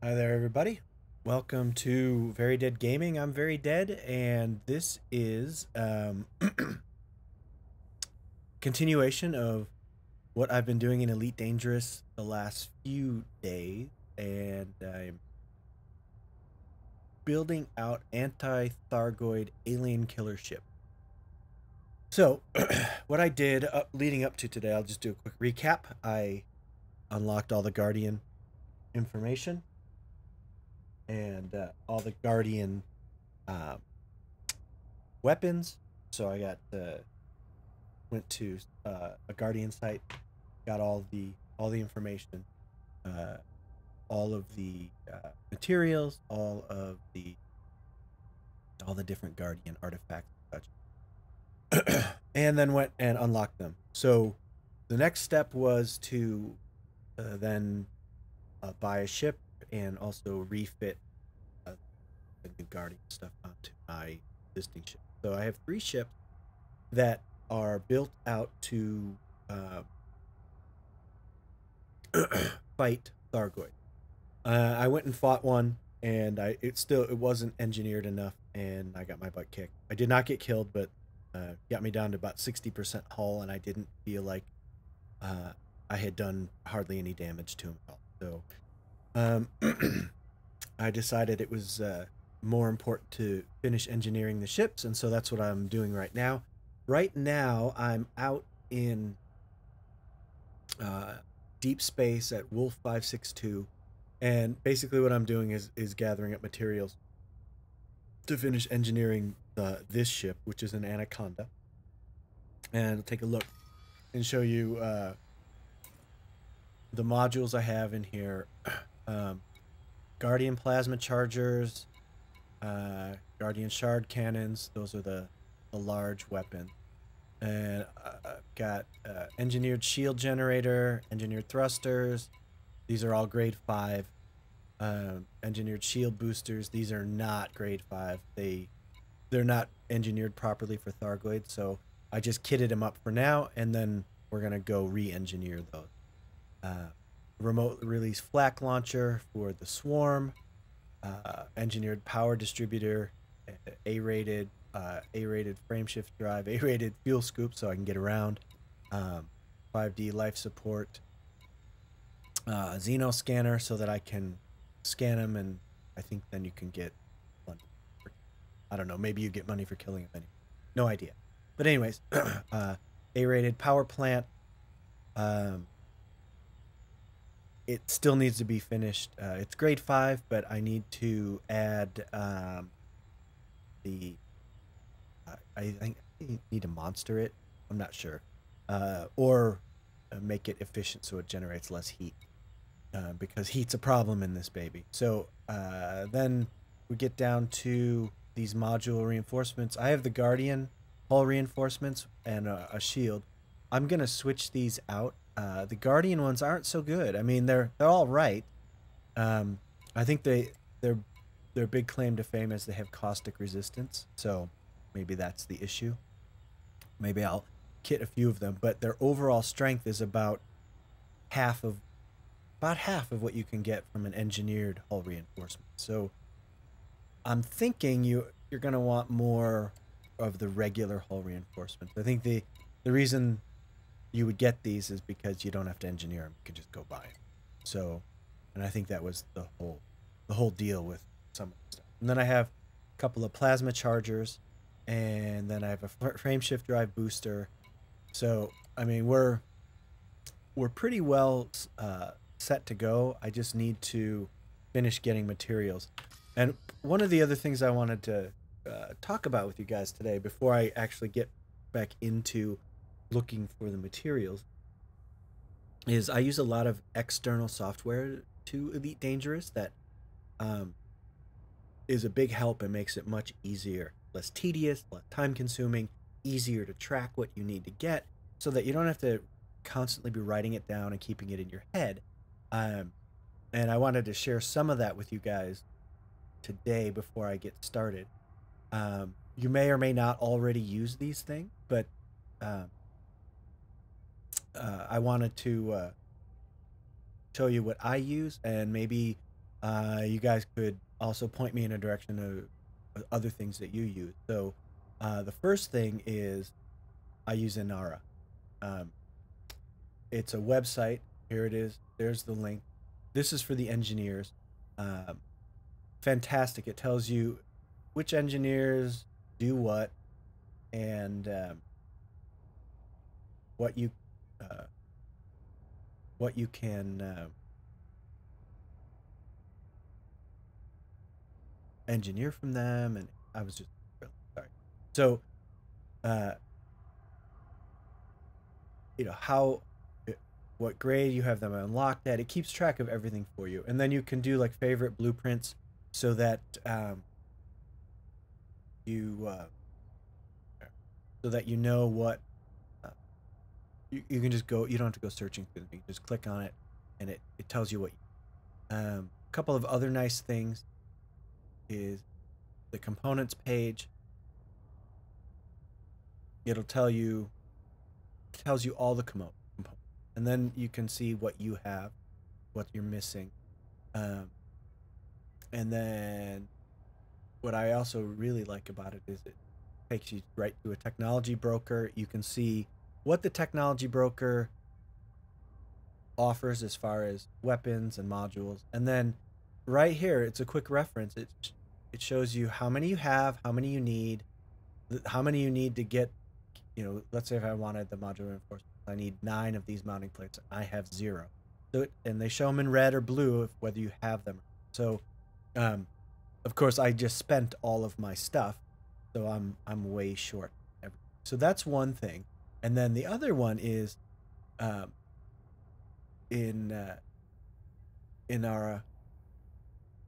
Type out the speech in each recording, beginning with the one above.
Hi there, everybody. Welcome to Very Dead Gaming. I'm Very Dead, and this is continuation of what I've been doing in Elite Dangerous the last few days, and I'm building out anti-Thargoid alien killer ship. So, what I did leading up to today, I'll just do a quick recap. I unlocked all the Guardian information and all the Guardian um, weapons. So I got went to a Guardian site, got all the information, uh, all of the materials, all the different Guardian artifacts and such, and then went and unlocked them. So the next step was to then buy a ship and also refit the new Guardian stuff onto my existing ship. So I have 3 ships that are built out to fight Thargoid. I went and fought one, and it wasn't engineered enough, and I got my butt kicked. I did not get killed, but got me down to about 60% hull, and I didn't feel like I had done hardly any damage to him at all. So I decided it was more important to finish engineering the ships, and so that's what I'm doing right now. Right now, I'm out in deep space at Wolf 562, and basically what I'm doing is gathering up materials to finish engineering this ship, which is an Anaconda. And I'll take a look and show you the modules I have in here. Guardian plasma chargers, Guardian shard cannons. Those are the large weapons. And got engineered shield generator, engineered thrusters. These are all grade 5. Engineered shield boosters. These are not grade 5. They're not engineered properly for Thargoid, so I just kitted them up for now, and then we're gonna go re-engineer those. Remote release flak launcher for the swarm. Engineered power distributor, A-rated frame shift drive, A-rated fuel scoop so I can get around, 5D life support, Xeno scanner so that I can scan them, and I think then you can get money. I don't know, maybe you get money for killing them. No idea. But anyways, A-rated power plant. It still needs to be finished. It's grade 5, but I need to add the I think you need to monster it. I'm not sure. Or make it efficient so it generates less heat. Because heat's a problem in this baby. So then we get down to these module reinforcements. I have the Guardian hull reinforcements and a shield. I'm gonna switch these out. The Guardian ones aren't so good. I mean, they're all right. I think their big claim to fame is they have caustic resistance. So maybe that's the issue. Maybe I'll kit a few of them, but their overall strength is about half of what you can get from an engineered hull reinforcement. So I'm thinking you're gonna want more of the regular hull reinforcements. I think the reason you would get these is because you don't have to engineer them; you could just go buy them. So, and I think that was the whole deal with some of the stuff. And then I have a couple of plasma chargers, and then I have a frame shift drive booster. So I mean we're pretty well set to go. I just need to finish getting materials. And one of the other things I wanted to talk about with you guys today before I actually get back into looking for the materials is I use a lot of external software to Elite Dangerous that is a big help and makes it much easier, less tedious, less time consuming, easier to track what you need to get so that you don't have to constantly be writing it down and keeping it in your head. And I wanted to share some of that with you guys today before I get started. You may or may not already use these things, but I wanted to show you what I use, and maybe You guys could also point me in a direction of other things that you use. So the first thing is I use Inara. Um, it's a website. Here it is. There's the link. This is for the engineers. Um, Fantastic. It tells you which engineers do what and what you uh, what you can engineer from them. And I was just really sorry. So, uh, how what grade you have them unlocked at. It keeps track of everything for you, and then you can do like favorite blueprints so that you know what uh, you can just go. You don't have to go searching through them. You can just click on it, and it tells you what. A couple of other nice things is the components page. It'll tell you tells you all the components, and then you can see what you have, what you're missing, and then what I also really like about it is it takes you right to a technology broker. You can see what the technology broker offers as far as weapons and modules, and then right here it's a quick reference. It shows you how many you have, how many you need, to get. Let's say if I wanted the modular reinforcements, I need 9 of these mounting plates. I have 0. So and they show them in red or blue whether you have them. So, of course, I just spent all of my stuff, so I'm way short. So that's one thing, and then the other one is, in our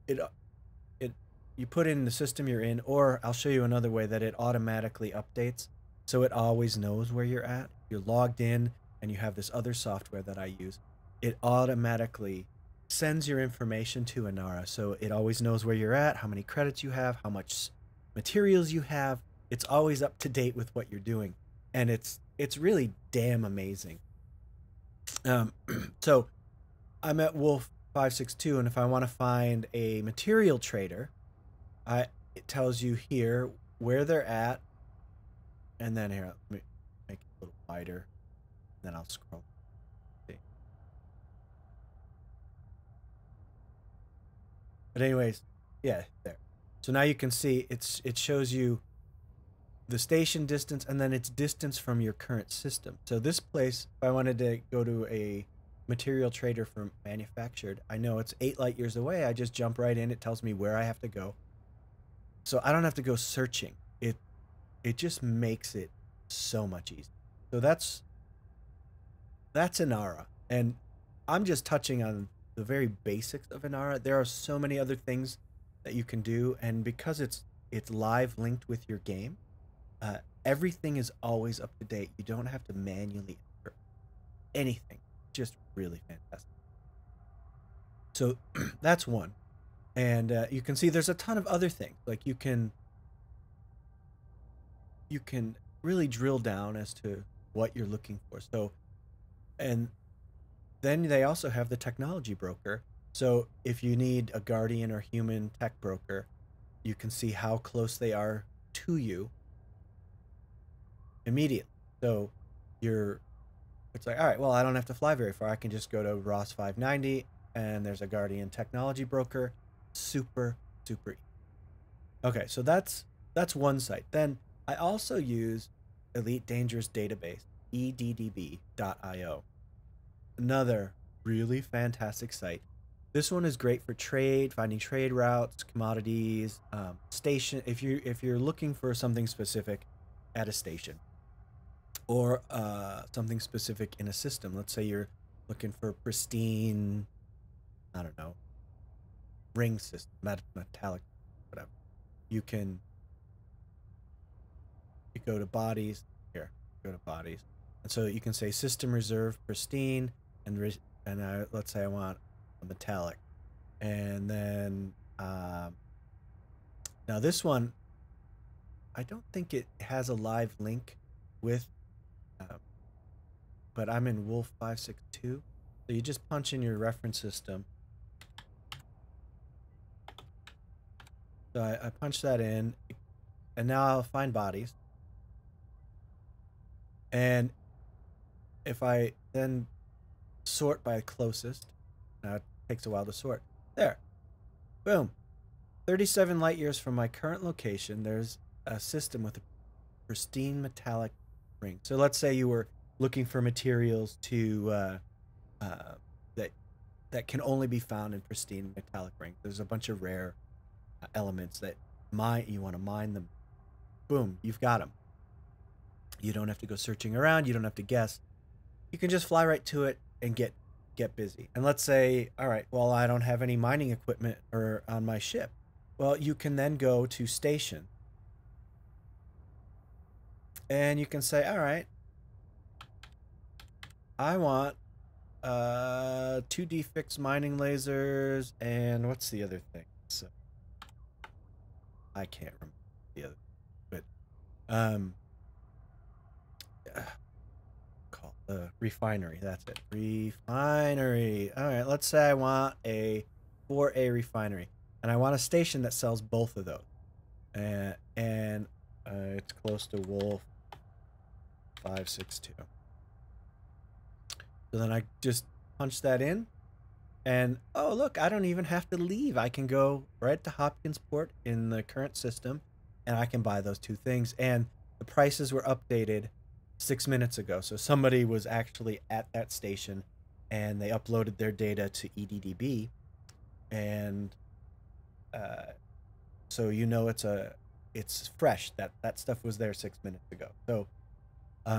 it you put in the system you're in, or I'll show you another way that it automatically updates, so it always knows where you're at. You're logged in, and you have this other software that I use. It automatically sends your information to Inara, so it always knows where you're at, how many credits you have, how much materials you have. It's always up to date with what you're doing, and it's really damn amazing. So I'm at Wolf 562, and if I want to find a material trader, it tells you here where they're at, and then here, let me make it a little wider, and then I'll scroll. See. But anyways, yeah, there. So now you can see it shows you the station distance, and then its distance from your current system. So this place, if I wanted to go to a material trader for manufactured, I know it's 8 light years away. I just jump right in. It tells me where I have to go. So I don't have to go searching. It just makes it so much easier. So that's Inara. And I'm just touching on the very basics of Inara. There are so many other things that you can do, and because it's live linked with your game, everything is always up to date. You don't have to manually enter anything. Just really fantastic. So that's one. And you can see there's a ton of other things. Like you can really drill down as to what you're looking for. So, and then they also have the technology broker. So if you need a guardian or human tech broker, you can see how close they are to you immediately. So it's like, all right, well, I don't have to fly very far. I can just go to Ross 590, and there's a guardian technology broker. Super, super easy. Okay, so that's one site. Then I also use Elite Dangerous Database, EDDB.io. Another really fantastic site. This one is great for trade, finding trade routes, commodities, station. If you're looking for something specific at a station, or something specific in a system. Let's say you're looking for pristine, I don't know, ring system, metallic, whatever. You go to bodies. Here, go to bodies, and so you can say system reserve pristine, and let's say I want a metallic, and then now this one, I don't think it has a live link with, but I'm in Wolf 562, so you just punch in your reference system, So I punch that in, and now I'll find bodies. And if I then sort by closest, now it takes a while to sort. There, boom. 37 light years from my current location, there's a system with a pristine metallic ring. So let's say you were looking for materials to that that can only be found in pristine metallic rings. There's a bunch of rare elements that you want to mine them. Boom, you've got them. You don't have to go searching around. You don't have to guess. You can just fly right to it and get busy. And let's say, all right, well, I don't have any mining equipment or on my ship. Well, you can then go to station. And you can say, all right, I want 2D fixed mining lasers, and what's the other thing? So I can't remember the other, but call the refinery. That's it. Refinery. All right, let's say I want a 4A refinery, and I want a station that sells both of those, and it's close to Wolf 562. So then I just punch that in, and oh look, I don't even have to leave. I can go right to Hopkinsport in the current system, and I can buy those two things. And the prices were updated 6 minutes ago. So somebody was actually at that station, and they uploaded their data to EDDB, and so you know it's fresh. That stuff was there 6 minutes ago. So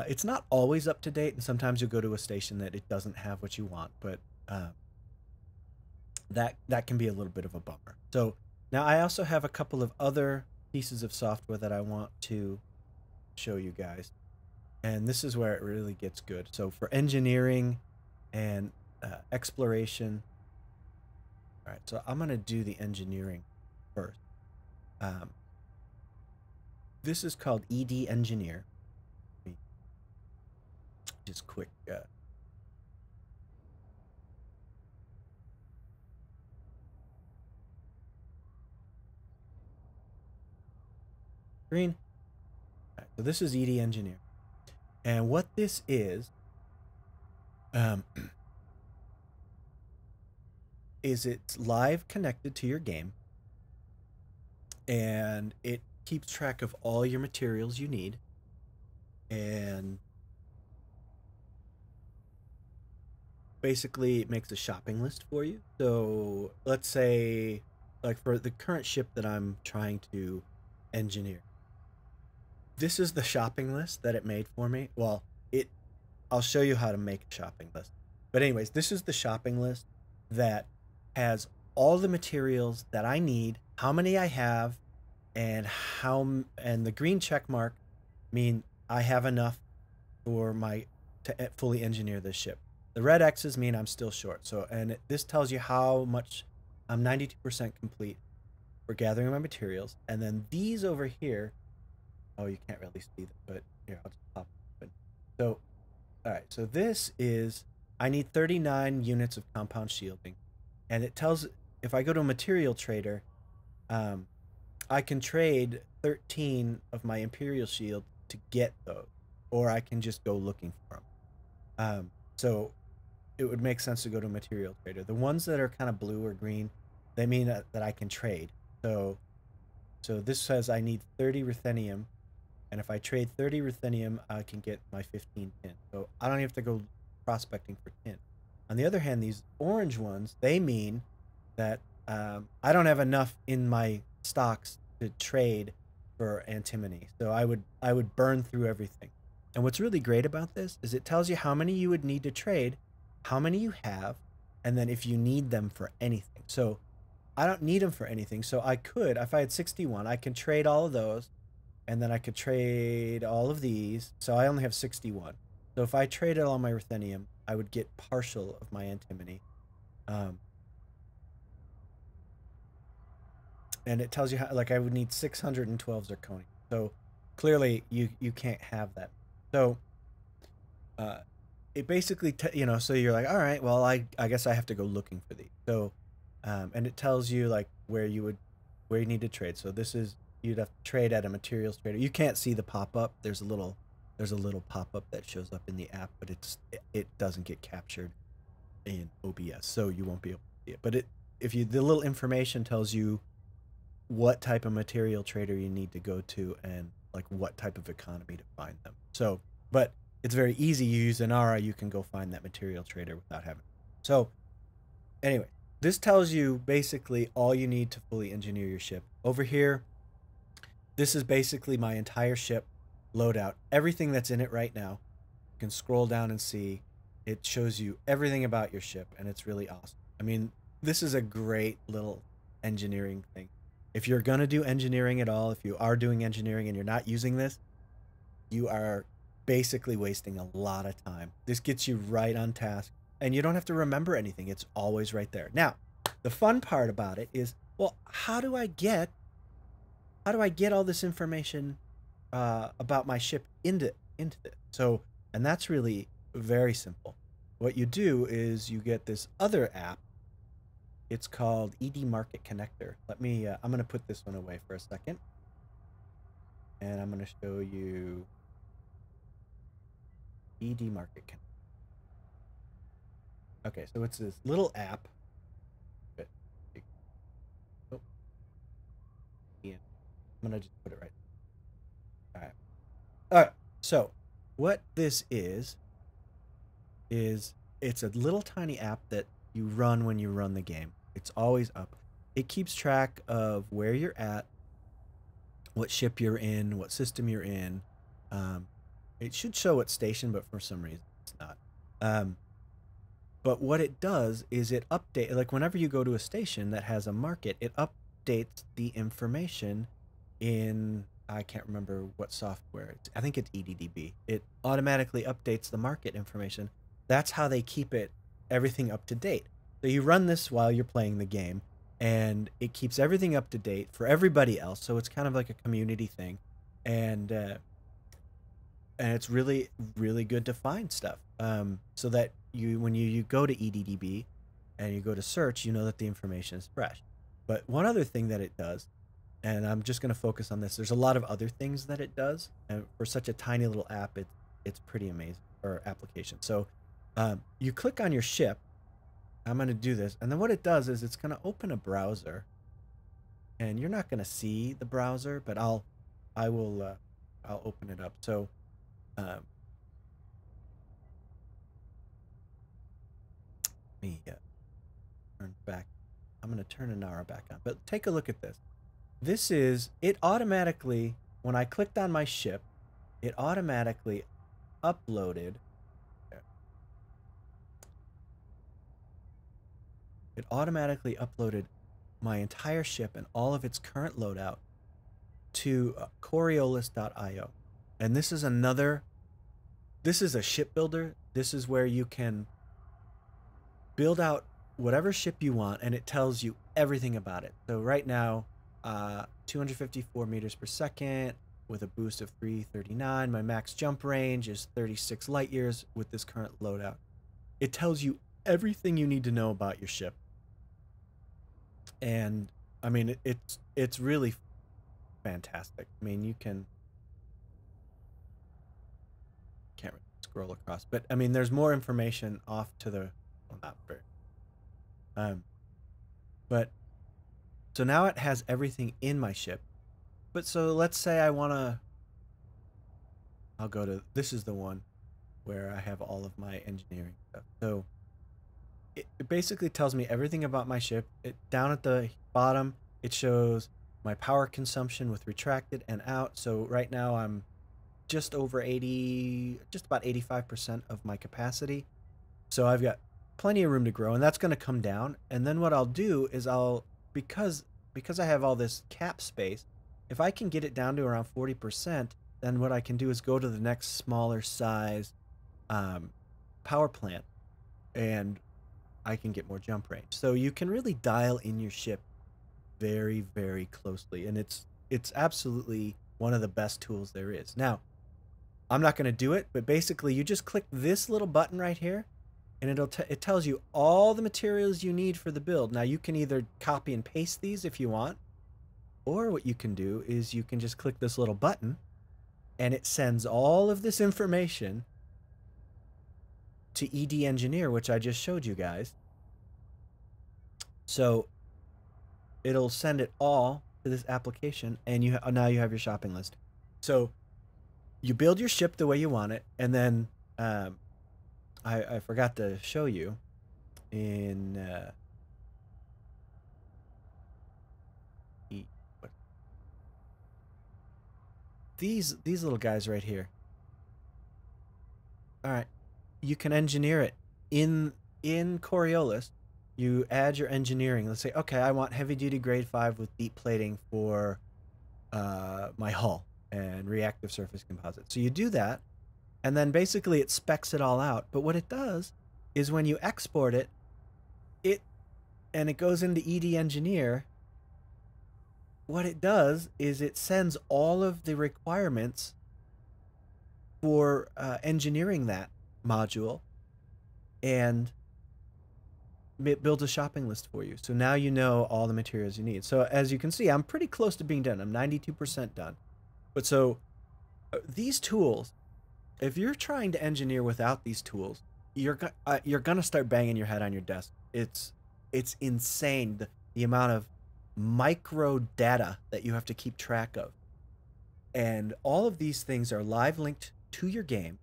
it's not always up to date, and sometimes you'll go to a station that it doesn't have what you want, but that can be a little bit of a bummer. So now I also have a couple of other pieces of software that I want to show you guys, and this is where it really gets good. So for engineering and exploration, all right, so I'm going to do the engineering first. This is called ED Engineer. Just quick screen. Right, so this is ED Engineer, and what this is it's live connected to your game, and it keeps track of all your materials you need, and basically it makes a shopping list for you. So let's say, like for the current ship that I'm trying to engineer, this is the shopping list that it made for me. Well, I'll show you how to make a shopping list. But anyways, this is the shopping list that has all the materials that I need, how many I have, and the green check mark mean I have enough for to fully engineer this ship. The red X's mean I'm still short. So, and this tells you how much I'm 92% complete for gathering my materials. And then these over here, oh, you can't really see them, but here, I'll just pop it. So, all right, so this is, I need 39 units of compound shielding. And it tells, if I go to a material trader, I can trade 13 of my Imperial shield to get those, or I can just go looking for them. So it would make sense to go to a material trader. The ones that are kind of blue or green, they mean that I can trade. So this says I need 30 ruthenium, and if I trade 30 ruthenium, I can get my 15 tin. So I don't have to go prospecting for tin. On the other hand, these orange ones, they mean that I don't have enough in my stocks to trade for antimony. So I would burn through everything. And what's really great about this is it tells you how many you would need to trade, how many you have, and then if you need them for anything. So I don't need them for anything. So I could, if I had 61, I can trade all of those, and then I could trade all of these. So I only have 61. So if I traded all my ruthenium, I would get partial of my antimony. And it tells you how, like, I would need 612 zirconium. So clearly you can't have that. So it basically, so you're like, all right, well, I guess I have to go looking for these. So, and it tells you like where you would where you need to trade. So this is, you'd have to trade at a materials trader. You can't see the pop-up. There's a little pop-up that shows up in the app, but it doesn't get captured in OBS, so you won't be able to see it. But the little information tells you what type of material trader you need to go to and like what type of economy to find them. So, but it's very easy. You use Inara, you can go find that material trader without having. So anyway, this tells you basically all you need to fully engineer your ship. Over here, this is basically my entire ship loadout, everything that's in it right now. You can scroll down and see. It shows you everything about your ship, and it's really awesome. I mean, this is a great little engineering thing. If you're going to do engineering at all, if you are doing engineering and you're not using this, you are basically wasting a lot of time. This gets you right on task, and you don't have to remember anything. It's always right there. Now, the fun part about it is, well, how do I get all this information about my ship into this? So, and that's really very simple. What you do is you get this other app. It's called ED Market Connector. Let me, I'm going to put this one away for a second. And I'm going to show you ED Market Connector. Okay, so it's this little app. Oh. Yeah. I'm going to just put it right there. All right. All right. So what this is it's a little tiny app that you run when you run the game. It's always up. It keeps track of where you're at, what ship you're in, what system you're in. It should show what station, but for some reason it's not. But what it does is it updates, like whenever you go to a station that has a market, it updates the information in, I can't remember what software. I think it's EDDB. It automatically updates the market information. That's how they keep everything up to date. So you run this while you're playing the game, and it keeps everything up to date for everybody else. So it's kind of like a community thing, and it's really, really good to find stuff. So that when you go to EDDB and you go to search, you know that the information is fresh. But one other thing that it does, and I'm just going to focus on this. There's a lot of other things that it does, and for such a tiny little app, it's pretty amazing, or application. So you click on your ship. I'm going to do this, and then what it does is it's going to open a browser, and you're not going to see the browser, but I'll open it up. So let me turn back. I'm going to turn Inara back on, but take a look at this. This is, it automatically, when I clicked on my ship, it automatically uploaded. It automatically uploaded my entire ship and all of its current loadout to Coriolis.io. And this is a ship builder. This is where you can build out whatever ship you want, and it tells you everything about it. So right now, 254 meters per second with a boost of 339. My max jump range is 36 light years with this current loadout. It tells you everything you need to know about your ship. And I mean, it's really fantastic. I mean, you can't really scroll across, but I mean, there's more information off to the, well, not very, but so now it has everything in my ship. But so let's say I want to, I'll go to, this is the one where I have all of my engineering stuff. So it basically tells me everything about my ship. Down at the bottom, it shows my power consumption with retracted and out. So right now I'm just over 80, just about 85% of my capacity. So I've got plenty of room to grow, and that's going to come down. And then what I'll do is because I have all this cap space, if I can get it down to around 40%, then what I can do is go to the next smaller size power plant, and I can get more jump range. So you can really dial in your ship very, very closely, and it's absolutely one of the best tools there is. Now, I'm not going to do it, but basically you just click this little button right here, and it tells you all the materials you need for the build. Now you can either copy and paste these if you want, Or what you can do is you can just click this little button and it sends all of this information to ED Engineer, which I just showed you guys. So it'll send it all to this application, and now you have your shopping list. So you build your ship the way you want it, and then I forgot to show you in these little guys right here. All right, you can engineer it in Coriolis. You add your engineering. Let's say, okay, I want heavy duty grade 5 with deep plating for my hull and reactive surface composite. So you do that, and then basically it specs it all out. But what it does is when you export it, and it goes into ED Engineer, what it does is it sends all of the requirements for engineering that module and it builds a shopping list for you. So now you know all the materials you need. So as you can see, I'm pretty close to being done. I'm 92% done. But so these tools, if you're trying to engineer without these tools, you're gonna start banging your head on your desk. It's insane the amount of micro data that you have to keep track of. And all of these things are live linked to your game.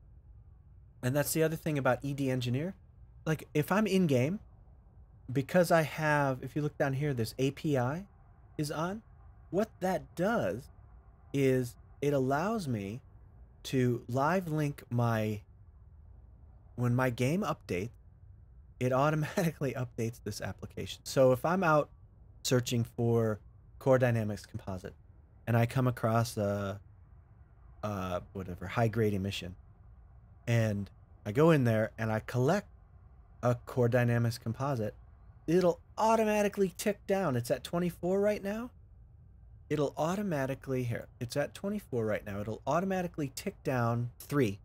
And that's the other thing about ED Engineer. Like if I'm in game, because I have, if you look down here, this API is on. What that does is it allows me to live link when my game updates, it automatically updates this application. So if I'm out searching for Core Dynamics Composite and I come across a whatever high grade emission, and I go in there and I collect a Core Dynamics Composite, it'll automatically tick down. It's at 24 right now. It'll automatically, here, it's at 24 right now. It'll automatically tick down 3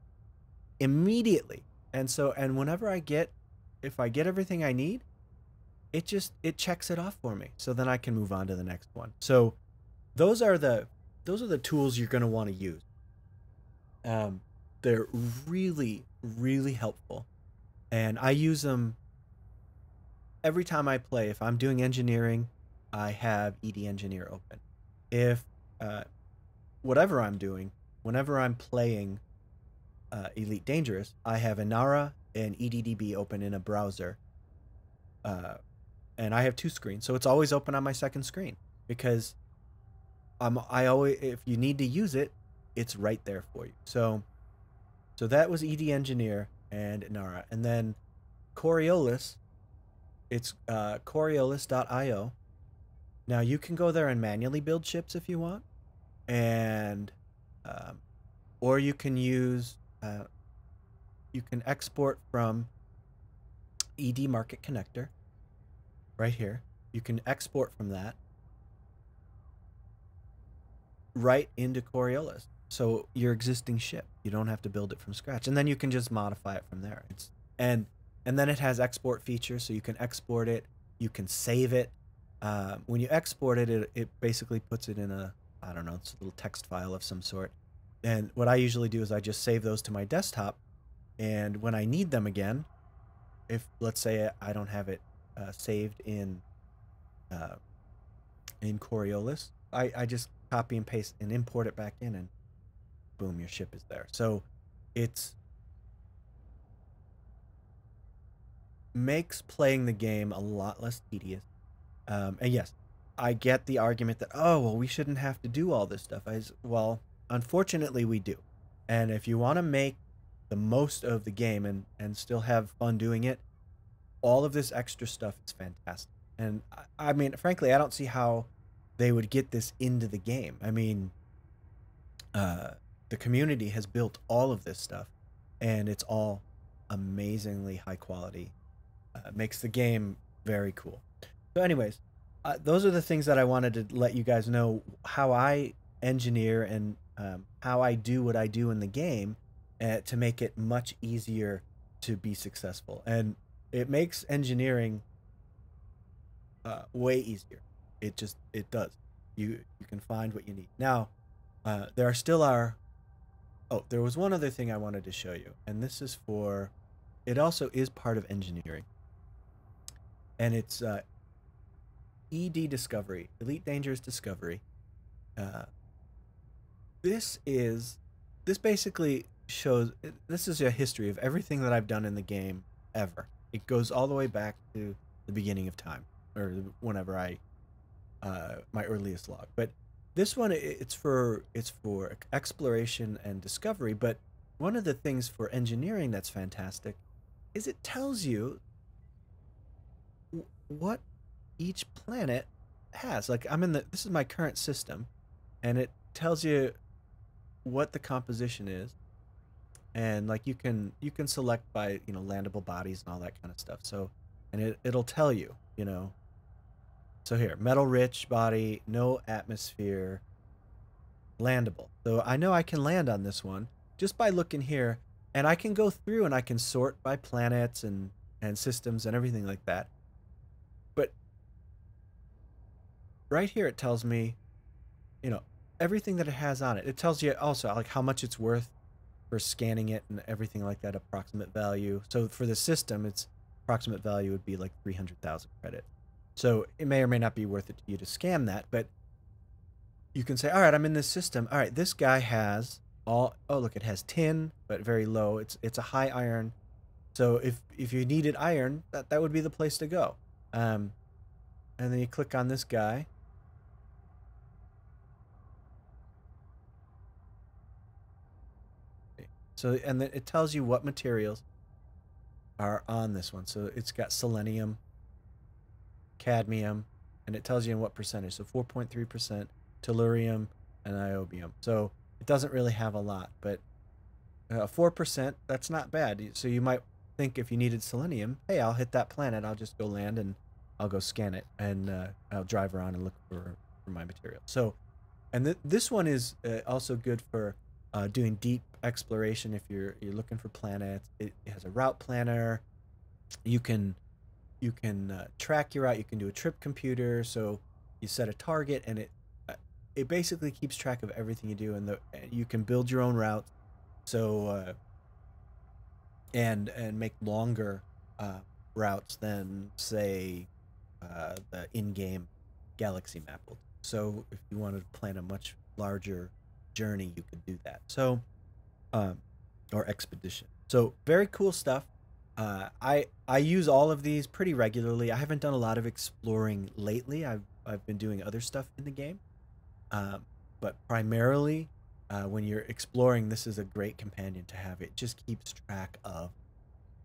immediately. And so, and whenever if I get everything I need, it checks it off for me. So then I can move on to the next one. So those are the tools you're going to want to use. They're really, really helpful. And I use them every time I play. If I'm doing engineering, I have ED Engineer open. If whatever I'm doing, whenever I'm playing Elite Dangerous, I have Inara and EDDB open in a browser. And I have 2 screens, so it's always open on my second screen because I always, if you need to use it, it's right there for you. So that was ED Engineer and Inara, and then Coriolis. It's Coriolis.io. Now you can go there and manually build ships if you want, and or you can use you can export from ED Market Connector right here. You can export from that right into Coriolis. So your existing ship, you don't have to build it from scratch, and then you can just modify it from there. And then it has export features, so you can export it, you can save it. When you export it, it basically puts it in I don't know, it's a little text file of some sort. And what I usually do is I just save those to my desktop, and when I need them again, if let's say I don't have it saved in Coriolis, I just copy and paste and import it back in, and boom, your ship is there. So it's makes playing the game a lot less tedious. And yes, I get the argument that, oh, well, we shouldn't have to do all this stuff. Well, unfortunately, we do. And if you want to make the most of the game and still have fun doing it, all of this extra stuff is fantastic. And I mean, frankly, I don't see how they would get this into the game. I mean, the community has built all of this stuff, and it's all amazingly high quality. Makes the game very cool. So anyways, those are the things that I wanted to let you guys know, how I engineer and how I do what I do in the game to make it much easier to be successful. And it makes engineering way easier. It does. you can find what you need. Now, there are still oh, there was one other thing I wanted to show you, and this is for, it also is part of engineering, and it's ED Discovery, Elite Dangerous Discovery. This basically shows, this is a history of everything that I've done in the game ever. It goes all the way back to the beginning of time, or whenever my earliest log. But this one, it's for exploration and discovery. But one of the things for engineering that's fantastic is it tells you what each planet has. Like this is my current system, and it tells you what the composition is, and like you can select by landable bodies and all that kind of stuff. So, and it'll tell you, so here, metal rich body, no atmosphere, landable. So I know I can land on this one just by looking here, and I can go through and I can sort by planets and systems and everything like that. But right here it tells me, everything that it has on it. It tells you also like how much it's worth for scanning it and everything like that, approximate value. So for the system, its approximate value would be like 300,000 credits. So it may or may not be worth it to you to scan that, but you can say, all right, I'm in this system. All right, this guy has oh look, it has tin, but very low. It's a high iron. So if you needed iron, that would be the place to go. And then you click on this guy. So, and then it tells you what materials are on this one. So it's got selenium, cadmium, and it tells you in what percentage. So 4.3% tellurium and niobium. So it doesn't really have a lot, but 4%, that's not bad. So you might think if you needed selenium, hey, I'll hit that planet. I'll just go land and I'll go scan it, and I'll drive around and look for my material. So, and this one is also good for doing deep exploration. If you're looking for planets, it has a route planner. You can track your route. You can do a trip computer. So you set a target, and it basically keeps track of everything you do, and you can build your own routes. So and make longer routes than say the in-game galaxy map will. So if you wanted to plan a much larger journey, you could do that. So or expedition. So very cool stuff. I use all of these pretty regularly. I haven't done a lot of exploring lately. I've been doing other stuff in the game, but primarily when you're exploring, this is a great companion to have. It just keeps track of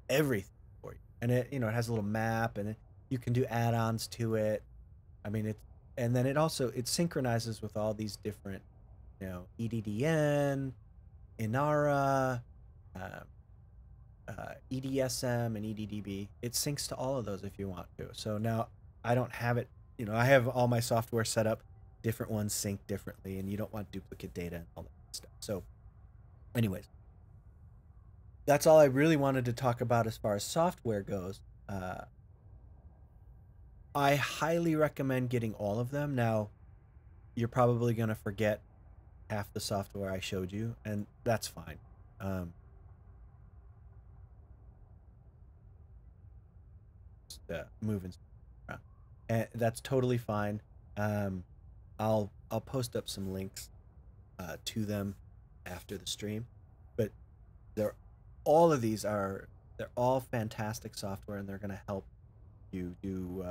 everything for you, and it has a little map, and you can do add-ons to it. I mean, and then it synchronizes with all these different, EDDN, Inara, EDSM, and EDDB. It syncs to all of those if you want to. So now I don't have it, I have all my software set up, different ones sync differently, and you don't want duplicate data and all that stuff. So anyways, that's all I really wanted to talk about as far as software goes. I highly recommend getting all of them. Now, you're probably going to forget half the software I showed you, and that's fine. Moving around, and that's totally fine. I'll post up some links to them after the stream, but all of these they're all fantastic software, and they're going to help you do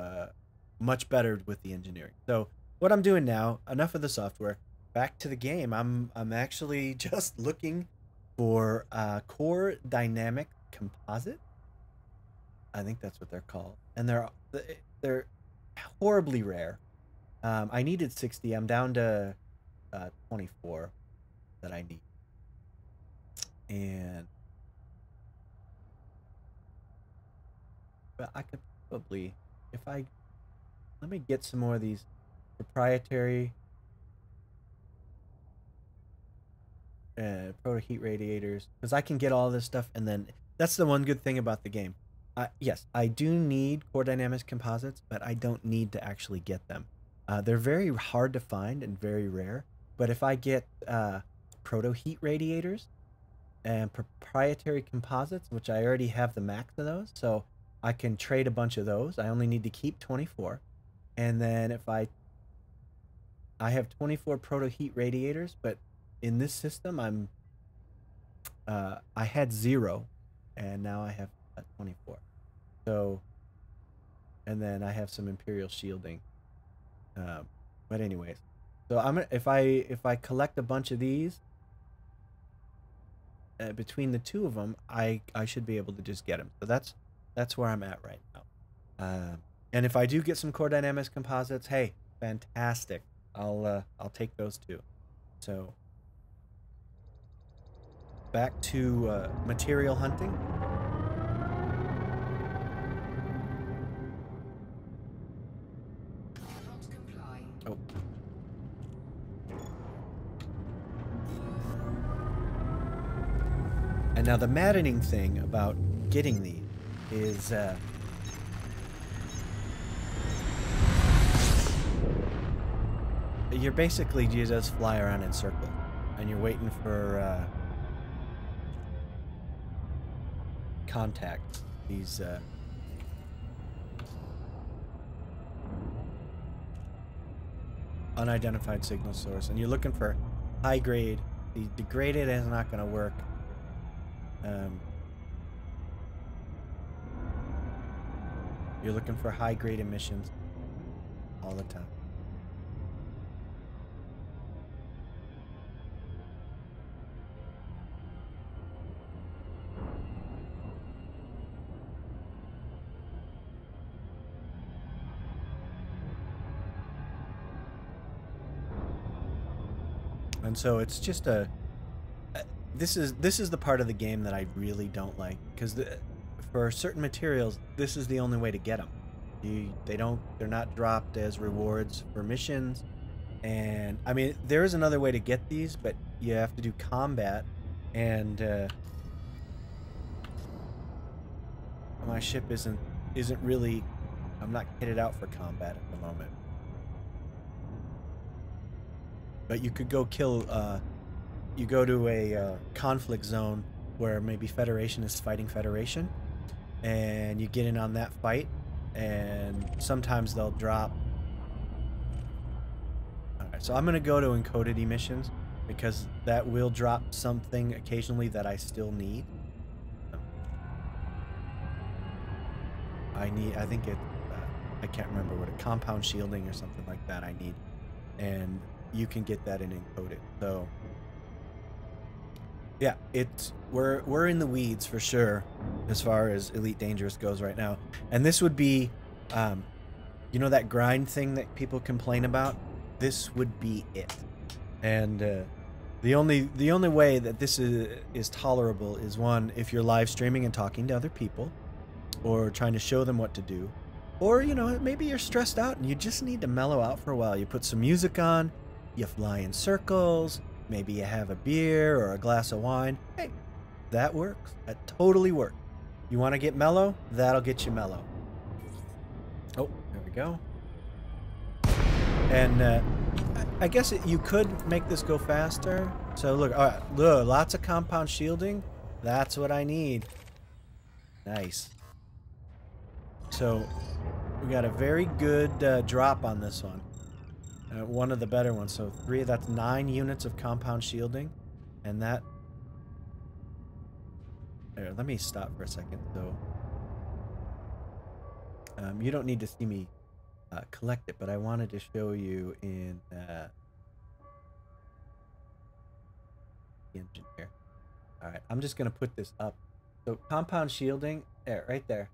much better with the engineering. So what I'm doing now, enough of the software, back to the game. I'm actually just looking for core dynamic composite. I think that's what they're called, and they're horribly rare. I needed 60. I'm down to 24 that I need, and but I could probably, let me get some more of these proprietary proto heat radiators, because I can get all this stuff, and then that's the one good thing about the game. Yes, I do need core dynamics composites, but I don't need to actually get them. They're very hard to find and very rare. But if I get proto heat radiators and proprietary composites, which I already have the max of those, so I can trade a bunch of those. I only need to keep 24. And then if I have 24 proto heat radiators, but in this system I had 0 and now I have 24. So, and then I have some Imperial shielding. But anyways, so if I collect a bunch of these, between the two of them, I should be able to just get them. So that's where I'm at right now. And if I do get some core dynamics composites, hey, fantastic. I'll take those too. So back to material hunting. Oh. And now the maddening thing about getting these is you just fly around in circles and you're waiting for contact. These unidentified signal source, and you're looking for high grade. The degraded is not going to work. You're looking for high grade emissions all the time. And so it's just this is the part of the game that I really don't like, because for certain materials this is the only way to get them. They're not dropped as rewards for missions, and I mean there is another way to get these, but you have to do combat, and my ship isn't really, I'm not kitted out for combat at the moment. But you could go kill, you go to a conflict zone where maybe Federation is fighting Federation, and you get in on that fight, and sometimes they'll drop. Alright, so I'm going to go to encoded emissions, because that will drop something occasionally that I still need. I think it, I can't remember what, a compound shielding or something like that I need. And you can get that in encoded. So yeah, we're in the weeds for sure as far as Elite Dangerous goes right now. And this would be you know, that grind thing that people complain about? This would be it. And the only way that this is tolerable is, one, if you're live streaming and talking to other people, or trying to show them what to do, or, you know, maybe you're stressed out and you just need to mellow out for a while. You put some music on, you fly in circles, maybe you have a beer or a glass of wine. Hey, that works. That totally works. You want to get mellow? That'll get you mellow. Oh, there we go. And I guess you could make this go faster. So look, all right, look, lots of compound shielding. That's what I need. Nice. So we got a very good drop on this one. One of the better ones. So that's 9 units of compound shielding. And that... There, let me stop for a second. So you don't need to see me collect it, but I wanted to show you in the engine here. Alright, I'm just going to put this up. So compound shielding, there, right there.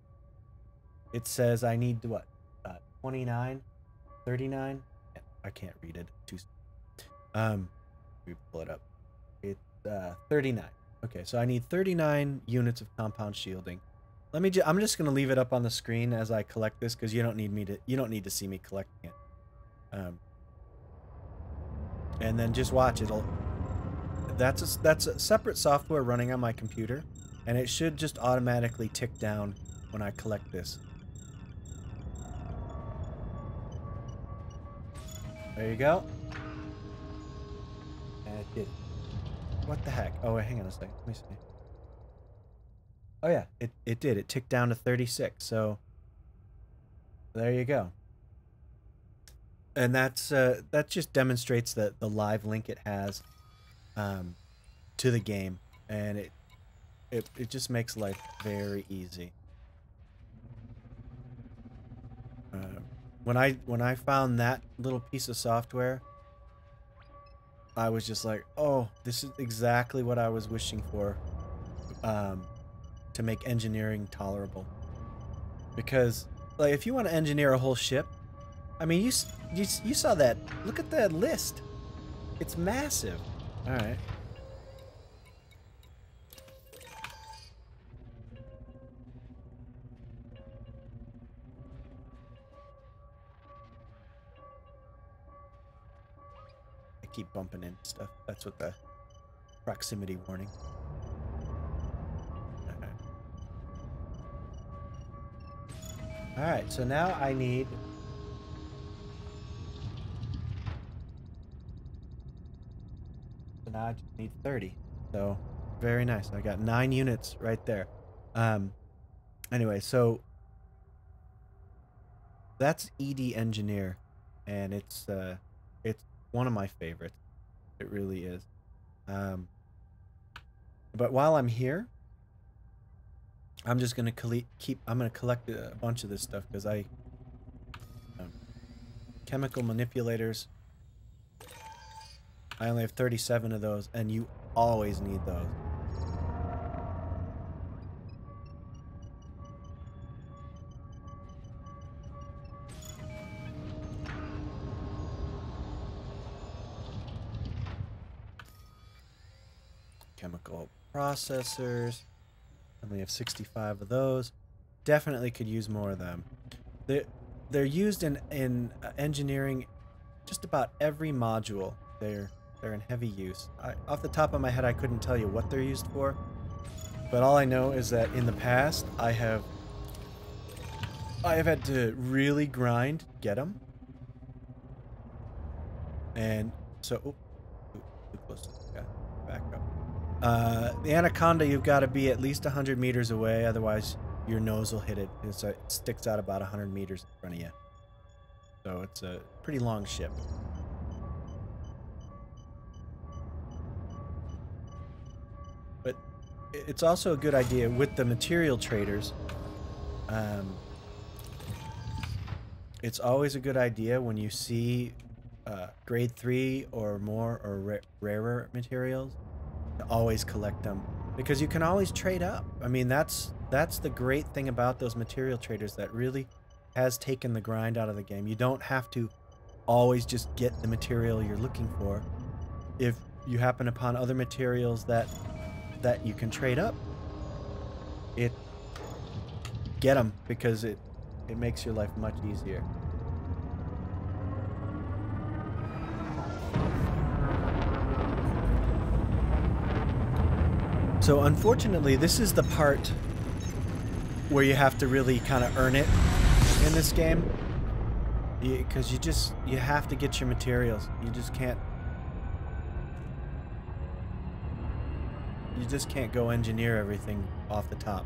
It says I need what? 29, 39. I can't read it. Let me pull it up. It's 39. Okay, so I need 39 units of compound shielding. I'm just gonna leave it up on the screen as I collect this, because you don't need to see me collecting it. And then just watch. That's a separate software running on my computer, and it should just automatically tick down when I collect this. There you go. And it did. What the heck? Oh, wait, hang on a second. Let me see. Oh, yeah. It did. It ticked down to 36. So, there you go. And that's that just demonstrates the live link it has to the game. And it just makes life very easy. When I found that little piece of software, I was just like, oh, this is exactly what I was wishing for, to make engineering tolerable. Because, like, if you want to engineer a whole ship, I mean, you saw that. Look at that list. It's massive. All right. Keep bumping into stuff. That's what the proximity warning. Alright, so now I need... So now I just need 30. So, very nice. I got 9 units right there. Anyway, so... That's ED Engineer. And it's one of my favorites. It really is. But while I'm here, I'm just gonna collect a bunch of this stuff because chemical manipulators. I only have 37 of those, and you always need those. Chemical processors. I only have 65 of those. Definitely could use more of them. They're used in engineering. Just about every module. They're in heavy use. Off the top of my head, I couldn't tell you what they're used for, but all I know is that in the past, I have had to really grind, get them, and so too close to the guy. Back up. The Anaconda, you've got to be at least 100 meters away, otherwise your nose will hit it. It sticks out about 100 meters in front of you. So it's a pretty long ship. But it's also a good idea with the material traders. It's always a good idea when you see grade 3 or more or rarer materials to always collect them, because you can always trade up. I mean, that's the great thing about those material traders that really has taken the grind out of the game. You don't have to always just get the material you're looking for. If you happen upon other materials that you can trade up, get them, because it makes your life much easier. So unfortunately, this is the part where you have to really kind of earn it in this game, because you have to get your materials. You just can't go engineer everything off the top.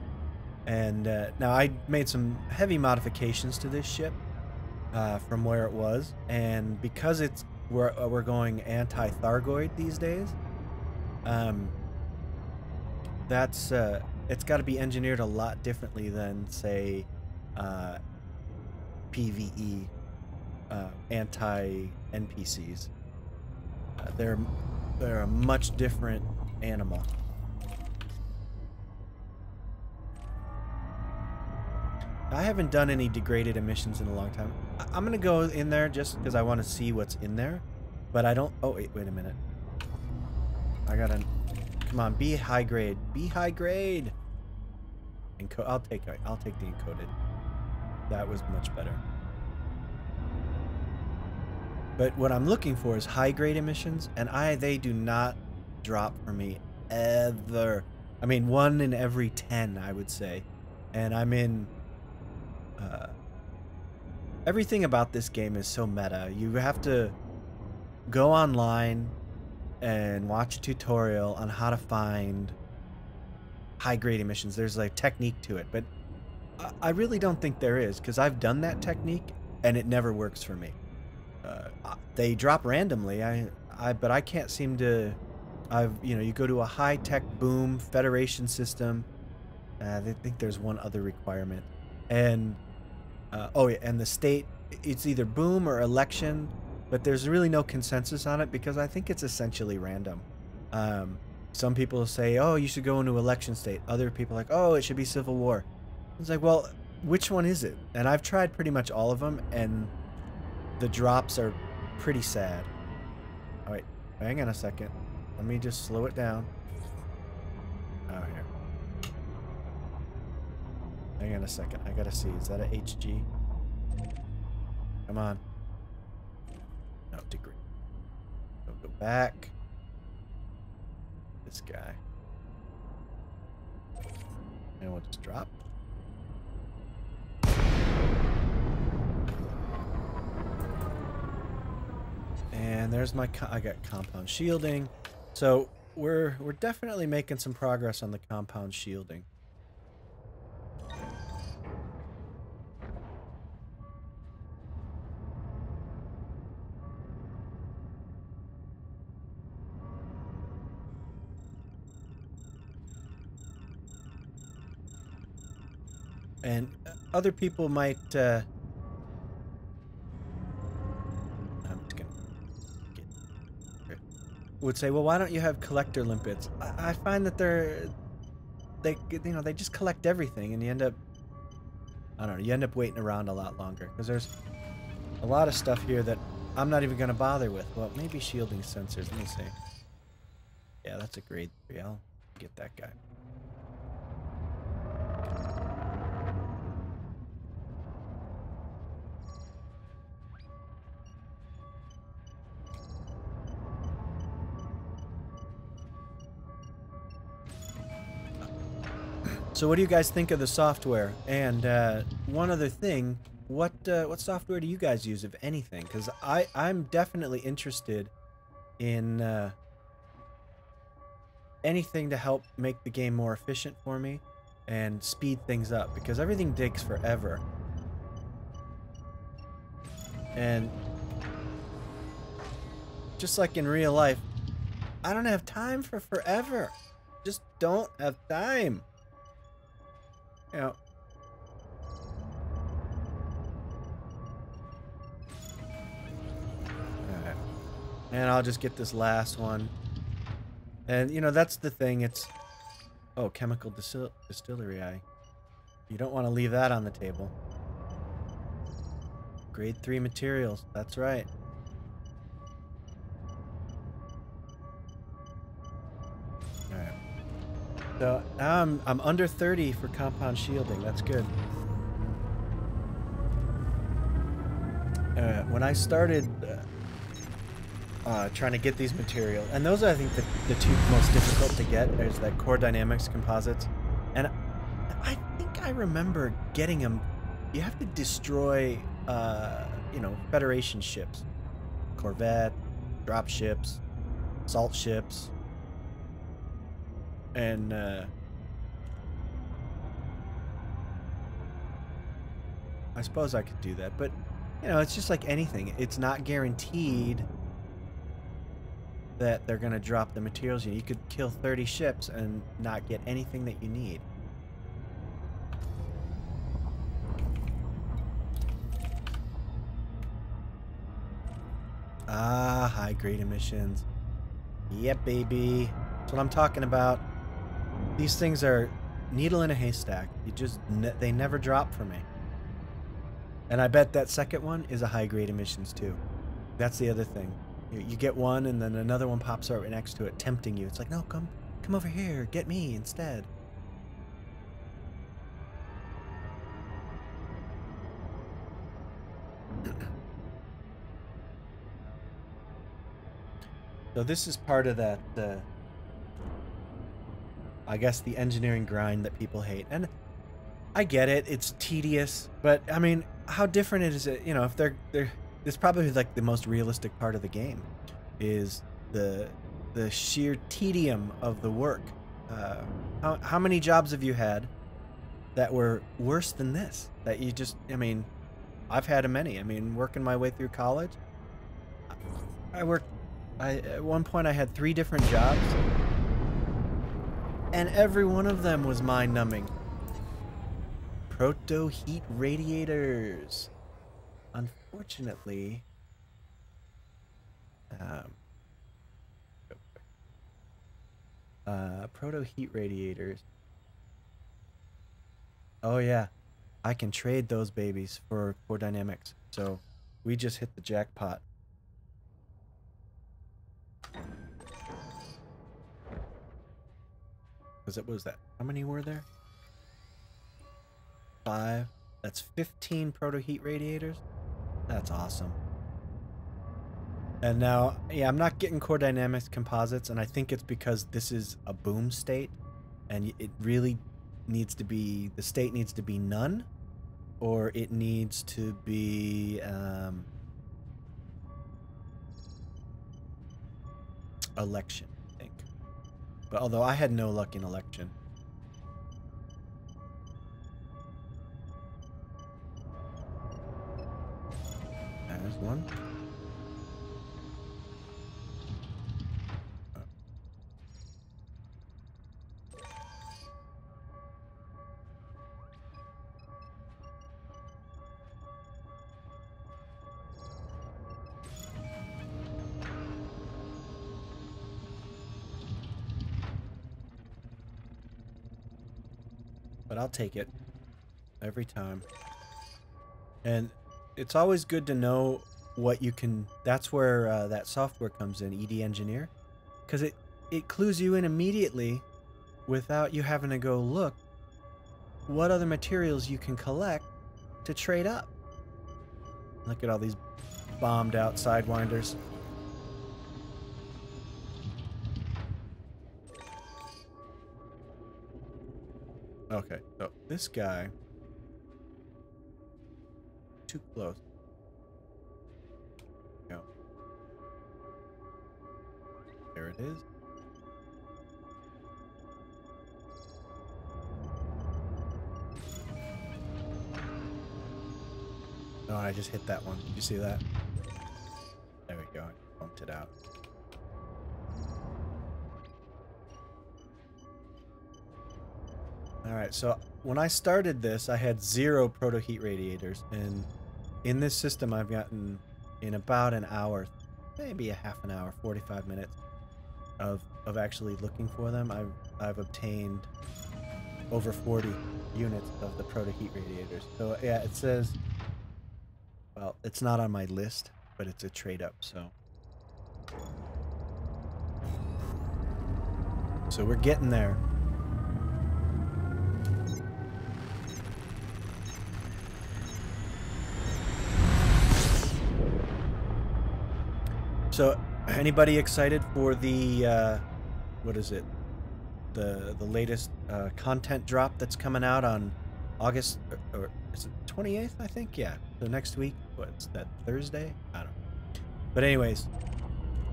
And now I made some heavy modifications to this ship from where it was, and because we're going anti-Thargoid these days, that's it's got to be engineered a lot differently than, say, PvE anti-NPCs. They're a much different animal. I haven't done any degraded emissions in a long time. I'm gonna go in there just because I want to see what's in there, but I don't. Oh wait a minute. I gotta. Come on, be high grade. Be high grade. I'll take the encoded. That was much better. But what I'm looking for is high grade emissions, and they do not drop for me ever. I mean, 1 in every 10, I would say. And I'm in. Everything about this game is so meta. You have to go online and watch a tutorial on how to find high-grade emissions. There's a technique to it, but I really don't think there is, because I've done that technique and it never works for me. They drop randomly. But I can't seem to. You go to a high-tech boom Federation system. They think there's one other requirement, and oh yeah, and the state. It's either boom or election, but there's really no consensus on it because I think it's essentially random. Some people say, oh, you should go into election state. Other people are like, oh, it should be civil war. It's like, well, which one is it? And I've tried pretty much all of them, and the drops are pretty sad. All right, hang on a second. Let me just slow it down. Oh, here. Hang on a second. I gotta see. Is that a HG? Come on. No, degree. Don't go back. This guy. And we'll just drop. And there's my... I got compound shielding. So we're definitely making some progress on the compound shielding. And other people might, I'm just gonna would say, well, why don't you have collector limpets? I find that they just collect everything, and you end up, I don't know, you end up waiting around a lot longer because there's a lot of stuff here that I'm not even gonna bother with. Well, maybe shielding sensors. Let me see. Yeah, that's a grade 3. I'll get that guy. So what do you guys think of the software? And one other thing, what software do you guys use, if anything? Because I'm definitely interested in anything to help make the game more efficient for me and speed things up, because everything takes forever. And just like in real life, I don't have time for forever. Just don't have time. You know. Alright. And I'll just get this last one. And, you know, that's the thing. It's... Oh, chemical distillery. You don't want to leave that on the table. Grade 3 materials. That's right. Alright. So now I'm under 30 for compound shielding. That's good. When I started trying to get these materials, and those are, I think, the two most difficult to get. There's that core dynamics composites, and I think I remember getting them. You have to destroy, you know, Federation ships, Corvette, drop ships, salt ships. And I suppose I could do that, but you know, it's just like anything. It's not guaranteed that they're gonna drop the materials. You could kill 30 ships and not get anything that you need. Ah, high grade emissions. Yep, baby. That's what I'm talking about. These things are needle in a haystack. They never drop for me. And I bet that second one is a high-grade emissions too. That's the other thing. You get one and then another one pops right next to it, tempting you. It's like, no, come over here, get me instead. So this is part of that, I guess, the engineering grind that people hate. And I get it, it's tedious, but I mean, how different is it, you know, if they're It's probably like the most realistic part of the game, is the sheer tedium of the work. How many jobs have you had that were worse than this? That you just, I mean, I've had many. I mean, working my way through college, at one point I had 3 different jobs, and every one of them was mind-numbing. Proto heat radiators. Unfortunately, proto heat radiators. Oh yeah, I can trade those babies for core dynamics. So we just hit the jackpot. Because it was that. How many were there? 5. That's 15 proto heat radiators. That's awesome. And now, yeah, I'm not getting core dynamics composites, and I think it's because this is a boom state, and it really needs to be, the state needs to be none, or it needs to be election, I think. But although I had no luck in election. There's one. But I'll take it every time. And it's always good to know what you can. That's where that software comes in, ED Engineer, because it clues you in immediately without you having to go look what other materials you can collect to trade up. Look at all these bombed out sidewinders. Okay, so this guy, too close. Go. There it is. Oh, I just hit that one. Did you see that? There we go. I bumped it out. Alright, so when I started this, I had 0 proto heat radiators, and in this system I've gotten, in about an hour, maybe a half an hour, 45 minutes of actually looking for them, I've obtained over 40 units of the proto heat radiators. So yeah, it says, well, it's not on my list, but it's a trade up, so we're getting there. So, anybody excited for the, what is it? The latest content drop that's coming out on August, or is it 28th, I think? Yeah, so next week. What's that, Thursday? I don't know. But anyways,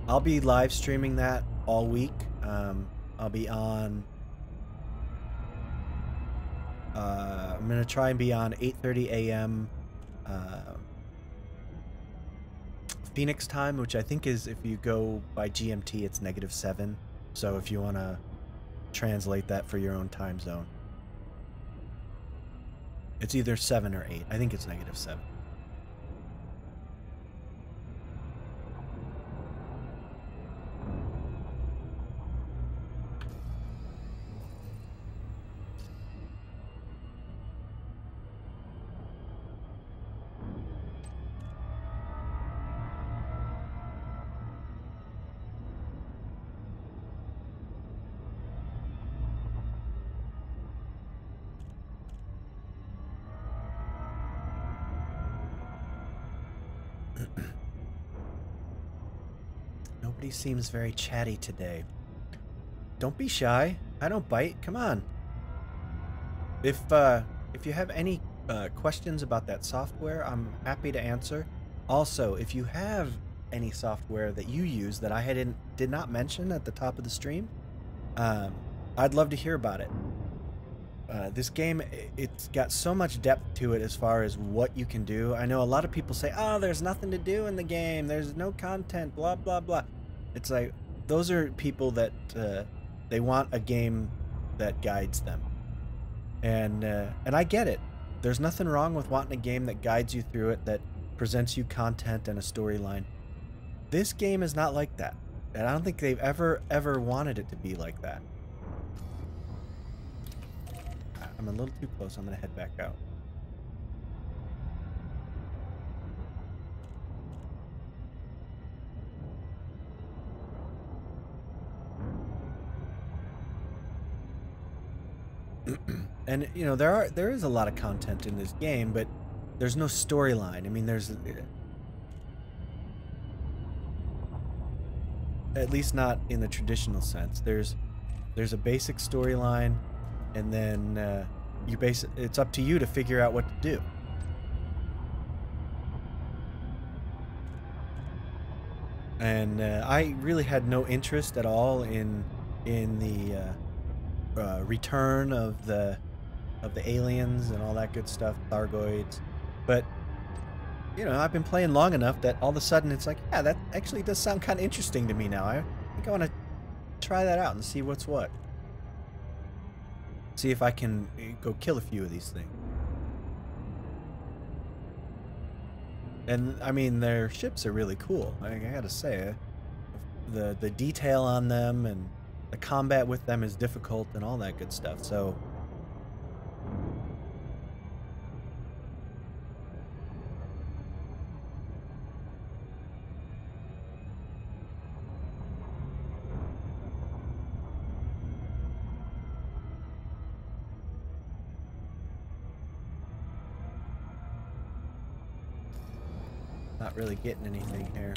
I'll be live streaming that all week. I'll be on, I'm going to try and be on 8:30 a.m. Phoenix time, which I think is, if you go by GMT, it's -7. So if you want to translate that for your own time zone, it's either 7 or 8. I think it's -7. Nobody seems very chatty today. Don't be shy. I don't bite. Come on. If you have any questions about that software, I'm happy to answer. Also, if you have any software that you use that I did not mention at the top of the stream, um, I'd love to hear about it. This game, it's got so much depth to it as far as what you can do. I know a lot of people say, oh, there's nothing to do in the game. There's no content, blah, blah, blah. It's like, those are people that they want a game that guides them. And I get it. There's nothing wrong with wanting a game that guides you through it, that presents you content and a storyline. This game is not like that. And I don't think they've ever wanted it to be like that. I'm a little too close. I'm going to head back out. And you know, there is a lot of content in this game, but there's no storyline. I mean, there's at least not in the traditional sense. There's a basic storyline, and then it's up to you to figure out what to do. And I really had no interest at all in the return of the aliens and all that good stuff, Thargoids. But you know, I've been playing long enough that all of a sudden it's like, yeah, that actually does sound kind of interesting to me now. I think I want to try that out and see what's what. See if I can go kill a few of these things. And I mean, their ships are really cool. I gotta say, the detail on them and the combat with them is difficult and all that good stuff. So not really getting anything here.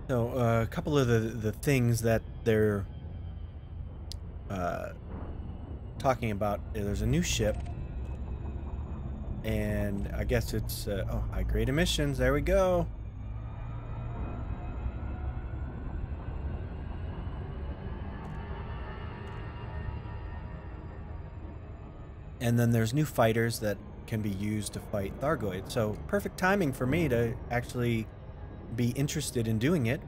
So a couple of the things that they're talking about. There's a new ship, and I guess it's oh, high grade emissions. There we go. And then there's new fighters that can be used to fight Thargoid. So perfect timing for me to actually be interested in doing it.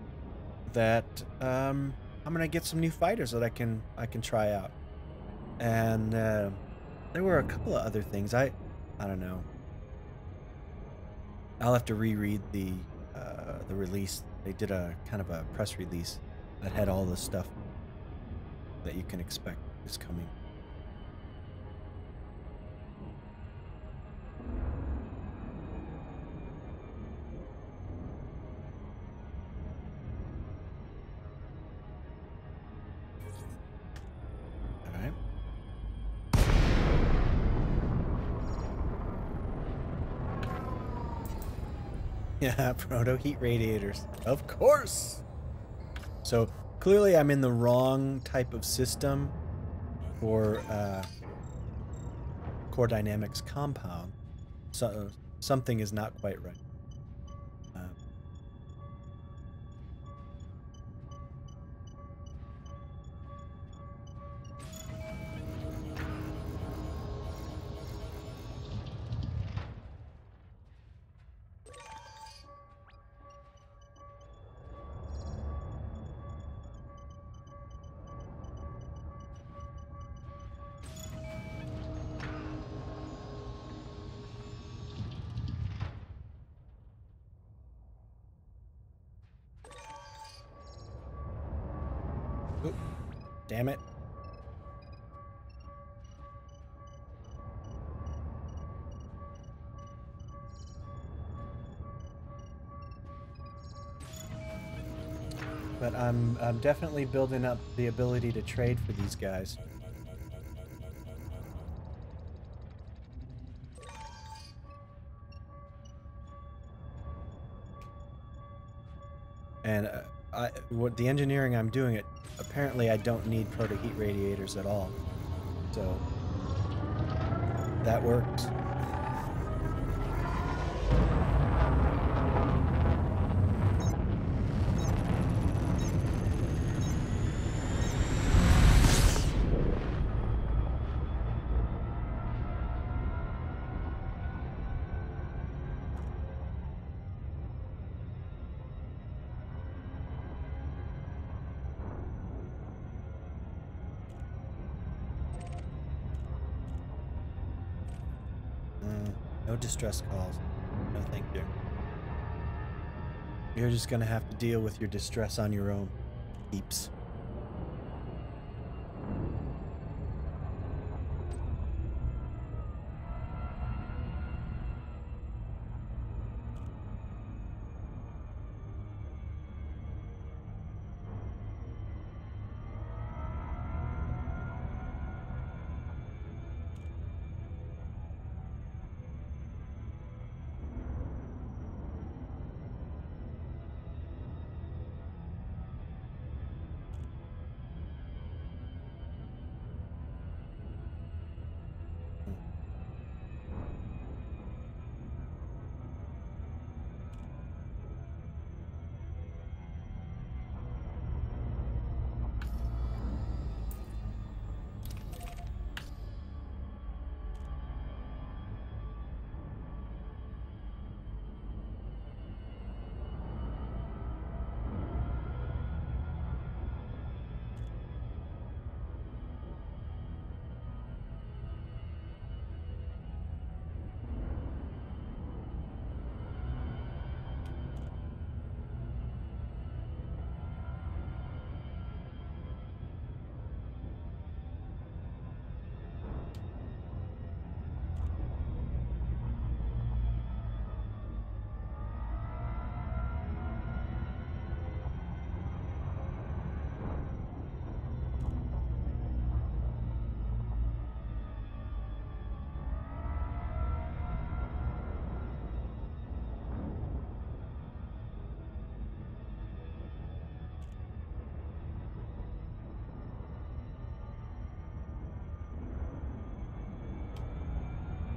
That I'm gonna get some new fighters that I can try out. And there were a couple of other things. I don't know. I'll have to reread the release. They did a kind of a press release that had all the stuff that you can expect is coming. Yeah, proto heat radiators. Of course! So, clearly I'm in the wrong type of system for Core Dynamics compound. So, something is not quite right. Damn it. But I'm definitely building up the ability to trade for these guys. And what the engineering I'm doing it, apparently I don't need proto-heat radiators at all. So that works. No distress calls. No, thank you. You're just gonna have to deal with your distress on your own, peeps.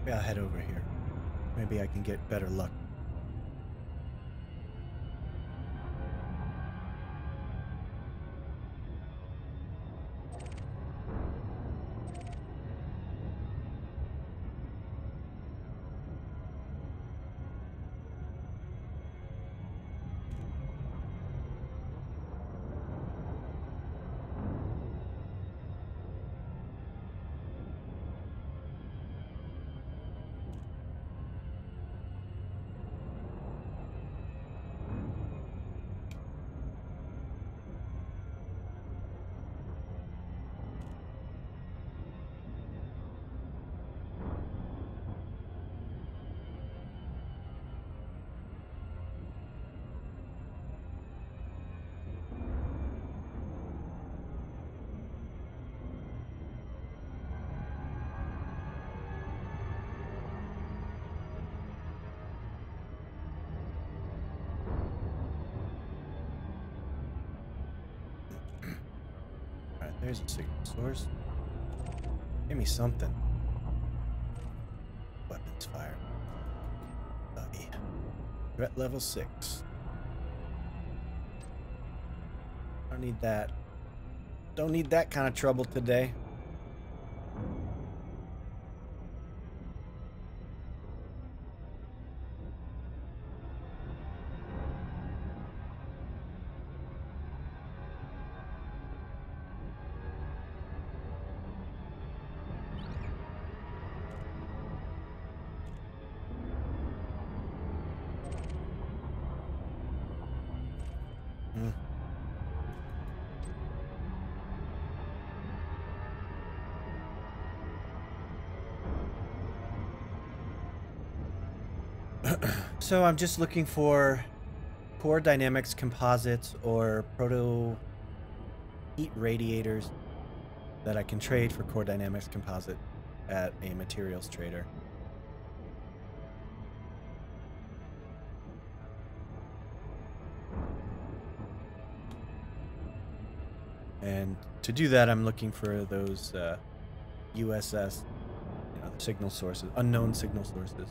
Maybe I'll head over here. Maybe I can get better luck. There's a signal source. Give me something. Weapons fire. Threat level 6. Don't need that. Don't need that kind of trouble today. So I'm just looking for core dynamics composites or proto heat radiators that I can trade for core dynamics composite at a materials trader. And to do that, I'm looking for those USS, you know, the signal sources, unknown signal sources.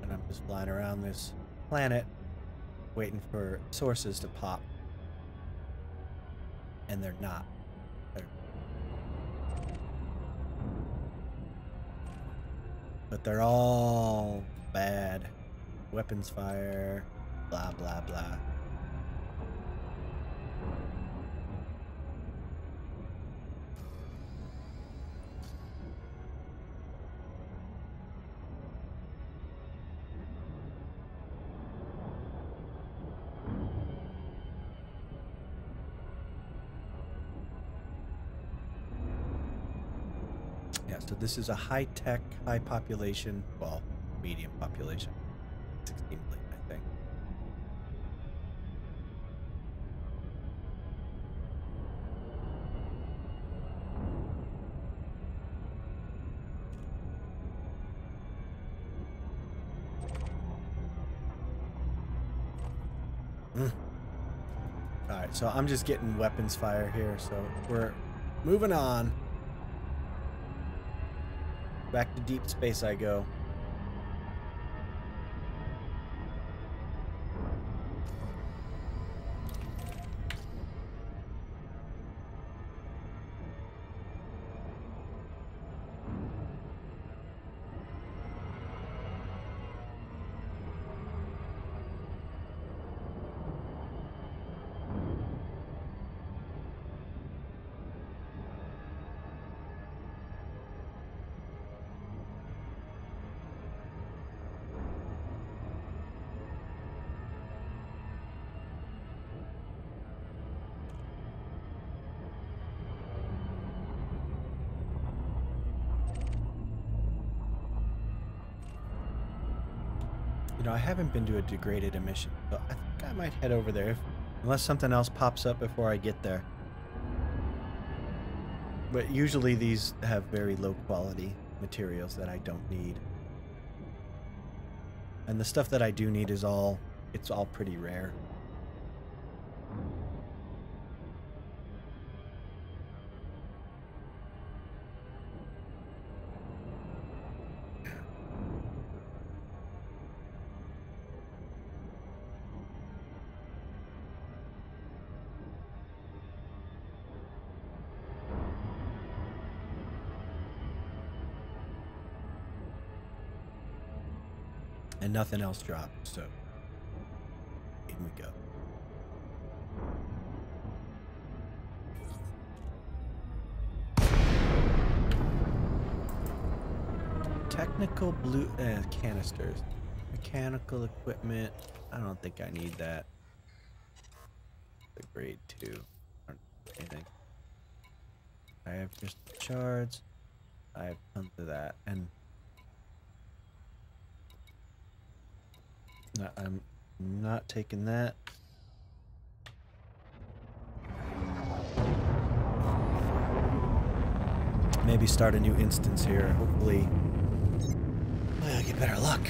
And I'm just flying around this planet waiting for sources to pop. And they're not. But they're all bad. Weapons fire, blah, blah, blah. Yeah, so this is a high-tech, high-population, well, medium population. 16 million, I think. Alright, so I'm just getting weapons fire here, so we're moving on. Back to deep space I go. You know, I haven't been to a degraded emission, so I think I might head over there, unless something else pops up before I get there. But usually these have very low quality materials that I don't need. And the stuff that I do need is all pretty rare. And nothing else dropped, so in we go. Technical blue canisters. Mechanical equipment. I don't think I need that. The grade 2. I don't need anything. I have just shards. I have tons of that. And I'm not taking that. Maybe start a new instance here. Hopefully, I'll get better luck.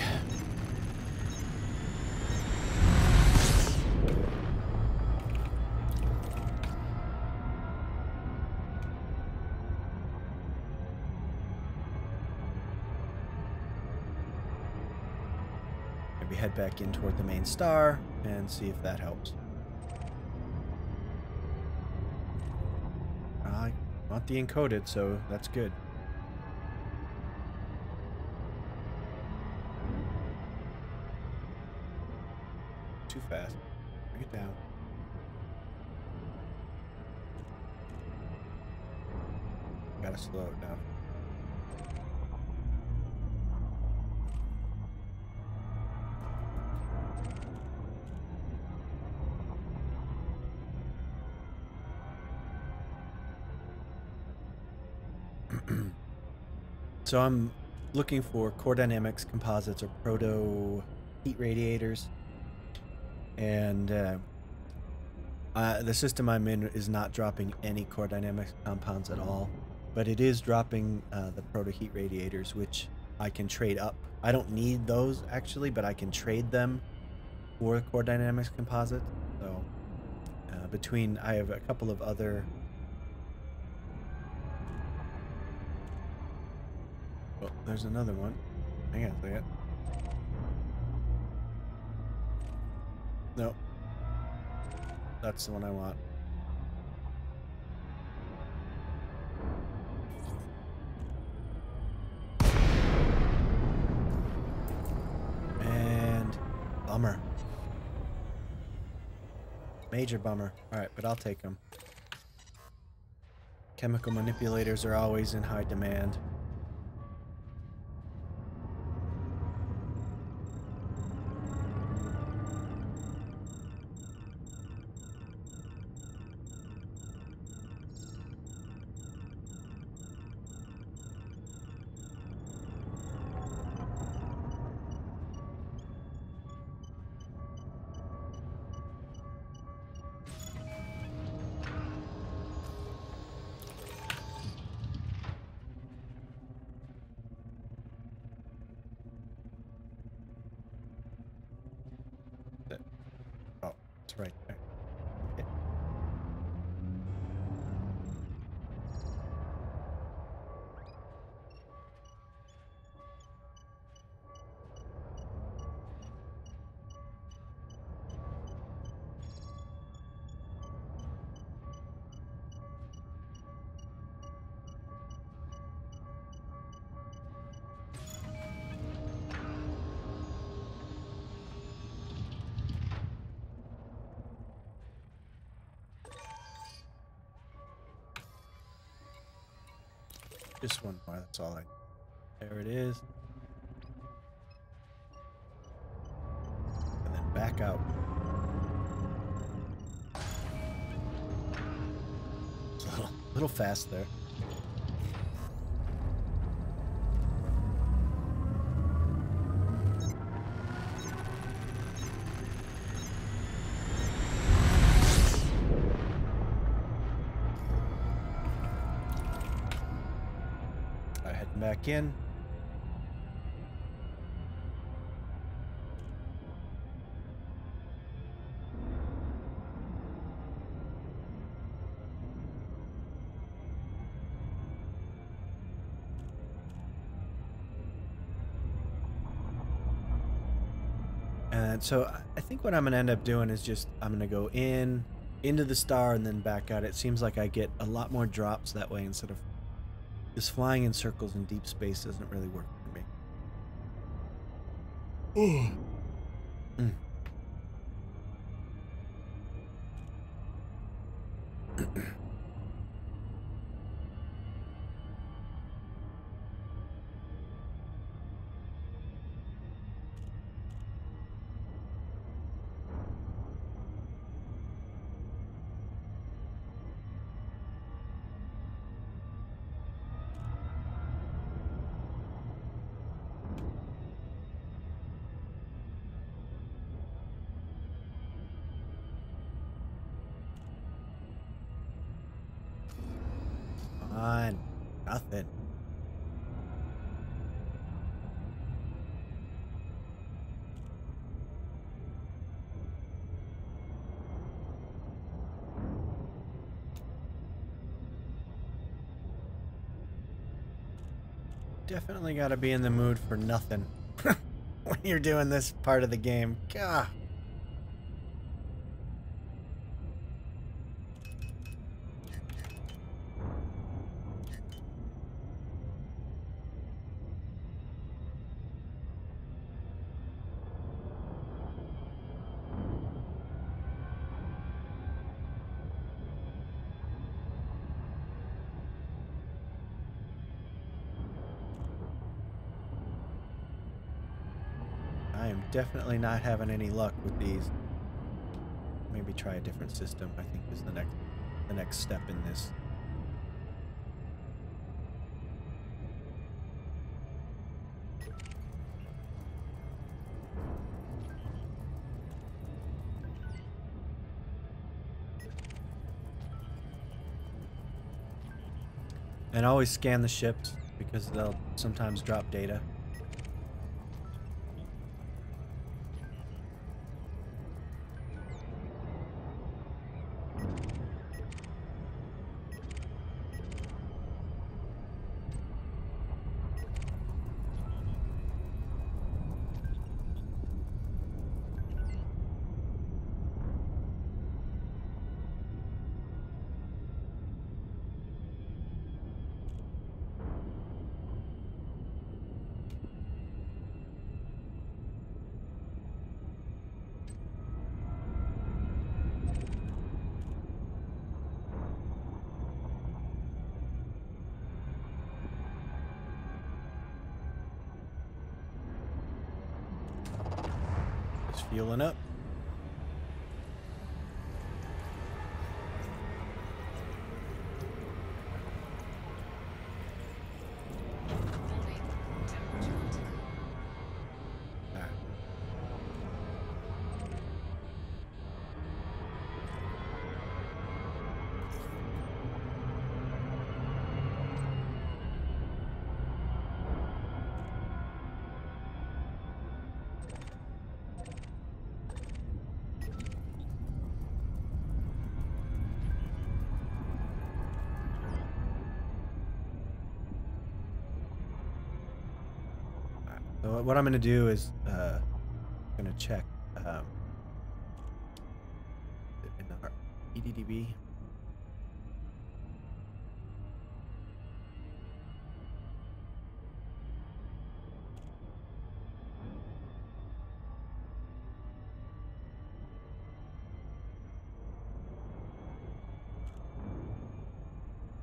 Maybe head back in toward the main star and see if that helps. I want the encoded, so that's good. Too fast. Bring it down. Gotta slow it down. So I'm looking for core dynamics composites or proto heat radiators, and the system I'm in is not dropping any core dynamics compounds at all, but it is dropping the proto heat radiators, which I can trade up. I don't need those actually, but I can trade them for core dynamics composite. So I have a couple of other. Oh, there's another one. Hang on a second. No, that's the one I want. And bummer. Major bummer. Alright, but I'll take them. Chemical manipulators are always in high demand. Oh, it's right there. Okay. Just one more, that's all I. There it is. And then back out. It's a little fast there. Heading back in. And so I think what I'm gonna end up doing is just I'm gonna go into the star and then back out. It seems like I get a lot more drops that way instead of just flying in circles in deep space doesn't really work for me. On. Nothing. Definitely gotta be in the mood for nothing when you're doing this part of the game. Gah. I am definitely not having any luck with these. Maybe try a different system, I think is the next step in this. And always scan the ships because they'll sometimes drop data. Just fueling up. So what I'm going to do is going to check in our EDDB.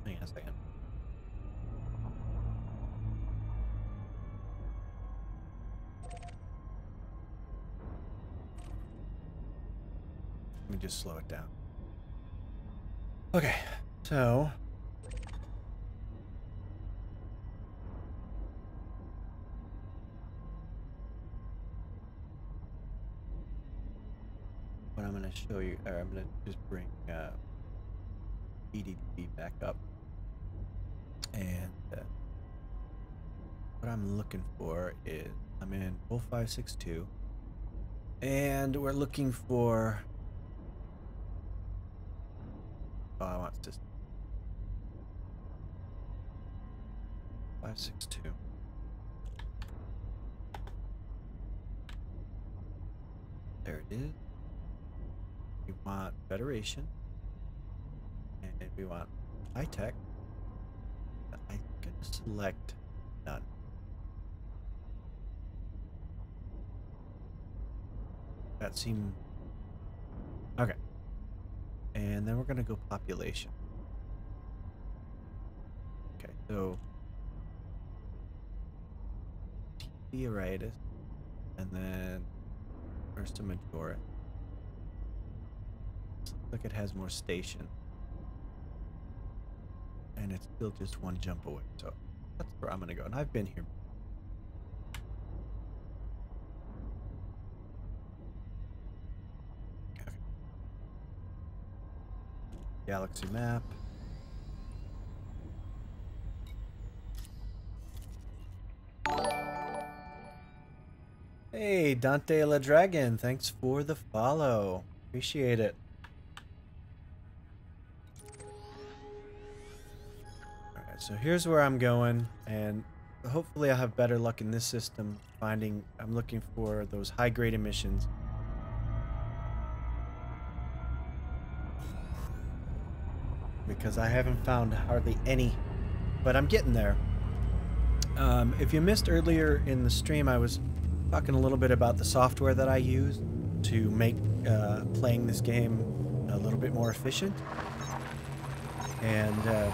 Hang on a second. Let me just slow it down. Okay, so what I'm going to show you, or I'm going to just bring EDDB back up, and what I'm looking for is I'm in 0562, and we're looking for. Oh, I want system 562. There it is. We want Federation, and we want high tech. I'm gonna select none. That seemed okay. And then we're going to go population. Okay, so Theoritis, and then Ursa Majora. Looks like it has more station. And it's still just one jump away. So that's where I'm going to go. And I've been here. Galaxy map. Hey, Dante La Dragon, thanks for the follow. Appreciate it. Alright, so here's where I'm going, and hopefully I'll have better luck in this system finding. I'm looking for those high-grade emissions. Because I haven't found hardly any, but I'm getting there. If you missed earlier in the stream, I was talking a little bit about the software that I use to make playing this game a little bit more efficient. And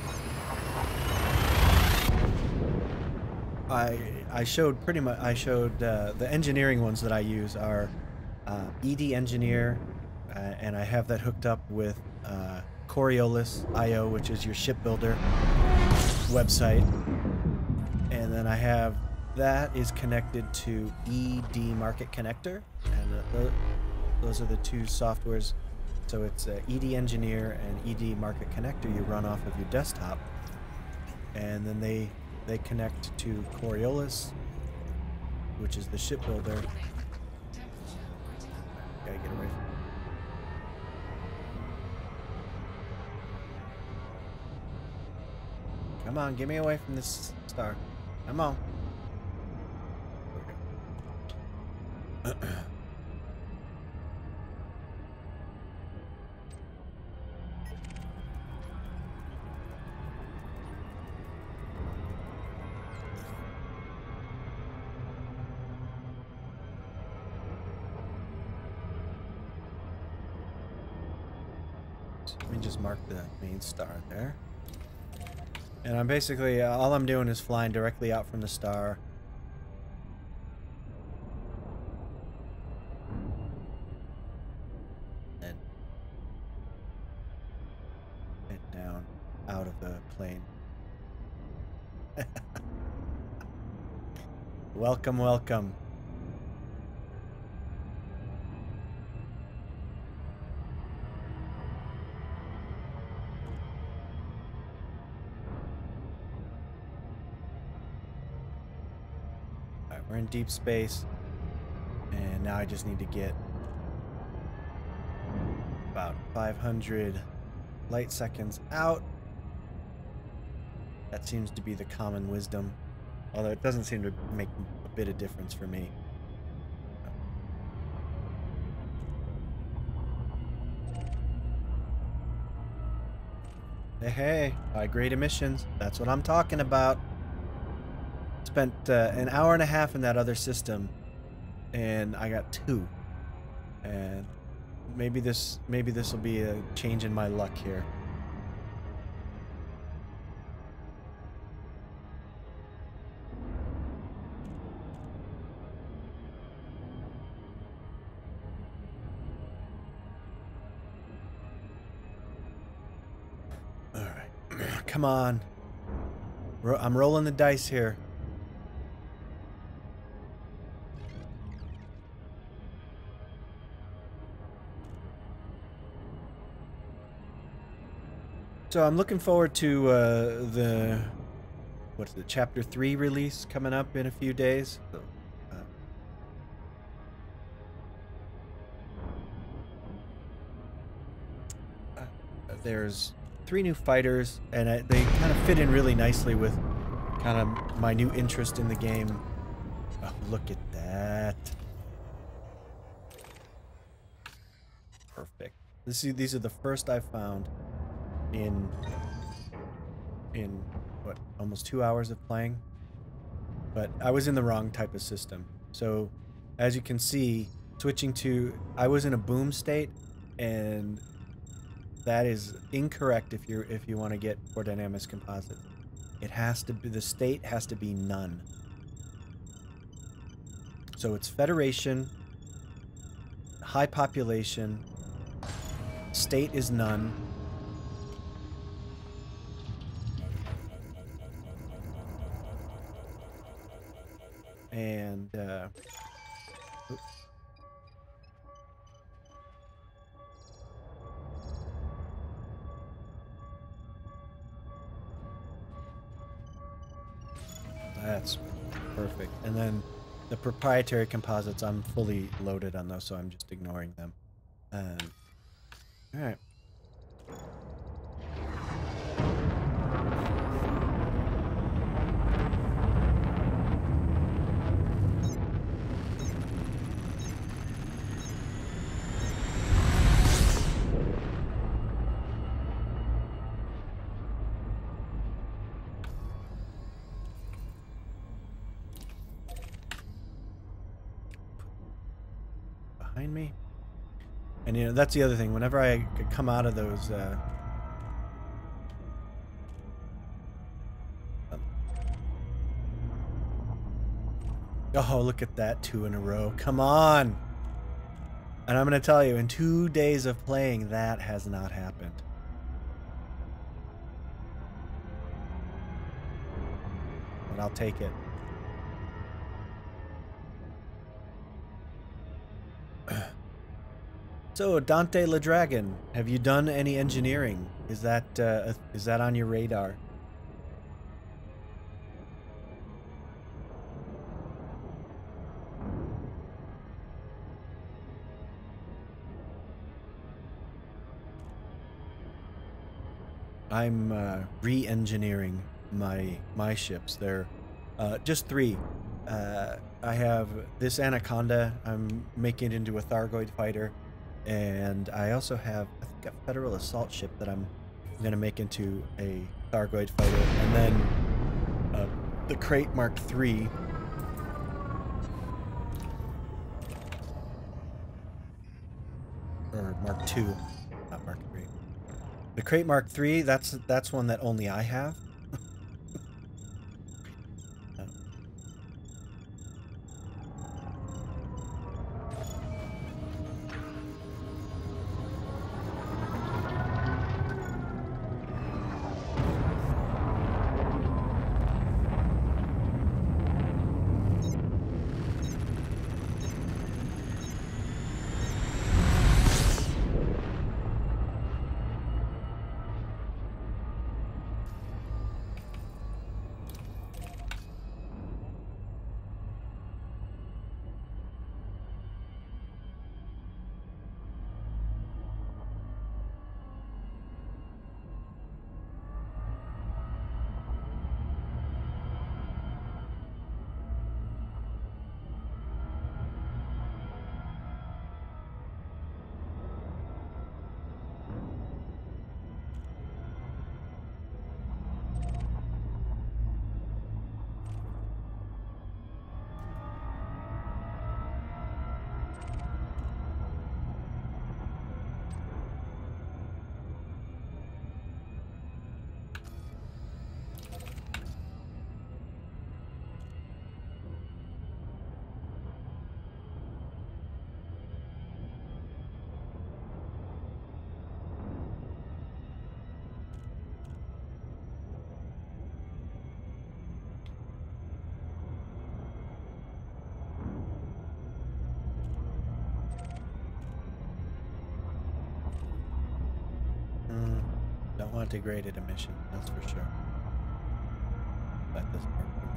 I showed pretty much. I showed the engineering ones that I use are ED Engineer, and I have that hooked up with Coriolis.io, which is your shipbuilder website, and then I have that is connected to ED Market Connector, and those are the two softwares. So it's ED Engineer and ED Market Connector you run off of your desktop, and then they connect to Coriolis, which is the shipbuilder. Gotta get away. Come on, get me away from this star. Come on. Let me just mark the main star there. And I'm basically, all I'm doing is flying directly out from the star. And down out of the plane. Welcome, welcome. We're in deep space, and now I just need to get about 500 light seconds out. That seems to be the common wisdom, although it doesn't seem to make a bit of difference for me. Hey, high-grade emissions. That's what I'm talking about. Spent an hour and a half in that other system, and I got 2. And maybe this will be a change in my luck here. All right, come on. I'm rolling the dice here. So I'm looking forward to what's the Chapter 3 release coming up in a few days. So, there's 3 new fighters, and they kind of fit in really nicely with kind of my new interest in the game. Oh, look at that. Perfect. These are the first I've found in what, almost 2 hours of playing. But I was in the wrong type of system. So as you can see, switching to, I was in a boom state, and that is incorrect if you want to get Core Dynamics Composite. It has to be, the state has to be none. So it's Federation, high population, state is none. And that's perfect. And then the proprietary composites, I'm fully loaded on those, so I'm just ignoring them. All right. Behind me. And you know, that's the other thing. Whenever I come out of those oh, look at that, 2 in a row. Come on. And I'm going to tell you, in 2 days of playing, that has not happened. But I'll take it. So, Dante Le Dragon, have you done any engineering? Is that on your radar? I'm re-engineering my ships. They're just three. I have this Anaconda. I'm making it into a Thargoid fighter, and I also have I think a Federal assault ship that I'm gonna make into a Thargoid fighter, and then the Crate Mark III. Or Mark II, not Mark III. The Crate Mark III. That's one that only I have. Uh, mm, don't want degraded emission, that's for sure. That doesn't work for me.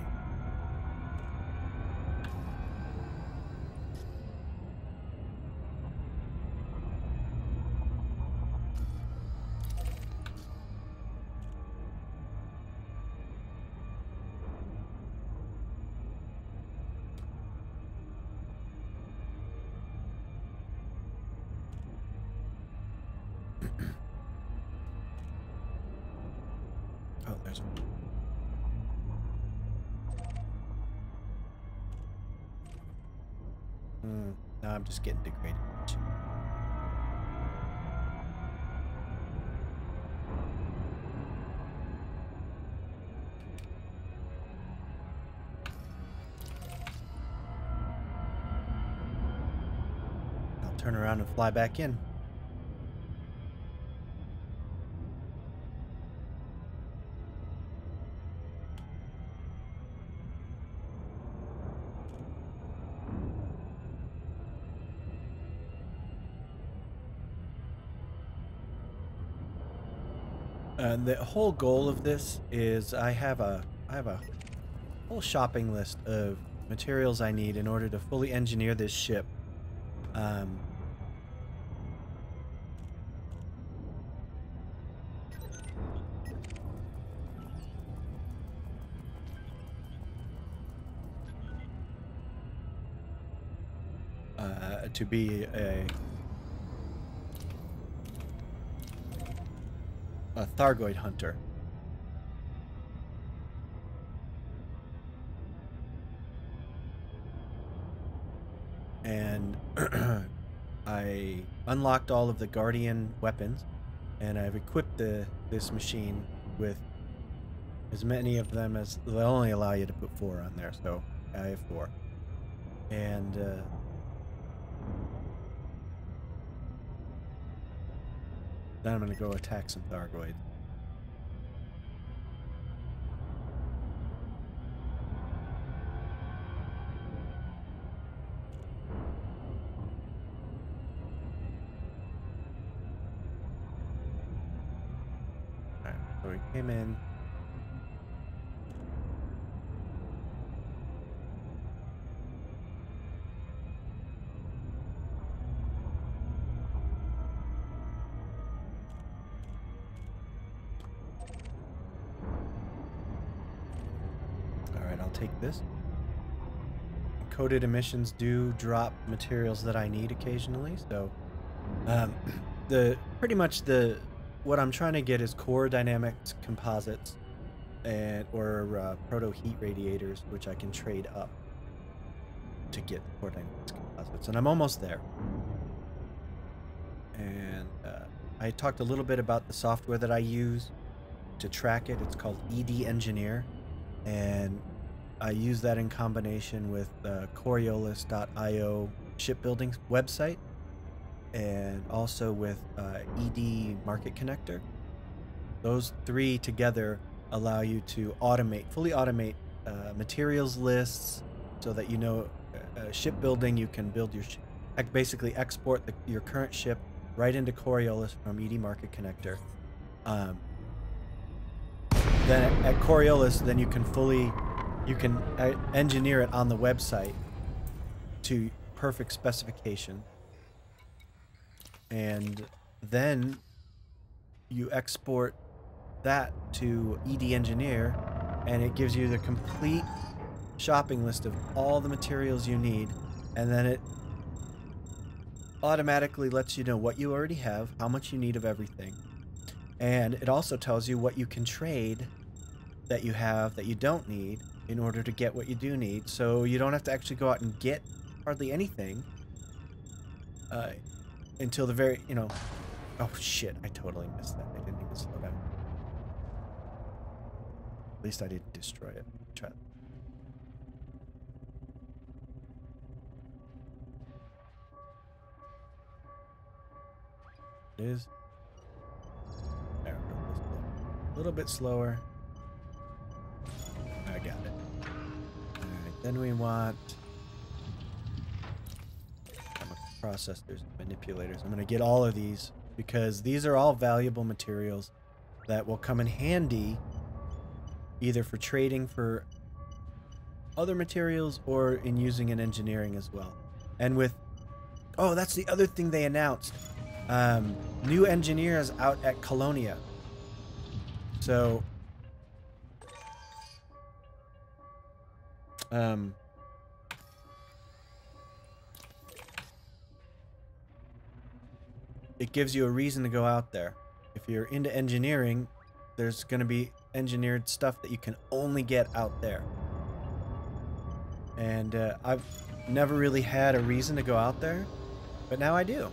Oh, there's a... Now I'm just getting degraded emission. I'll turn around and fly back in. The whole goal of this is I have a whole shopping list of materials I need in order to fully engineer this ship. Um, to be a Thargoid hunter. And I unlocked all of the Guardian weapons, and I've equipped this machine with as many of them as they'll only allow you to put 4 on there, so I have 4. And then I'm gonna go attack some Thargoids. Alright, so we came in. take this. Coated emissions do drop materials that I need occasionally, so pretty much what I'm trying to get is core dynamics composites or proto heat radiators, which I can trade up to get core dynamics composites, and I'm almost there. And I talked a little bit about the software that I use to track it. It's called ED Engineer, and I use that in combination with Coriolis.io shipbuilding website, and also with ED Market Connector. Those three together allow you to fully automate materials lists, so that shipbuilding, you can build your basically export your current ship right into Coriolis from ED Market Connector. Then at Coriolis, then you can engineer it on the website to perfect specification, and then you export that to ED Engineer, and it gives you the complete shopping list of all the materials you need, and then it automatically lets you know what you already have, how much you need of everything, and it also tells you what you can trade that you have that you don't need in order to get what you do need, so you don't have to actually go out and get hardly anything until the very, oh shit, I totally missed that. I didn't even slow down. At least I didn't destroy it. Try that. It is. There, a little bit slower. I got it. Alright, then we want processors, manipulators. I'm going to get all of these because these are all valuable materials that will come in handy either for trading for other materials or in using in engineering as well. And with, oh, that's the other thing they announced. New engineers out at Colonia. So, it gives you a reason to go out there. If you're into engineering, there's going to be engineered stuff that you can only get out there. And I've never really had a reason to go out there, but now I do.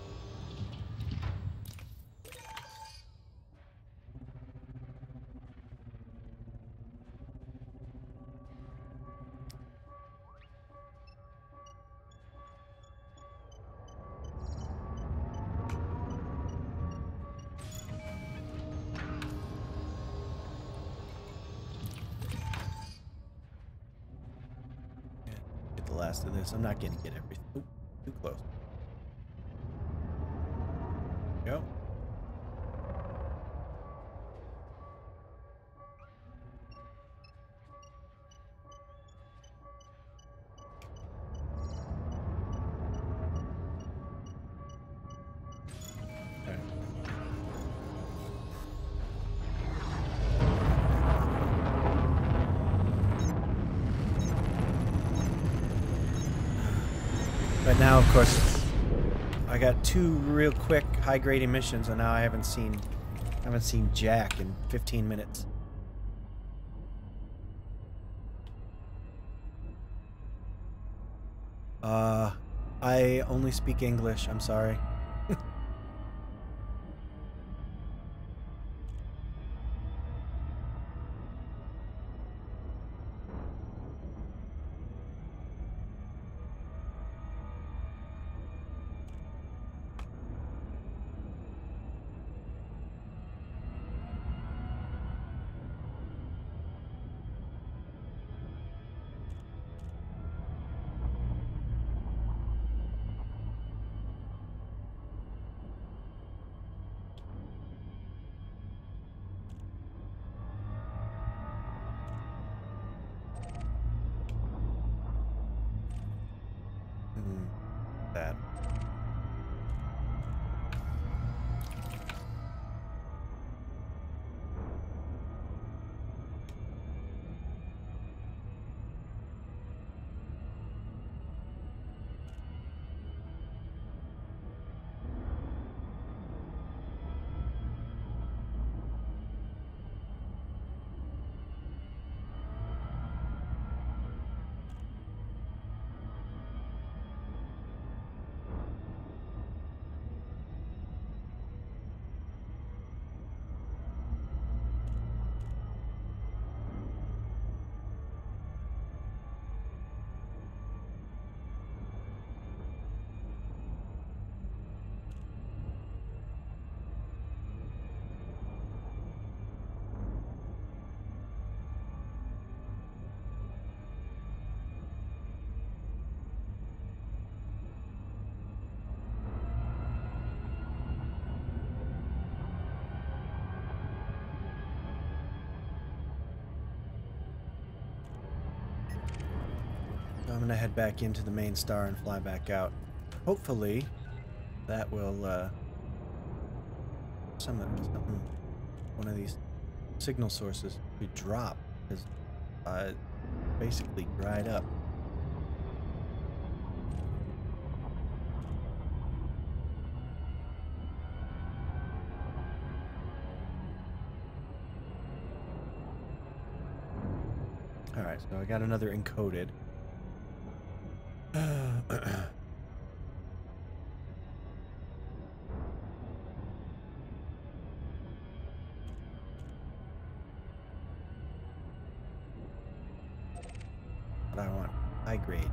Last of this. I'm not going to get everything. Ooh, too close. Go. But now, of course, I got two real quick high-grade emissions, and now I haven't seen Jack in 15 minutes. I only speak English. I'm sorry. That. I'm gonna head back into the main star and fly back out. Hopefully, that will one of these signal sources to drop, because basically dried up. Alright, so I got another encoded. What I want, high grade.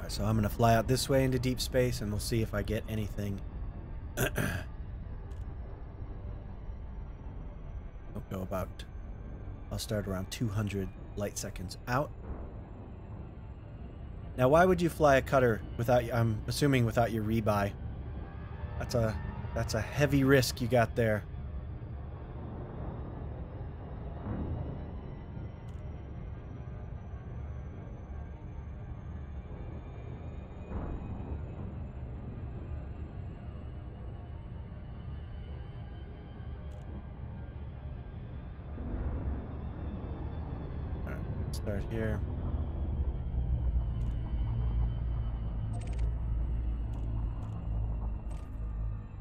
So I'm going to fly out this way into deep space, and we'll see if I get anything. I'll go about... I'll start around 200 light seconds out. Now, why would you fly a cutter without... I'm assuming without your rebuy. That's a heavy risk you got there. Start here.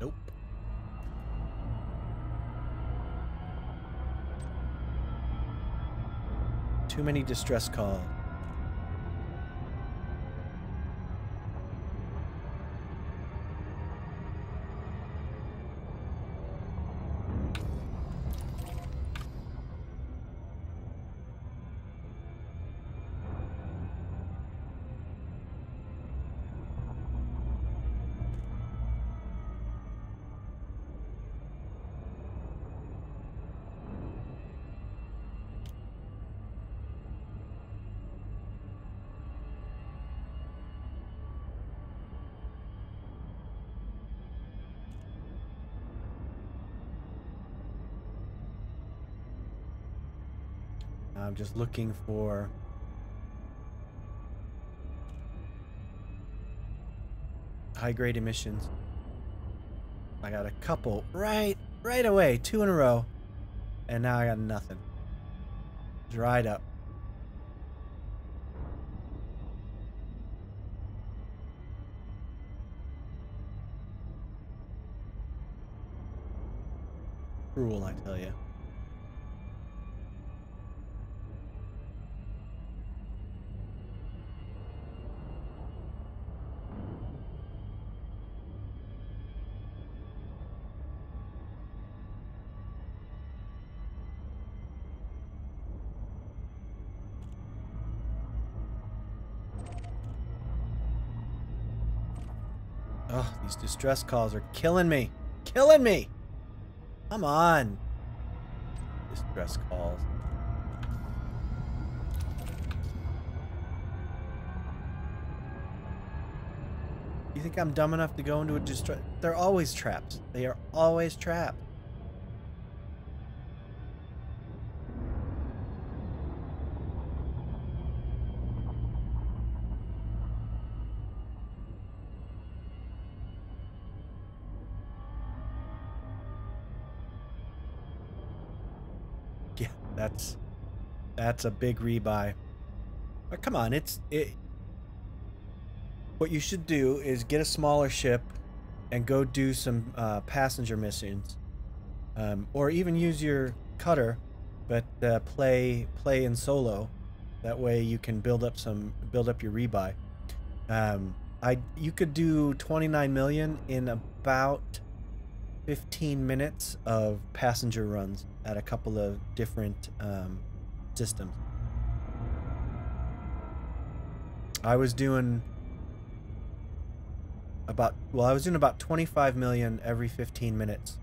Nope. Too many distress calls. I'm just looking for high-grade emissions. I got a couple right away, 2 in a row, and now I got nothing. Dried up. Cruel, I tell you. Oh, these distress calls are killing me. Killing me! Come on. Distress calls. You think I'm dumb enough to go into a They're always traps. They are always traps. Yeah, that's a big rebuy. But come on, what you should do is get a smaller ship and go do some passenger missions, or even use your cutter, but play in solo. That way you can build up your rebuy. You could do 29 million in about 15 minutes of passenger runs at a couple of different systems. I was doing about 25 million every 15 minutes.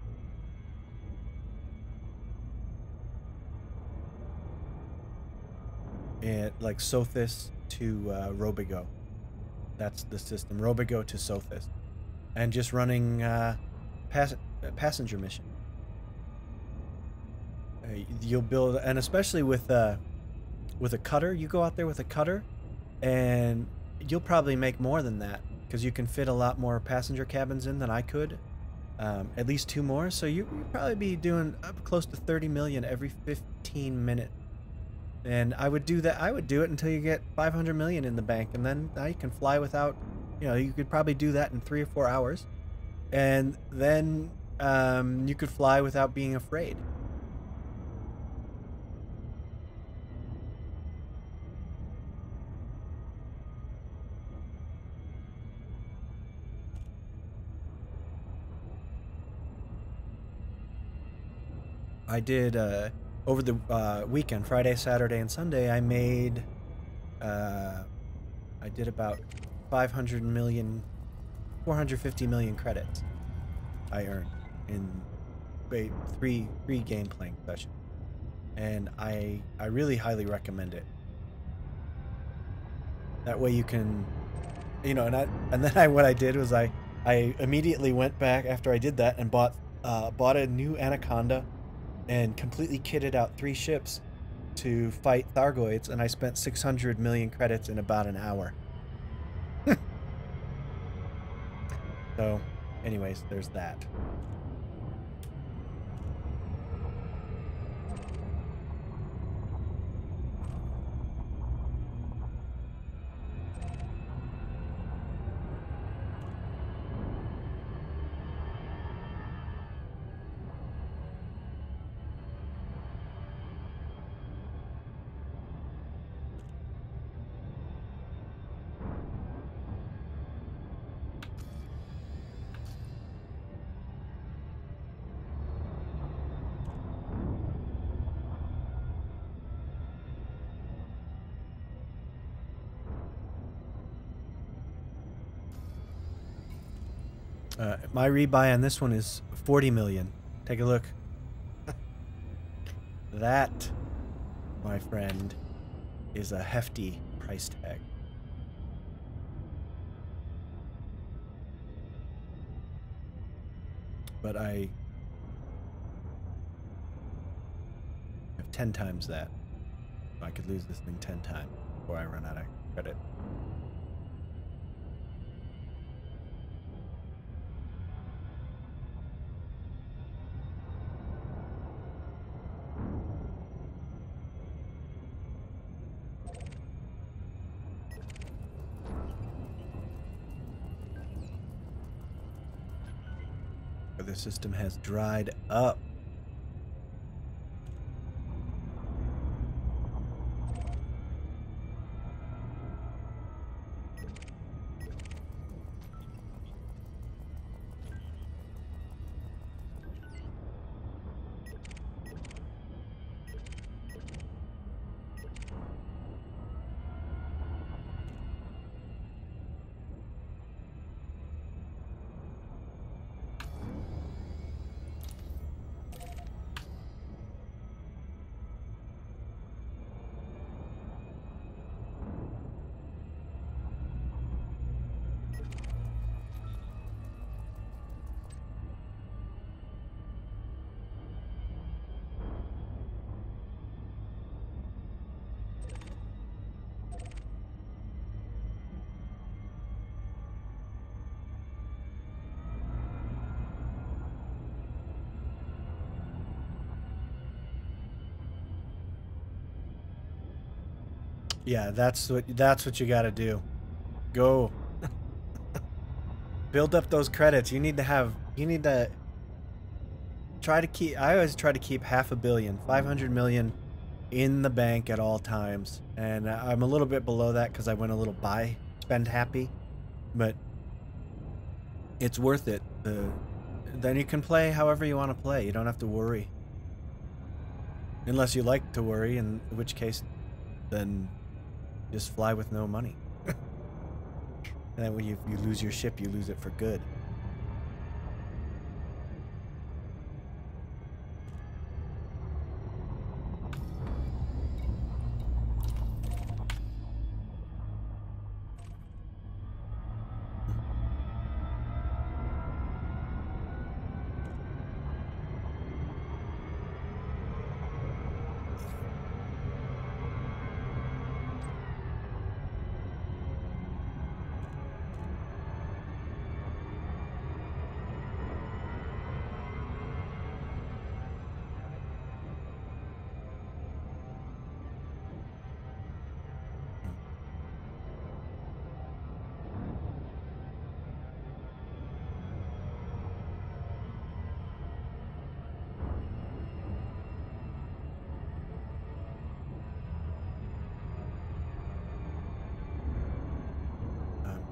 And like Sothis to Robigo. That's the system. Robigo to Sothis. And just running passenger mission. You'll build, and especially with a cutter, you go out there with a cutter and you'll probably make more than that because you can fit a lot more passenger cabins in than I could. At least 2 more, so you'd probably be doing up close to 30 million every 15 minutes. And I would do that. I would do it until you get 500 million in the bank, and then now you can fly without, you could probably do that in 3 or 4 hours, and then you could fly without being afraid. I did over the weekend, Friday, Saturday, and Sunday. I made I did about 500 million, 450 million credits. I earned in three game playing sessions, and I really highly recommend it. That way you can, what I did was I immediately went back after I did that and bought a new Anaconda and completely kitted out 3 ships to fight Thargoids, and I spent 600 million credits in about an hour. So, anyways, there's that. My rebuy on this one is 40 million. Take a look. That, my friend, is a hefty price tag. But I have 10 times that. I could lose this thing 10 times before I run out of credit. The system has dried up. Yeah, that's what you gotta do. Go. Build up those credits. You need to try to keep, I always try to keep 500 million, 500 million in the bank at all times. And I'm a little bit below that because I went a little spend happy, but it's worth it. Then you can play however you want to play. You don't have to worry. Unless you like to worry, in which case, then just fly with no money. And then when you lose your ship, you lose it for good.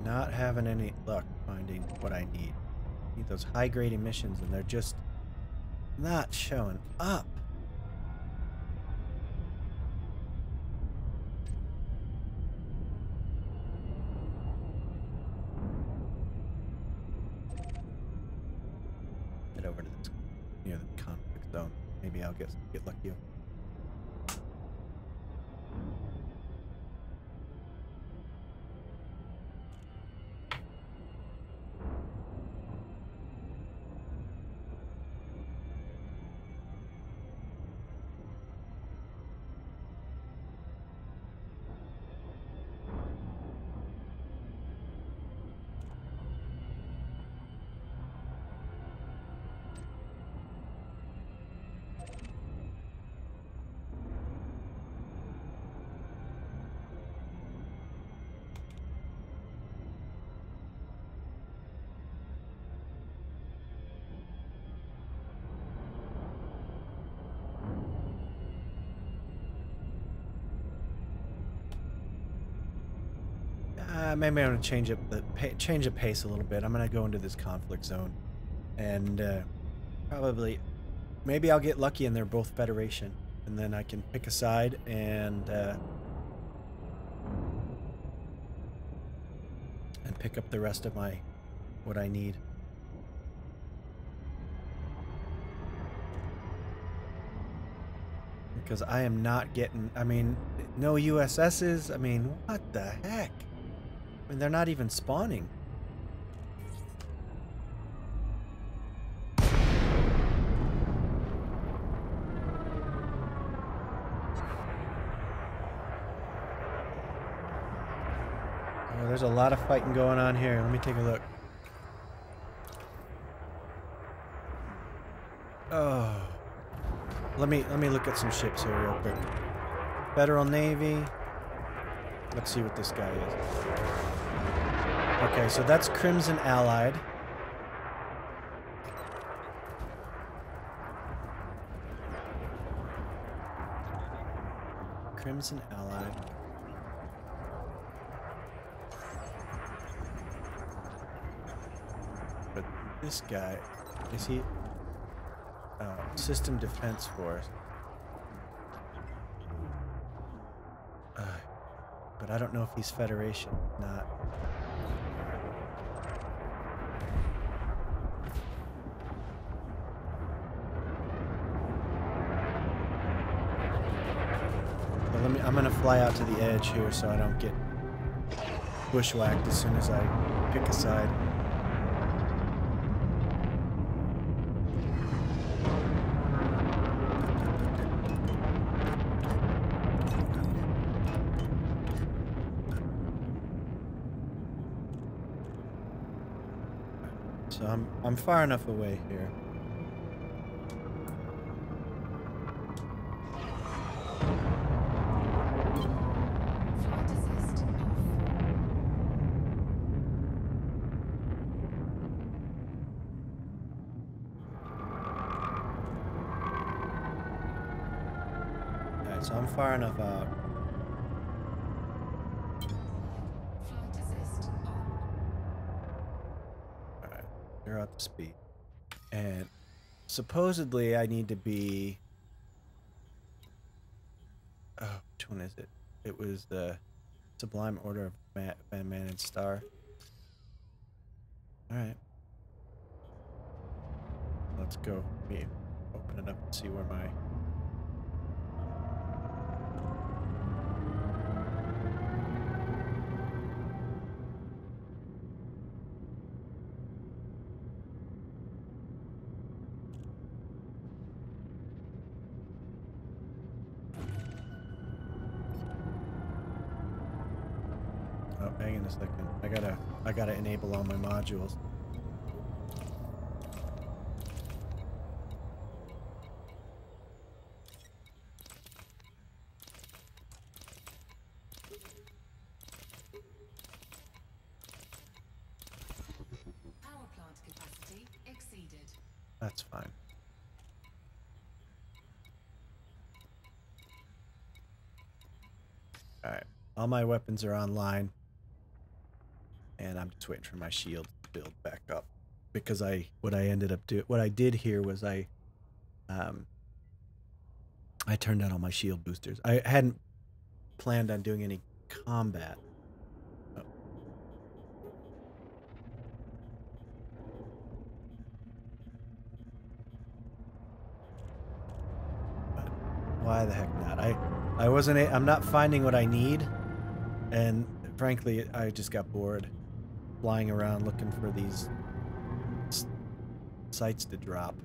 Not having any luck finding what I need. I need those high-grade emissions, and they're just not showing up. Head over to this near the conflict zone. Maybe I'll get lucky. Maybe I'm gonna change the pace a little bit. I'm gonna go into this conflict zone, and probably, maybe I'll get lucky and they're both Federation, and then I can pick a side and pick up the rest of what I need. Because I am not getting, I mean, no USSs. I mean, what the heck? I mean, they're not even spawning. Oh, there's a lot of fighting going on here. Let me take a look. Oh. Let me look at some ships here real quick. Federal Navy. Let's see what this guy is. Okay, so that's Crimson Allied. Crimson Allied. But this guy, is he? System Defense Force. But I don't know if he's Federation. Not. Well, I'm gonna fly out to the edge here so I don't get bushwhacked as soon as I pick a side. So I'm far enough away here. So I'm far enough out. Flight assist on. All right, you're out to speed. And supposedly I need to be... Oh, which one is it? It was the Sublime Order of Van Man and Star. All right. Let's go. Let me open it up and see where my... Oh, hang on a second. I gotta enable all my modules. Power plant capacity exceeded. That's fine. All right. All my weapons are online. And I'm just waiting for my shield to build back up. Because what I did here was I turned on all my shield boosters. I hadn't planned on doing any combat. Oh. But why the heck not? I'm not finding what I need, and frankly, I just got bored flying around looking for these sites to drop.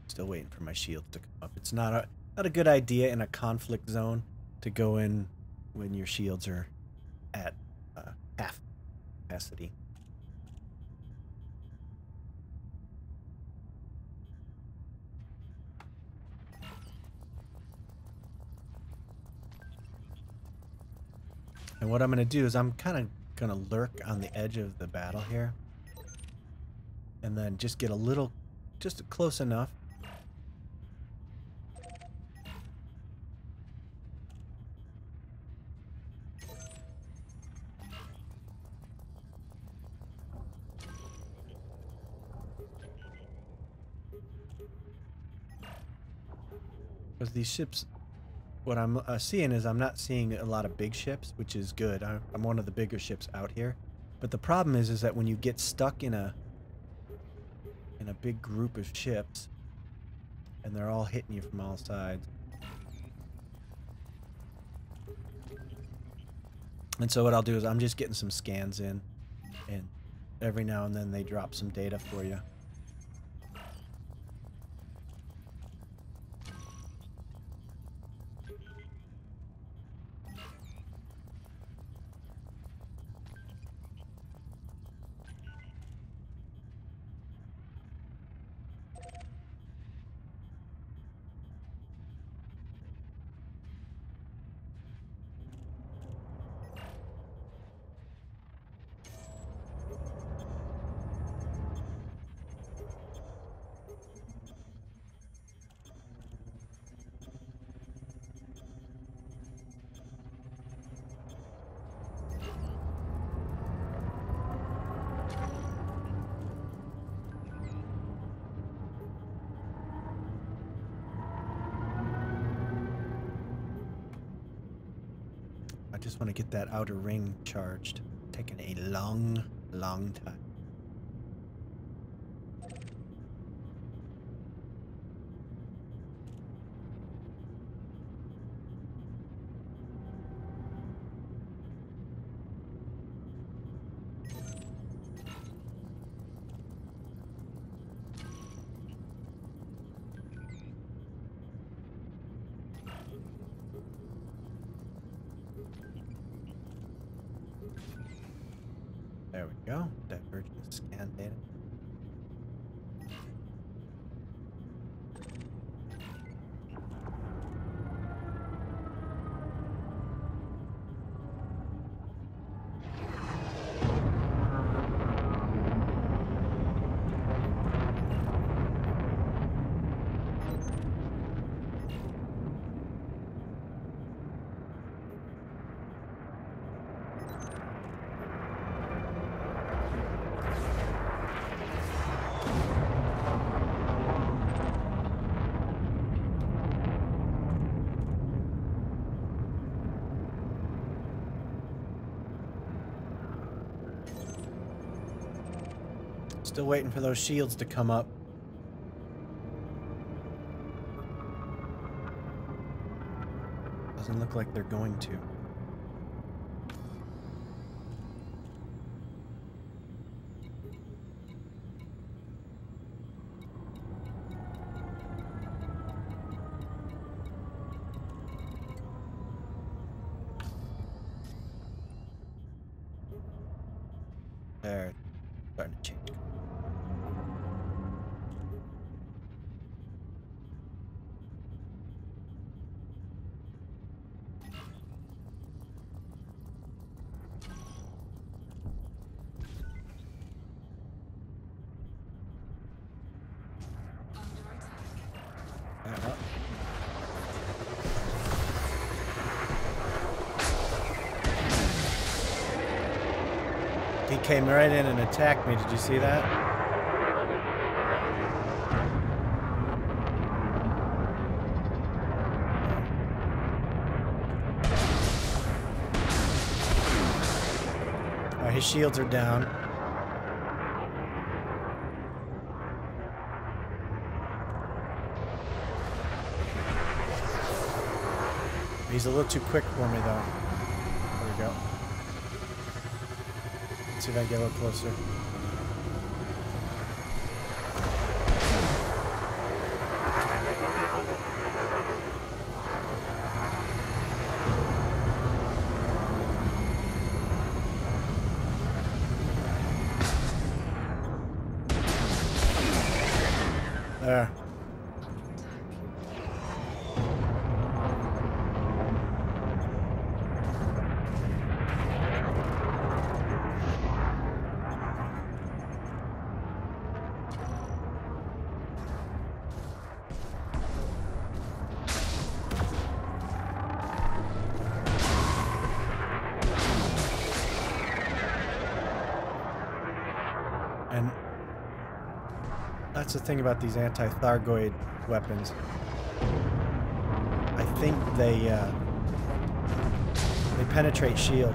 Still waiting for my shields to come up. It's not a good idea in a conflict zone to go in when your shields are at half capacity. And what I'm going to do is I'm kind of going to lurk on the edge of the battle here. And then just get just close enough. Because these ships, what I'm seeing is I'm not seeing a lot of big ships, which is good. I'm one of the bigger ships out here. But the problem is that when you get stuck in a big group of ships, and they're all hitting you from all sides. And so what I'll do is I'm just getting some scans in, and every now and then they drop some data for you. I just want to get that outer ring charged. Taking a long, long time. go. Divergent scan data. Still waiting for those shields to come up. Doesn't look like they're going to. They're starting to change. He came right in and attacked me. Did you see that? All right, his shields are down. He's a little too quick for me, though. There we go. Let's see if I can get a little closer. There. And that's the thing about these anti-Thargoid weapons. I think they penetrate shield.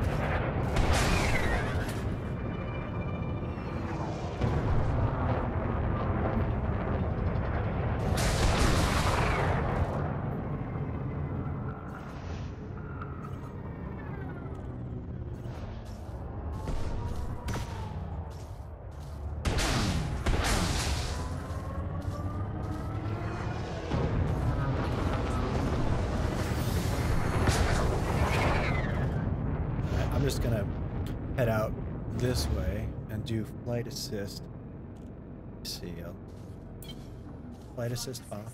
I'm just gonna head out this way and do flight assist. Let's see, flight assist off.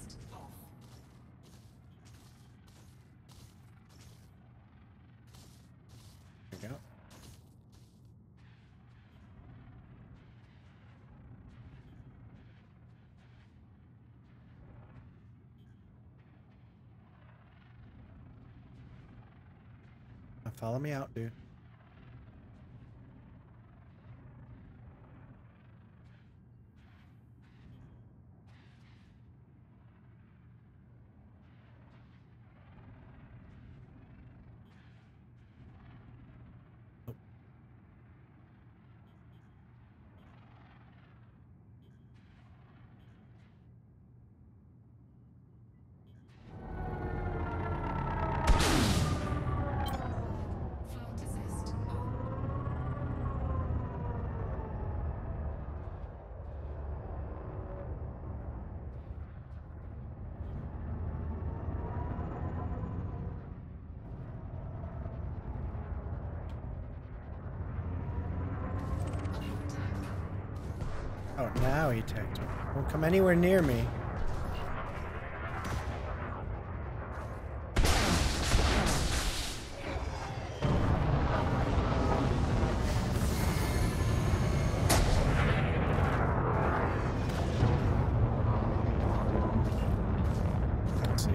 There we go. Now follow me out, dude. Oh, now he attacked me. Don't come anywhere near me. Let's see.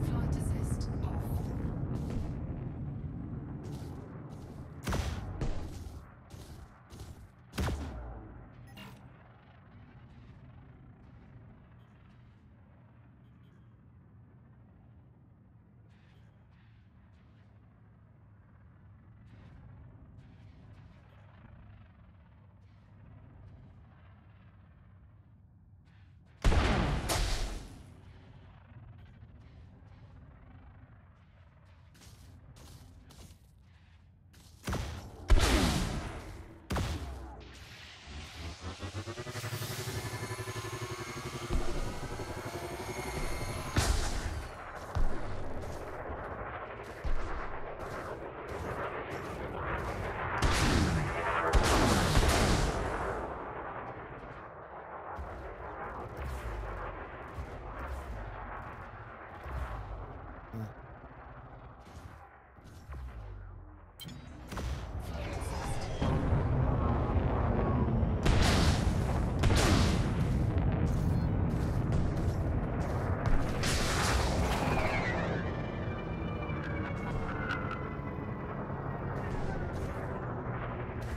Flight assist off.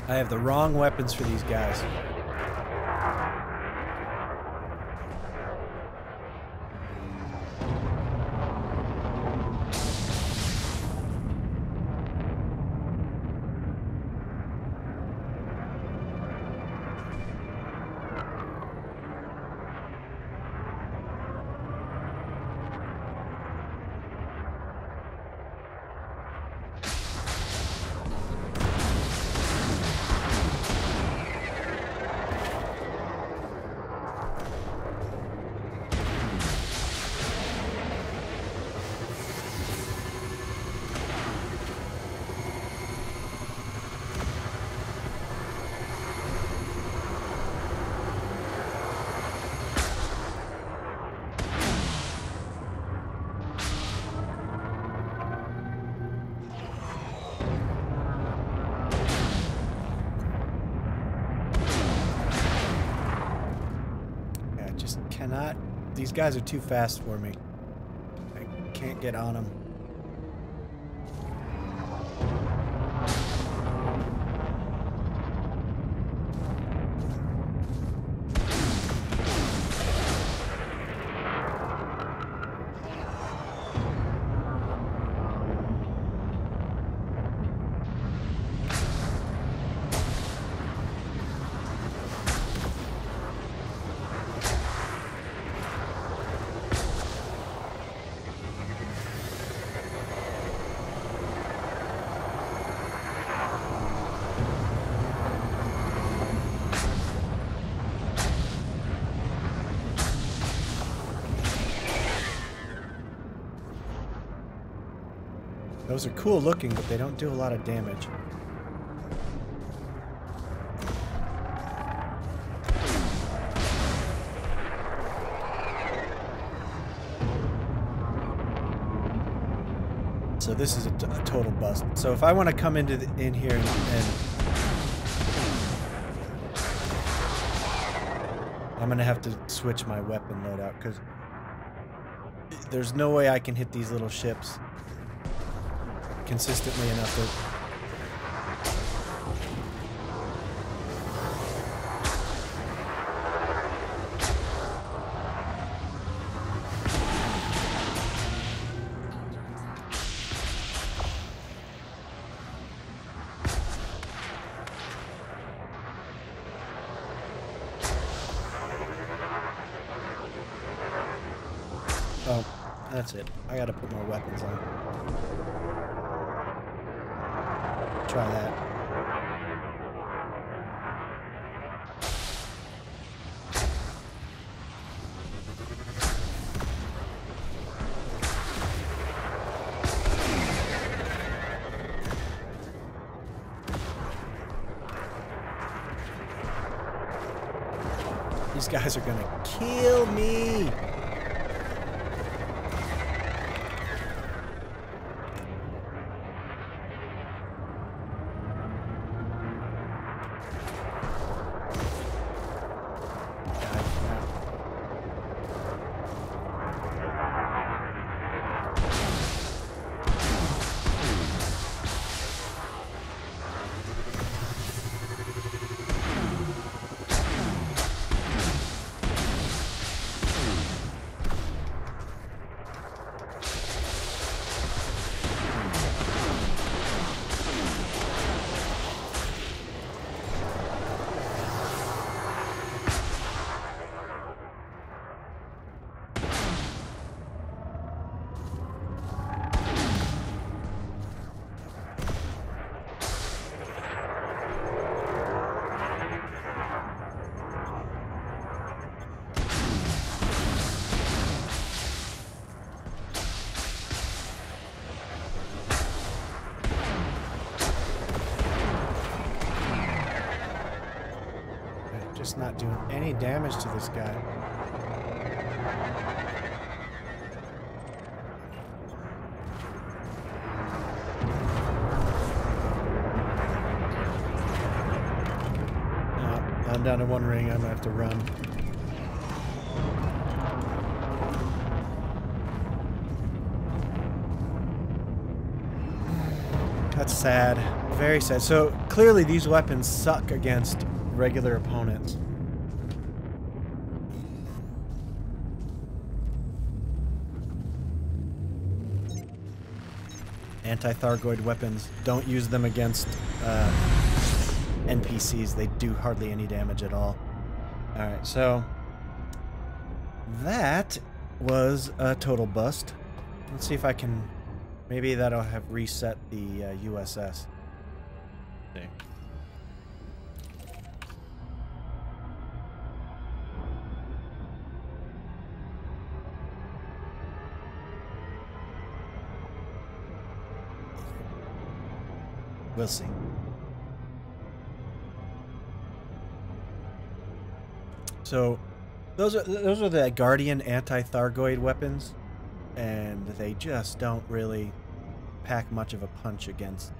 I have the wrong weapons for these guys. Cannot. These guys are too fast for me. I can't get on them. Those are cool looking, but they don't do a lot of damage. So this is a total bust. So if I want to come in here and I'm gonna have to switch my weapon loadout because there's no way I can hit these little ships consistently enough to... Oh, that's it. I gotta put more weapons on. Try that. These guys are gonna kill me! Just not doing any damage to this guy. I'm down to one ring. I'm gonna have to run. That's sad. Very sad. So clearly these weapons suck against regular opponents. Anti-Thargoid weapons. Don't use them against NPCs. They do hardly any damage at all. Alright, so that was a total bust. Let's see if I can... Maybe that'll have reset the USS. See. We'll see. So, those are the Guardian anti-Thargoid weapons, and they just don't really pack much of a punch against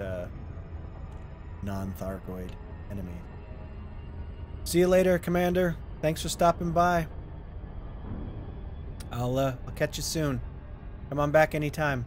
non-Thargoid enemies. See you later, Commander. Thanks for stopping by. I'll catch you soon. Come on back anytime.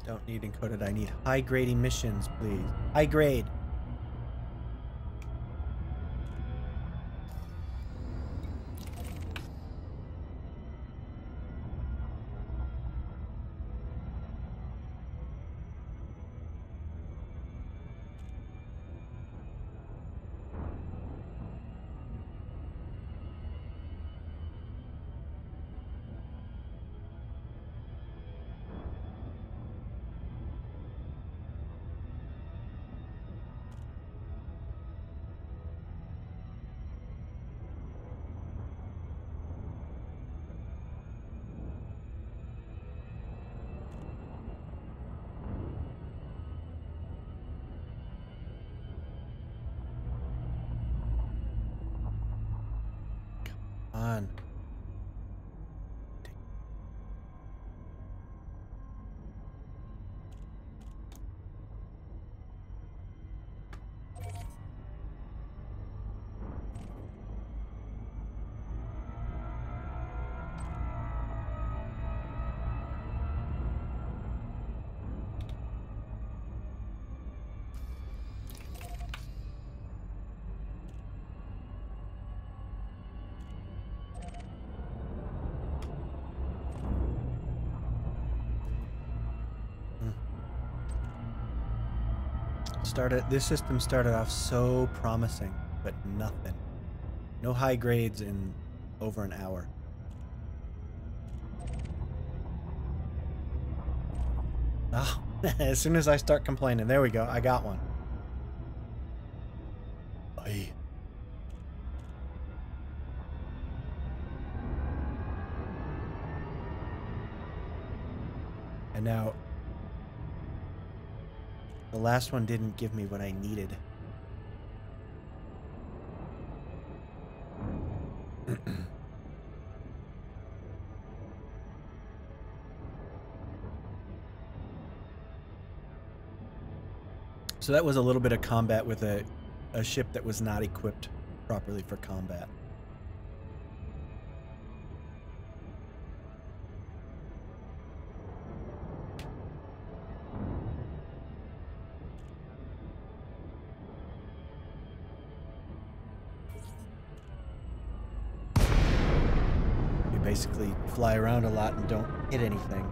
Don't need encoded. I need high grade emissions, please. High grade. On. This system started off so promising, but nothing. No high grades in over an hour. Oh, as soon as I start complaining, there we go. I got one. Aye. And now, the last one didn't give me what I needed. So that was a little bit of combat with a ship that was not equipped properly for combat. You basically fly around a lot and don't hit anything.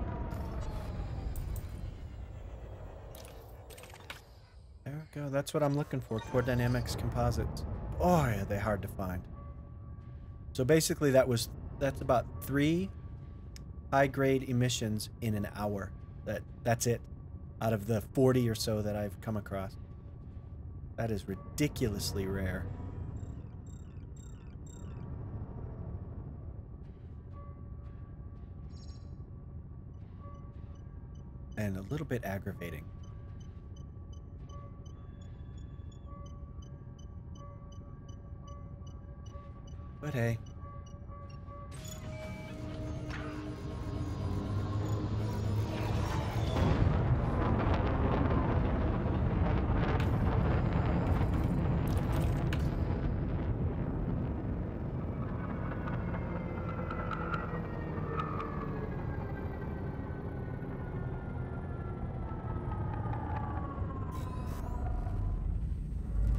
There we go. That's what I'm looking for. Core Dynamics Composites. Oh, yeah, they're hard to find. So basically that's about 3 high-grade emissions in an hour. That's it. Out of the 40 or so that I've come across. That is ridiculously rare. And a little bit aggravating. But hey.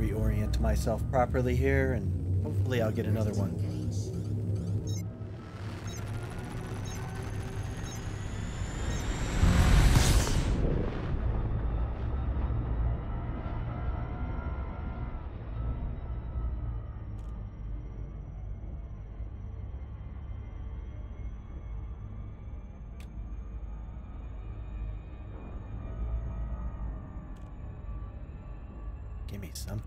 Reorient myself properly here, and hopefully I'll get another one. Give me something.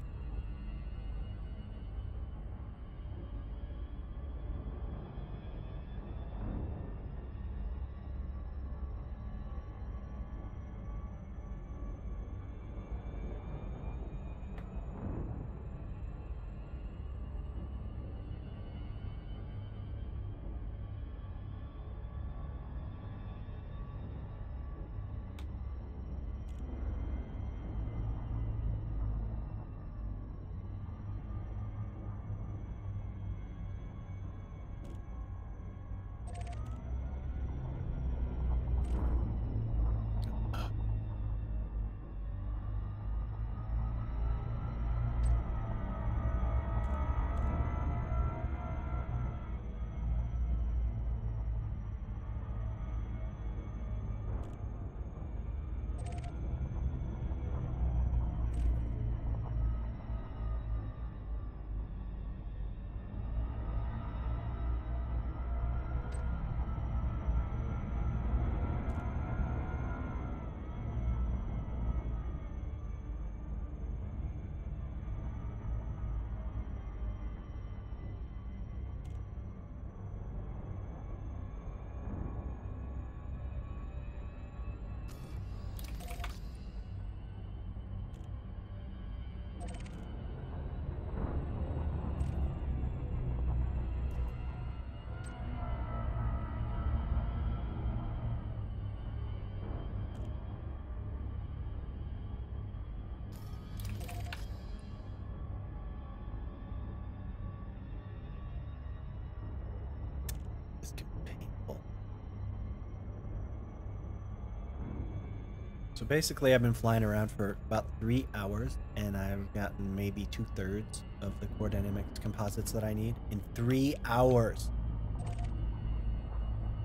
So basically, I've been flying around for about 3 hours, and I've gotten maybe 2/3 of the core dynamics composites that I need in 3 hours.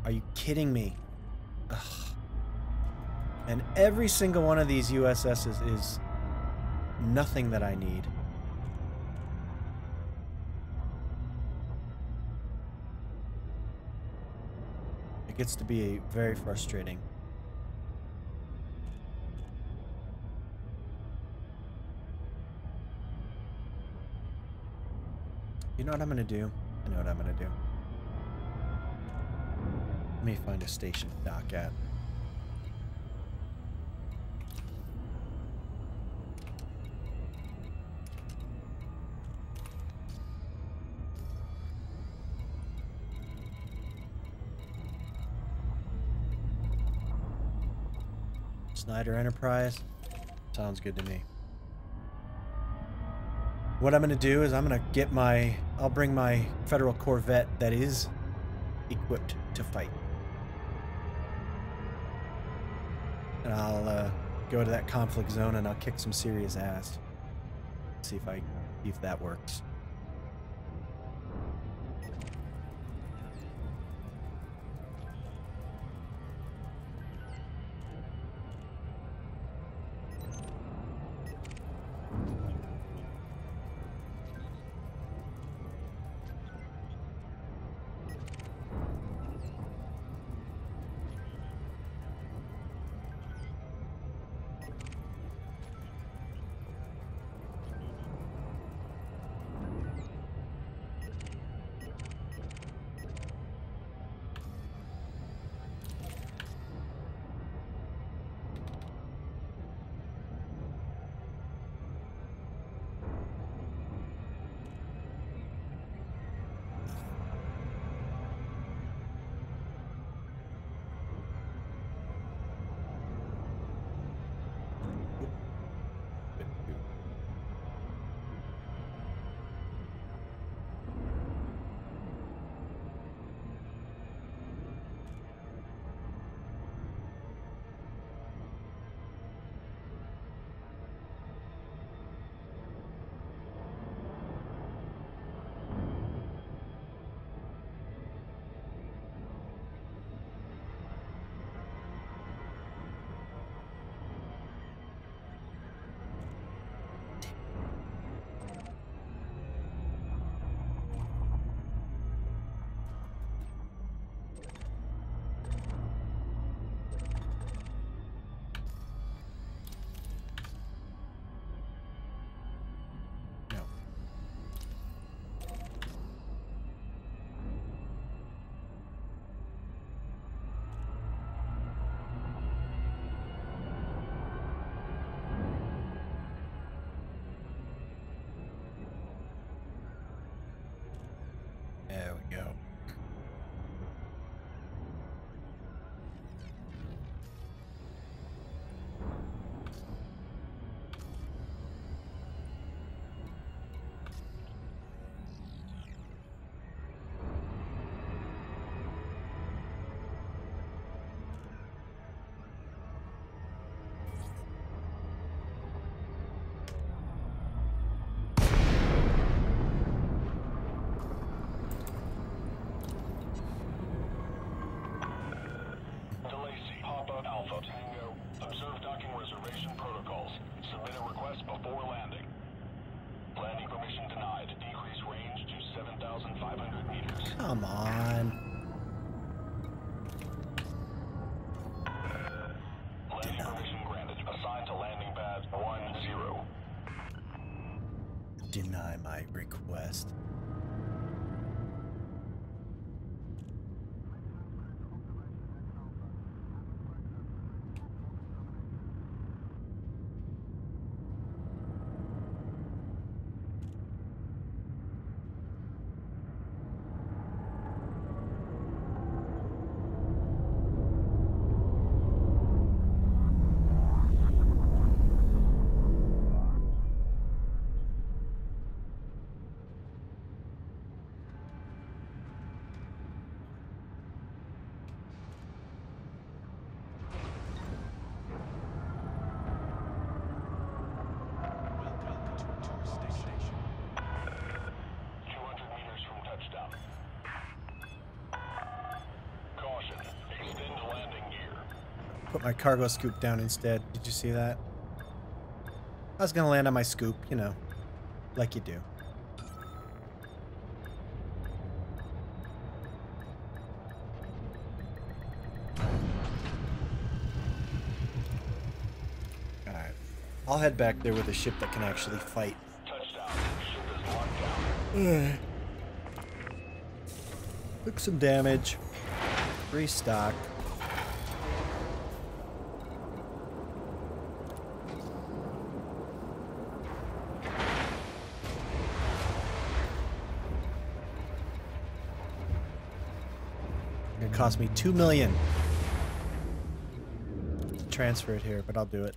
Are you kidding me? Ugh. And every single one of these USSs is nothing that I need. It gets to be very frustrating. You know what I'm gonna do? I know what I'm gonna do. Let me find a station to dock at. Snyder Enterprise. Sounds good to me. What I'm going to do is I'm going to get I'll bring my Federal Corvette that is equipped to fight. And I'll go to that conflict zone and I'll kick some serious ass. See if that works. There we go. Alpha Tango, observe docking reservation protocols. Submit a request before landing. Landing permission denied. Decrease range to 7,500 meters. Come on. Landing permission granted. Assigned to landing pad 10. Deny my request. put my cargo scoop down instead. Did you see that? I was gonna land on my scoop, you know, like you do. Alright. I'll head back there with a ship that can actually fight. Touchdown. Ship is locked down. Took some damage. Restock. It cost me $2 million to transfer it here, but I'll do it.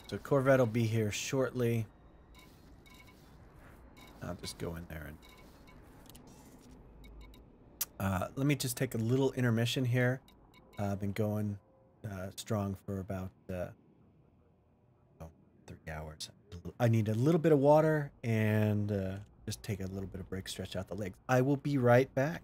So Corvette will be here shortly. I'll just go in there and let me just take a little intermission here. I've been going strong for about 3 hours. I need a little bit of water and just take a little bit of break, stretch out the legs. I will be right back.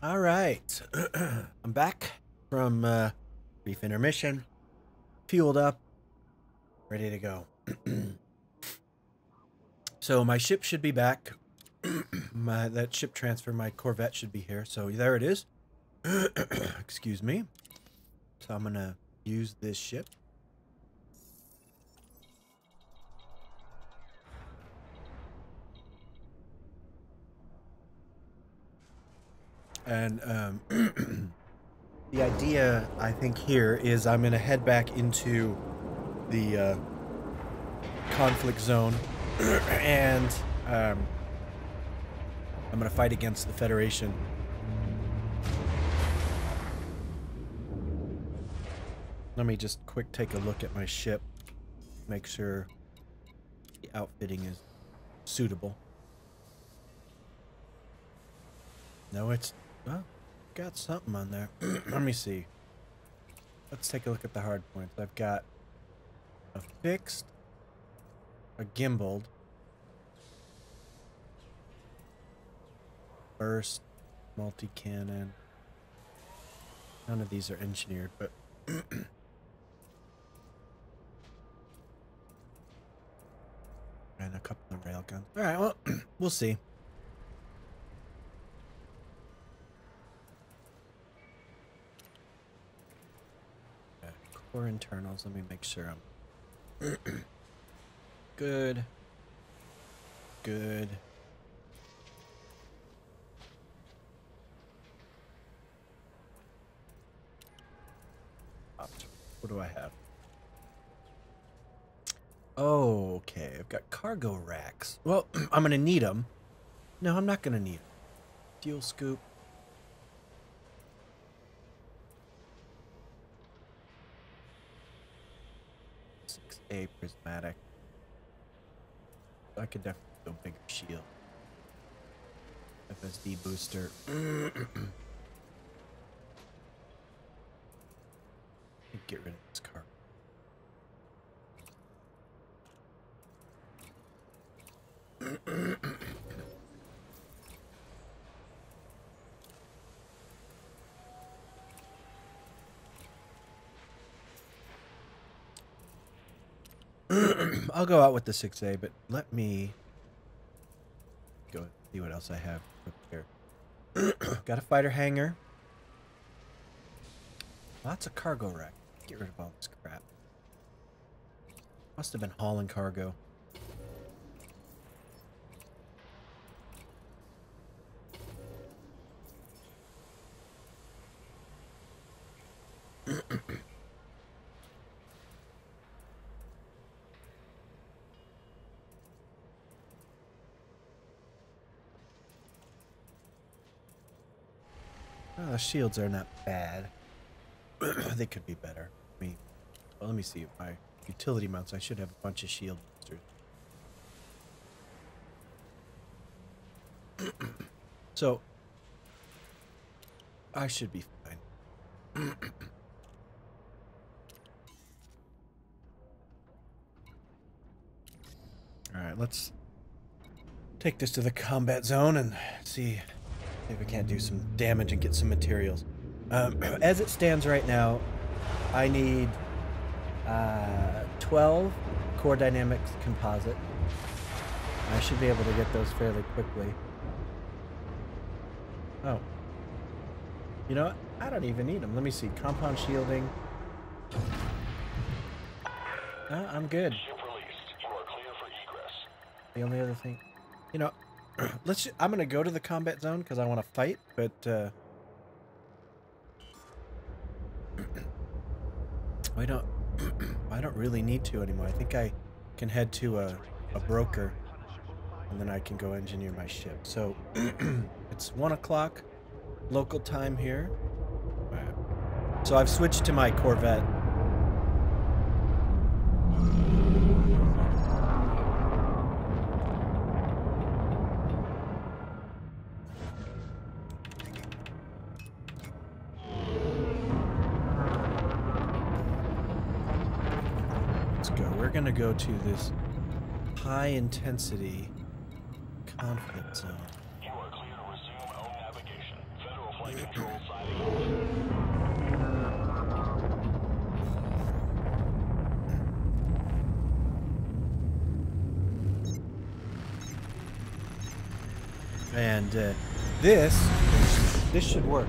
All right. I'm back from brief intermission, fueled up, ready to go. So my ship should be back. That ship transfer, my Corvette should be here. So there it is. Excuse me. So I'm gonna use this ship. And the idea, I think, here is I'm going to head back into the conflict zone, and I'm going to fight against the Federation. Let me just quick take a look at my ship, make sure the outfitting is suitable. No, it's... well, got something on there. Let me see. Let's take a look at the hard points. I've got a fixed, a gimbaled, burst, multi-cannon. None of these are engineered, but... and a couple of railguns. Alright, well, we'll see. Core internals, let me make sure I'm good. Good. What do I have? Oh, okay. I've got cargo racks. Well, I'm going to need them. No, I'm not going to need them. Fuel scoop. A prismatic. I could definitely go bigger shield. FSD booster. Get rid of this car. I'll go out with the 6A, but let me go see what else I have here. Got a fighter hangar. Lots of cargo rack. Get rid of all this crap. Must have been hauling cargo. Oh, the shields are not bad. They could be better. Well, let me see. My utility mounts, I should have a bunch of shield boosters. So, I should be fine. Alright, let's take this to the combat zone and see if we can't do some damage and get some materials. As it stands right now, I need 12 core dynamics composite. I should be able to get those fairly quickly. Oh. You know what? I don't even need them. Let me see. Compound shielding. No, I'm good. Ship released. You are clear for egress. The only other thing... You know, I'm going to go to the combat zone because I want to fight, but... I don't really need to anymore. I think I can head to a broker, and then I can go engineer my ship. So, it's 1 o'clock local time here. So I've switched to my Corvette. We're gonna go to this high intensity conflict zone. You are clear to resume own navigation. Federal Flight control signing off. And this should work.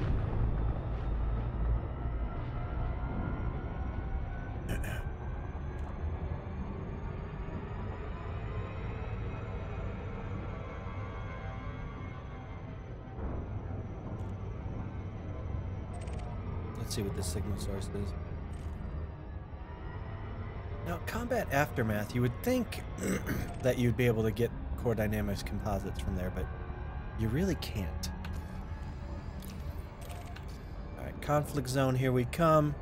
Let's see what the signal source is. Now, combat aftermath, you would think that you'd be able to get core dynamics composites from there, but you really can't. Alright, conflict zone, here we come.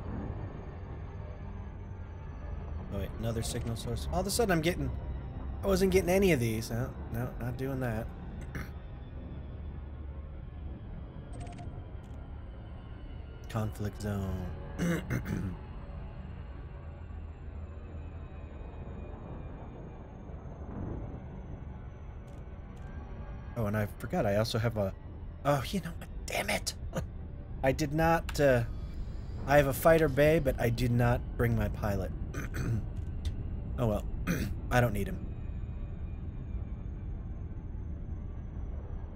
Oh wait, another signal source. All of a sudden I wasn't getting any of these. No, not doing that. Conflict zone. Oh, and I forgot, I also have a... Oh, you know what? Damn it! I did not, I have a fighter bay, but I did not bring my pilot. Oh well. I don't need him.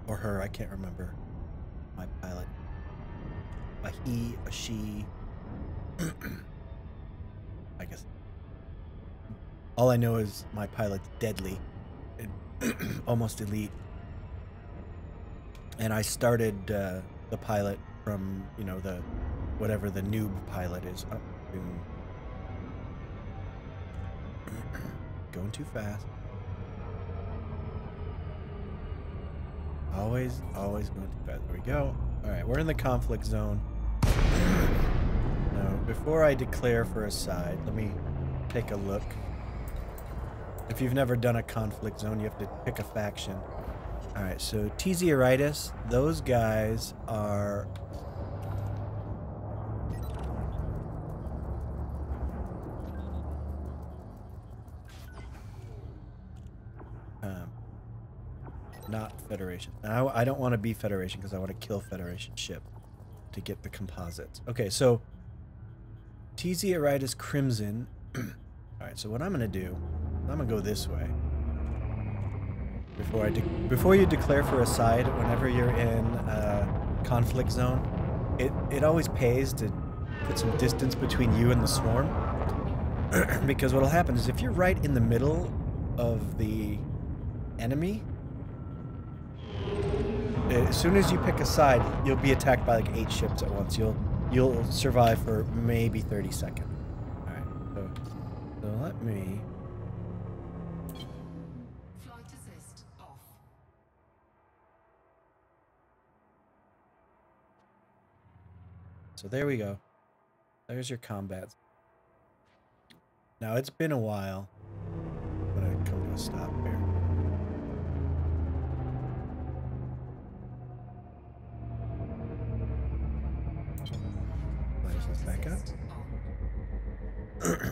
Or her, I can't remember. My pilot. A he, a she... I guess... All I know is my pilot's deadly. Almost elite. And I started the pilot from, you know, the whatever the noob pilot is. Oh, going too fast. Always going too fast. There we go. Alright, we're in the conflict zone. Now, before I declare for a side, let me take a look. If you've never done a conflict zone, you have to pick a faction. Alright, so Thargoid, those guys are... not Federation. Now, I don't want to be Federation because I want to kill Federation ship to get the composites. Okay, so Thargoid Crimson. Alright, so what I'm going to do, I'm going to go this way. Before you declare for a side, whenever you're in a conflict zone, it always pays to put some distance between you and the swarm. Because what'll happen is if you're right in the middle of the enemy, as soon as you pick a side, you'll be attacked by like 8 ships at once. You'll survive for maybe 30 seconds. All right, so let me. Flight assist off. So there we go. There's your combat. Now it's been a while, but I come to a stop here. Back up.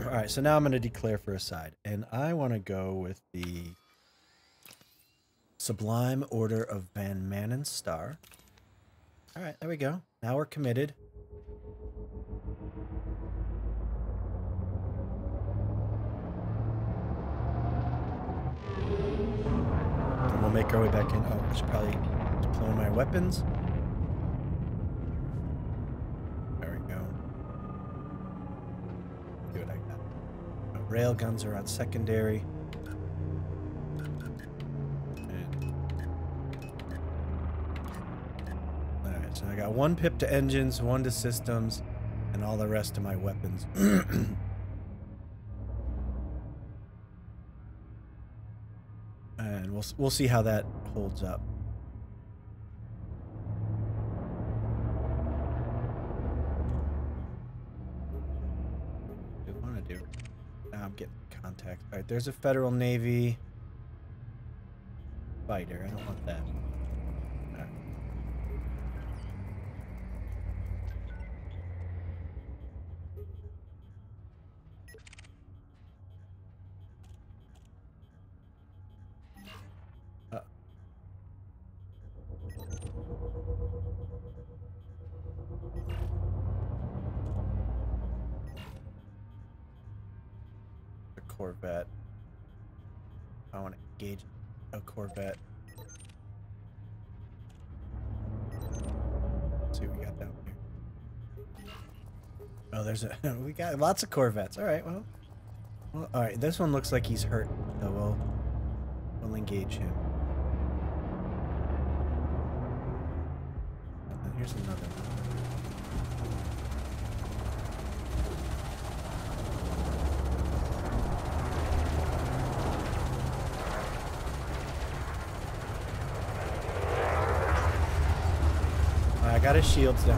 Alright, so now I'm going to declare for a side. And I want to go with the Sublime Order of Van Manen Star. Alright, there we go. Now we're committed. And we'll make our way back in. Oh, I should probably deploy my weapons. Rail guns are on secondary. Alright, so I got 1 pip to engines, 1 to systems, and all the rest of my weapons. And we'll see how that holds up. What do I want to do? Now I'm getting contact. Alright, there's a Federal Navy fighter. I don't want that. Corvette. I want to engage a Corvette. Let's see what we got down here. Oh, there's a... we got lots of Corvettes. All right, well, all right. This one looks like he's hurt, so we'll engage him. And here's another one. I got his shields down.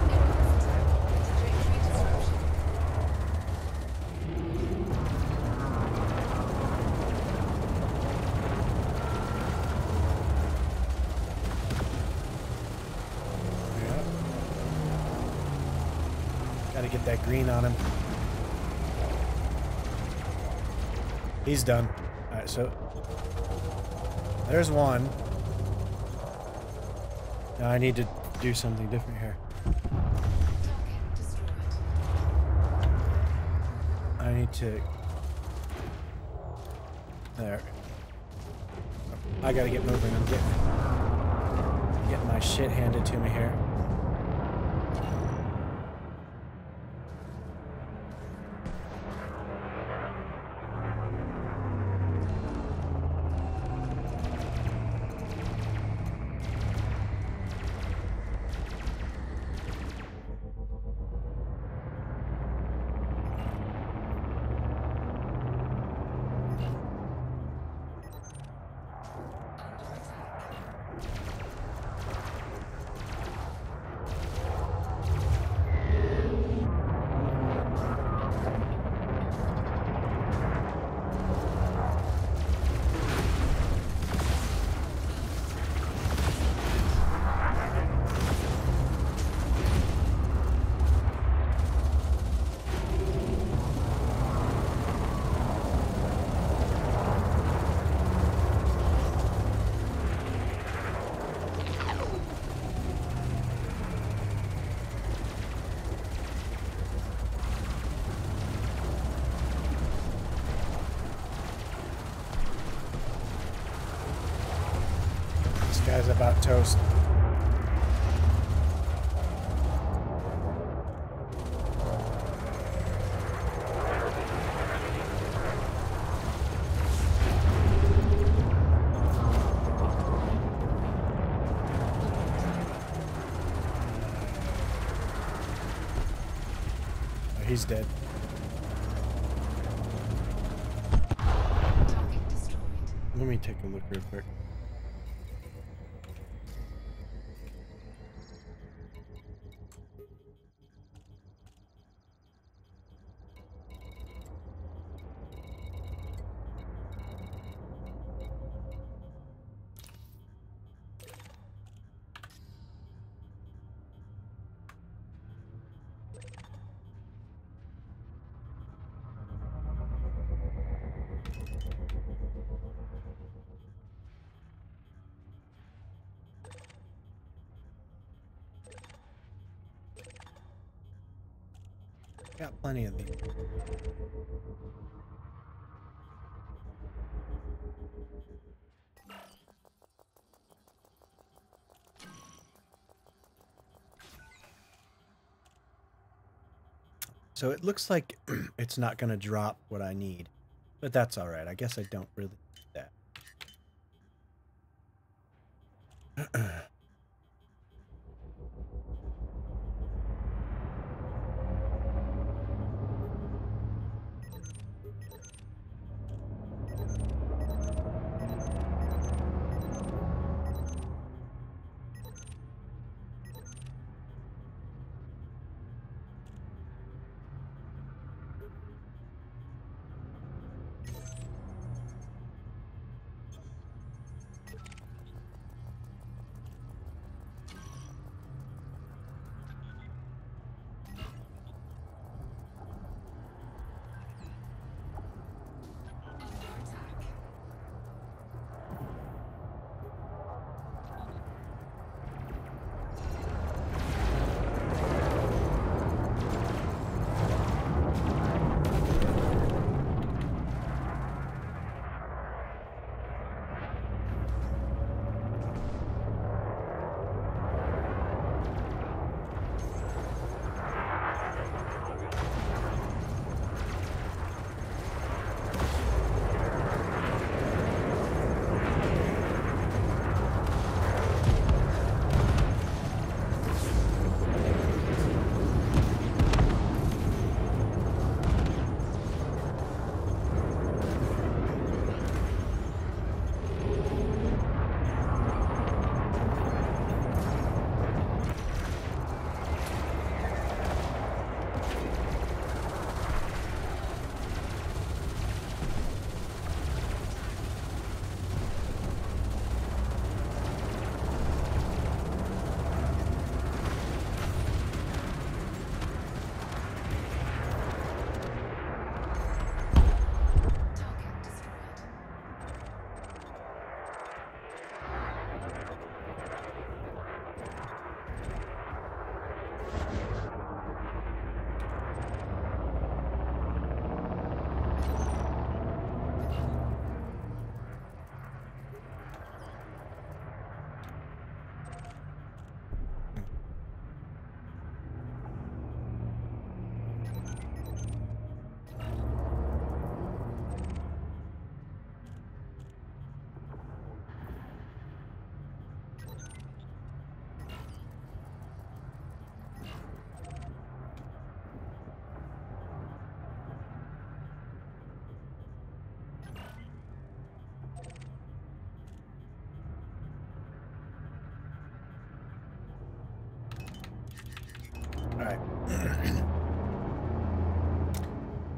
Gotta get that green on him. He's done. Alright, so there's one. Now I need to do something different here. I need to... There. I gotta get moving. I'm getting my shit handed to me here. Guy's about toast. Oh, he's dead. Let me take a look real quick. Got plenty of these. So it looks like it's not going to drop what I need, but that's all right. I guess I don't really need that.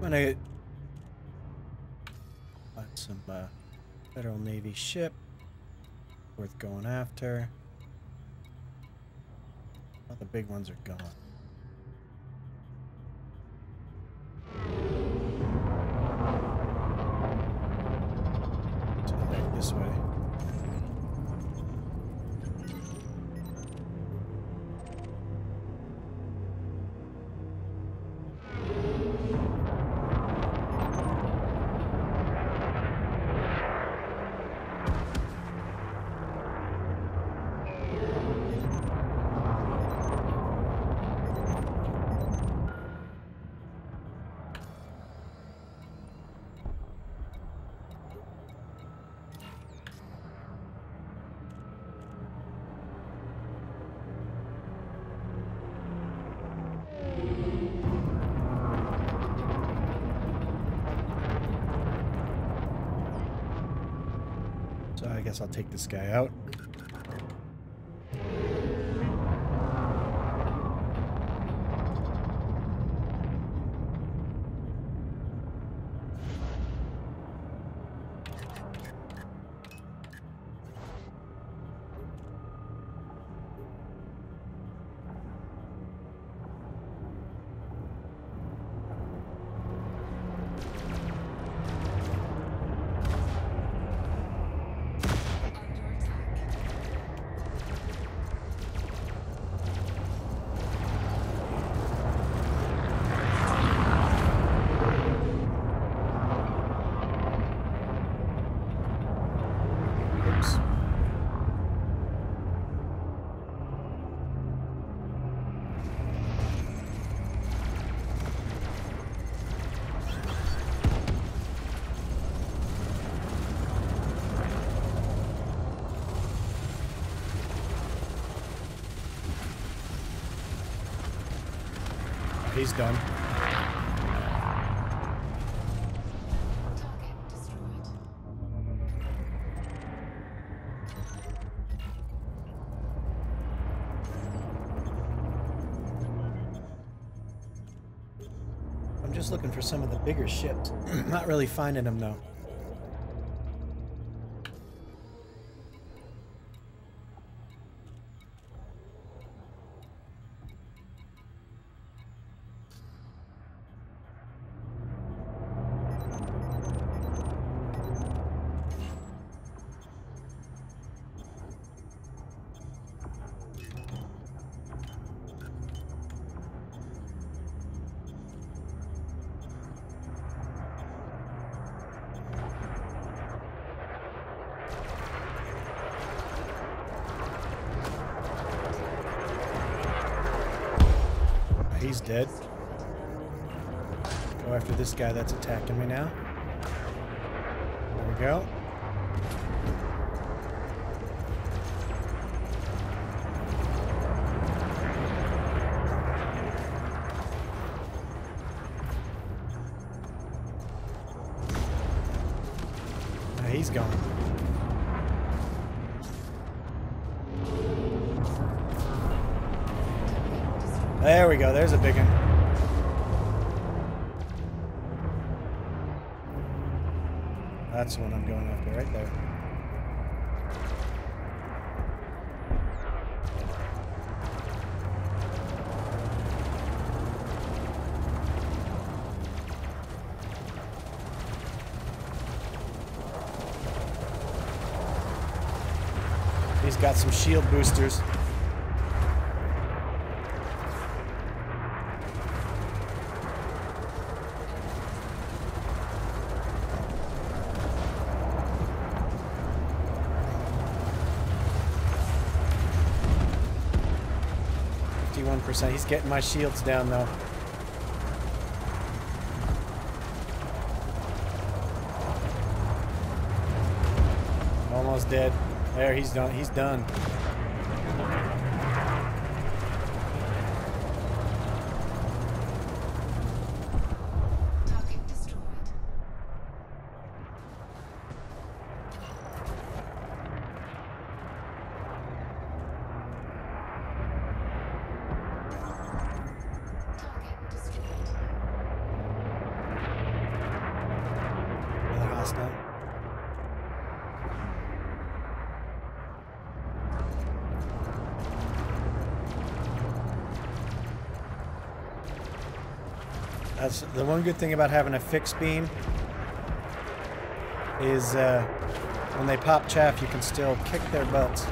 gonna find some Federal Navy ship worth going after. All the big ones are gone. So back this way. So I guess I'll take this guy out. He's done. Target destroyed. I'm just looking for some of the bigger ships. Not really finding them though. He's dead. Go after this guy that's attacking me now. There we go. He's gone. There we go. There's a big one. That's the one I'm going after right there. He's got some shield boosters. He's getting my shields down though. Almost dead. There, he's done. He's done. Target destroyed. Target destroyed. done. That's the one good thing about having a fixed beam is when they pop chaff, you can still kick their butts.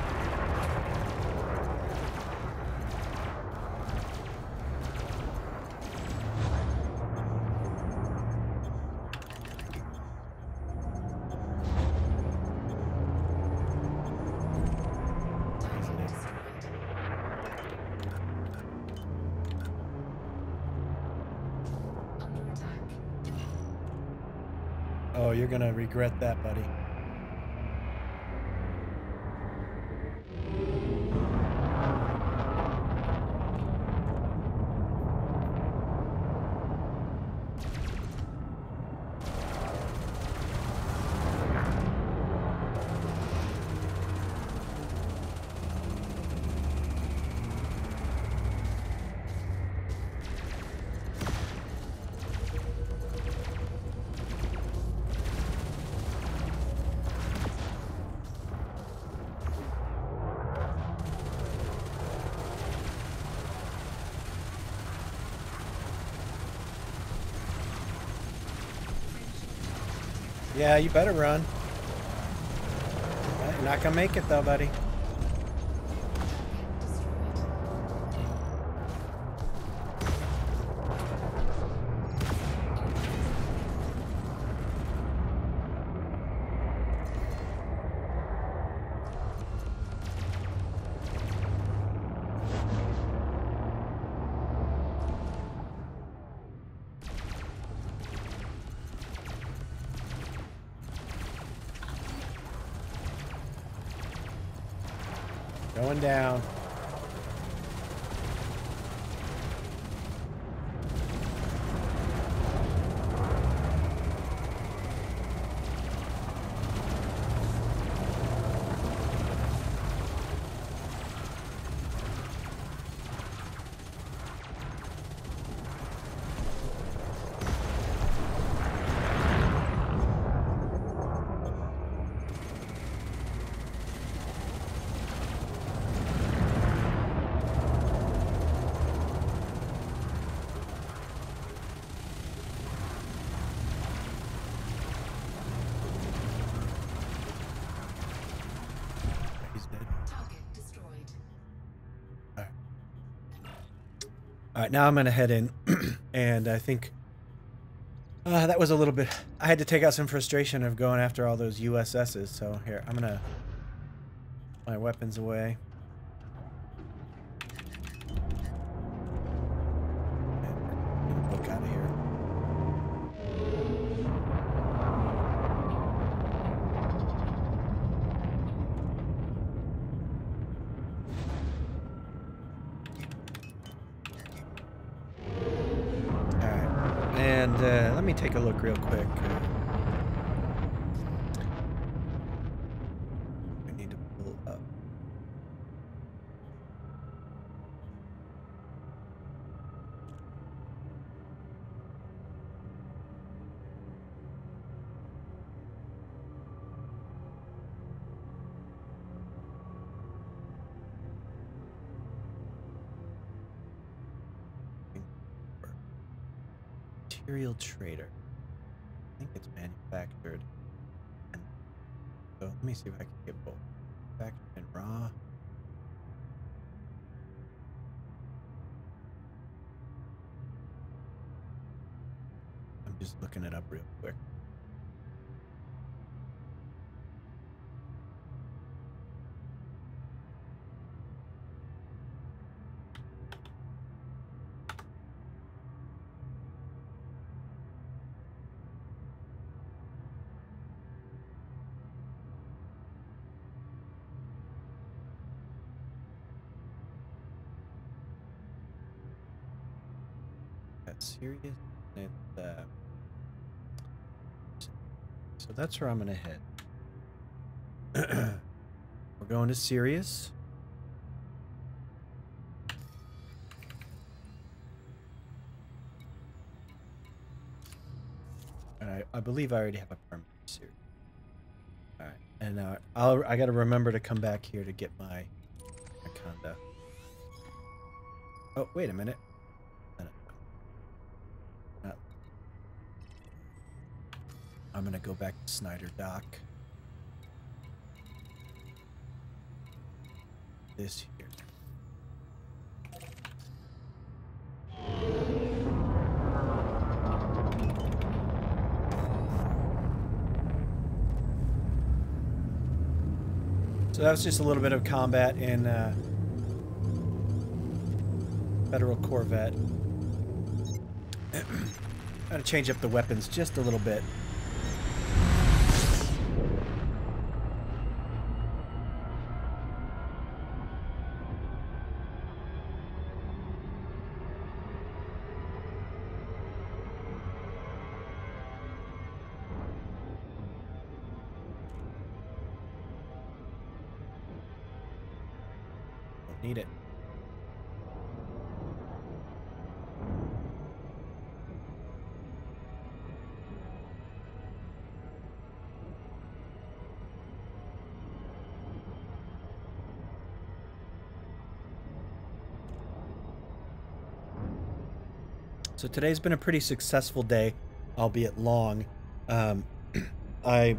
Oh, you're gonna regret that, buddy. Yeah, you better run. You're not gonna make it though, buddy. Going down. All right, now I'm gonna head in, and I think that was a little bit. I had to take out some frustration of going after all those USSs. So here, I'm gonna put my weapons away. And book out of here. And let me take a look real quick. I need to pull up. Material trader. I think it's manufactured. So let me see if I can get both. Manufactured and raw. I'm just looking it up real quick. Serious. So that's where I'm gonna head. We're going to Sirius. And I believe I already have a permit for Sirius. All right, and I got to remember to come back here to get my Anaconda. Oh, wait a minute. I'm gonna go back to Snyder Dock. This here. So that was just a little bit of combat in Federal Corvette. Gotta change up the weapons just a little bit. Don't need it. So today's been a pretty successful day, albeit long. I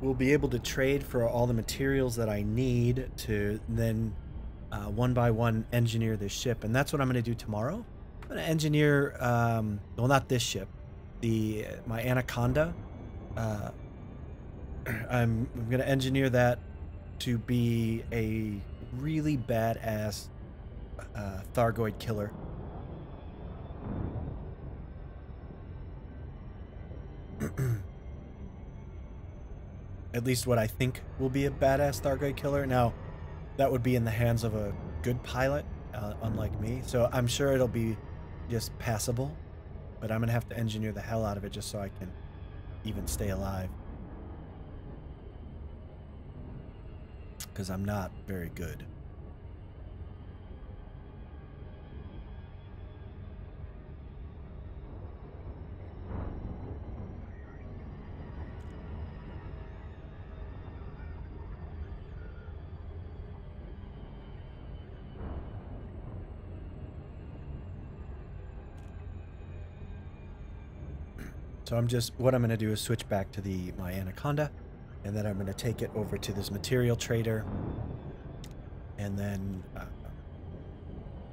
will be able to trade for all the materials that I need to then one by one engineer this ship, and that's what I'm going to do tomorrow. I'm going to engineer, well, not this ship, my Anaconda. I'm going to engineer that to be a really badass Thargoid killer. At least what I think will be a badass Thargoid killer. Now, that would be in the hands of a good pilot, unlike me. So I'm sure it'll be just passable, but I'm going to have to engineer the hell out of it just so I can even stay alive. Because I'm not very good. So what I'm going to do is switch back to my Anaconda, and then I'm going to take it over to this material trader, and then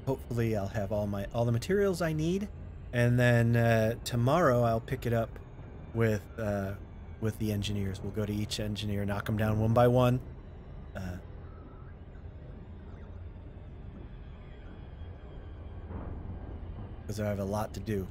hopefully I'll have all the materials I need, and then tomorrow I'll pick it up with the engineers. We'll go to each engineer, knock them down one by one. Because I have a lot to do.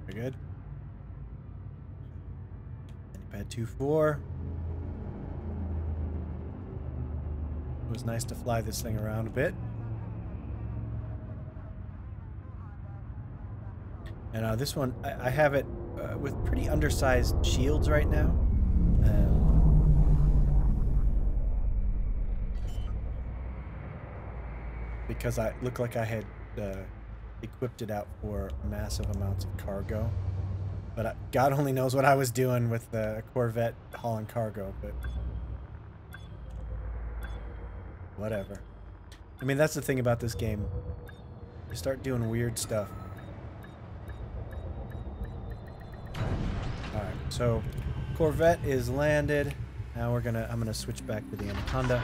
Very good. Pad 2-4. It was nice to fly this thing around a bit. And this one, I have it with pretty undersized shields right now. Because I looked like I had equipped it out for massive amounts of cargo. But God only knows what I was doing with the Corvette hauling cargo, but whatever. I mean, that's the thing about this game. You start doing weird stuff. Alright, so Corvette is landed. Now I'm gonna switch back to the Anaconda.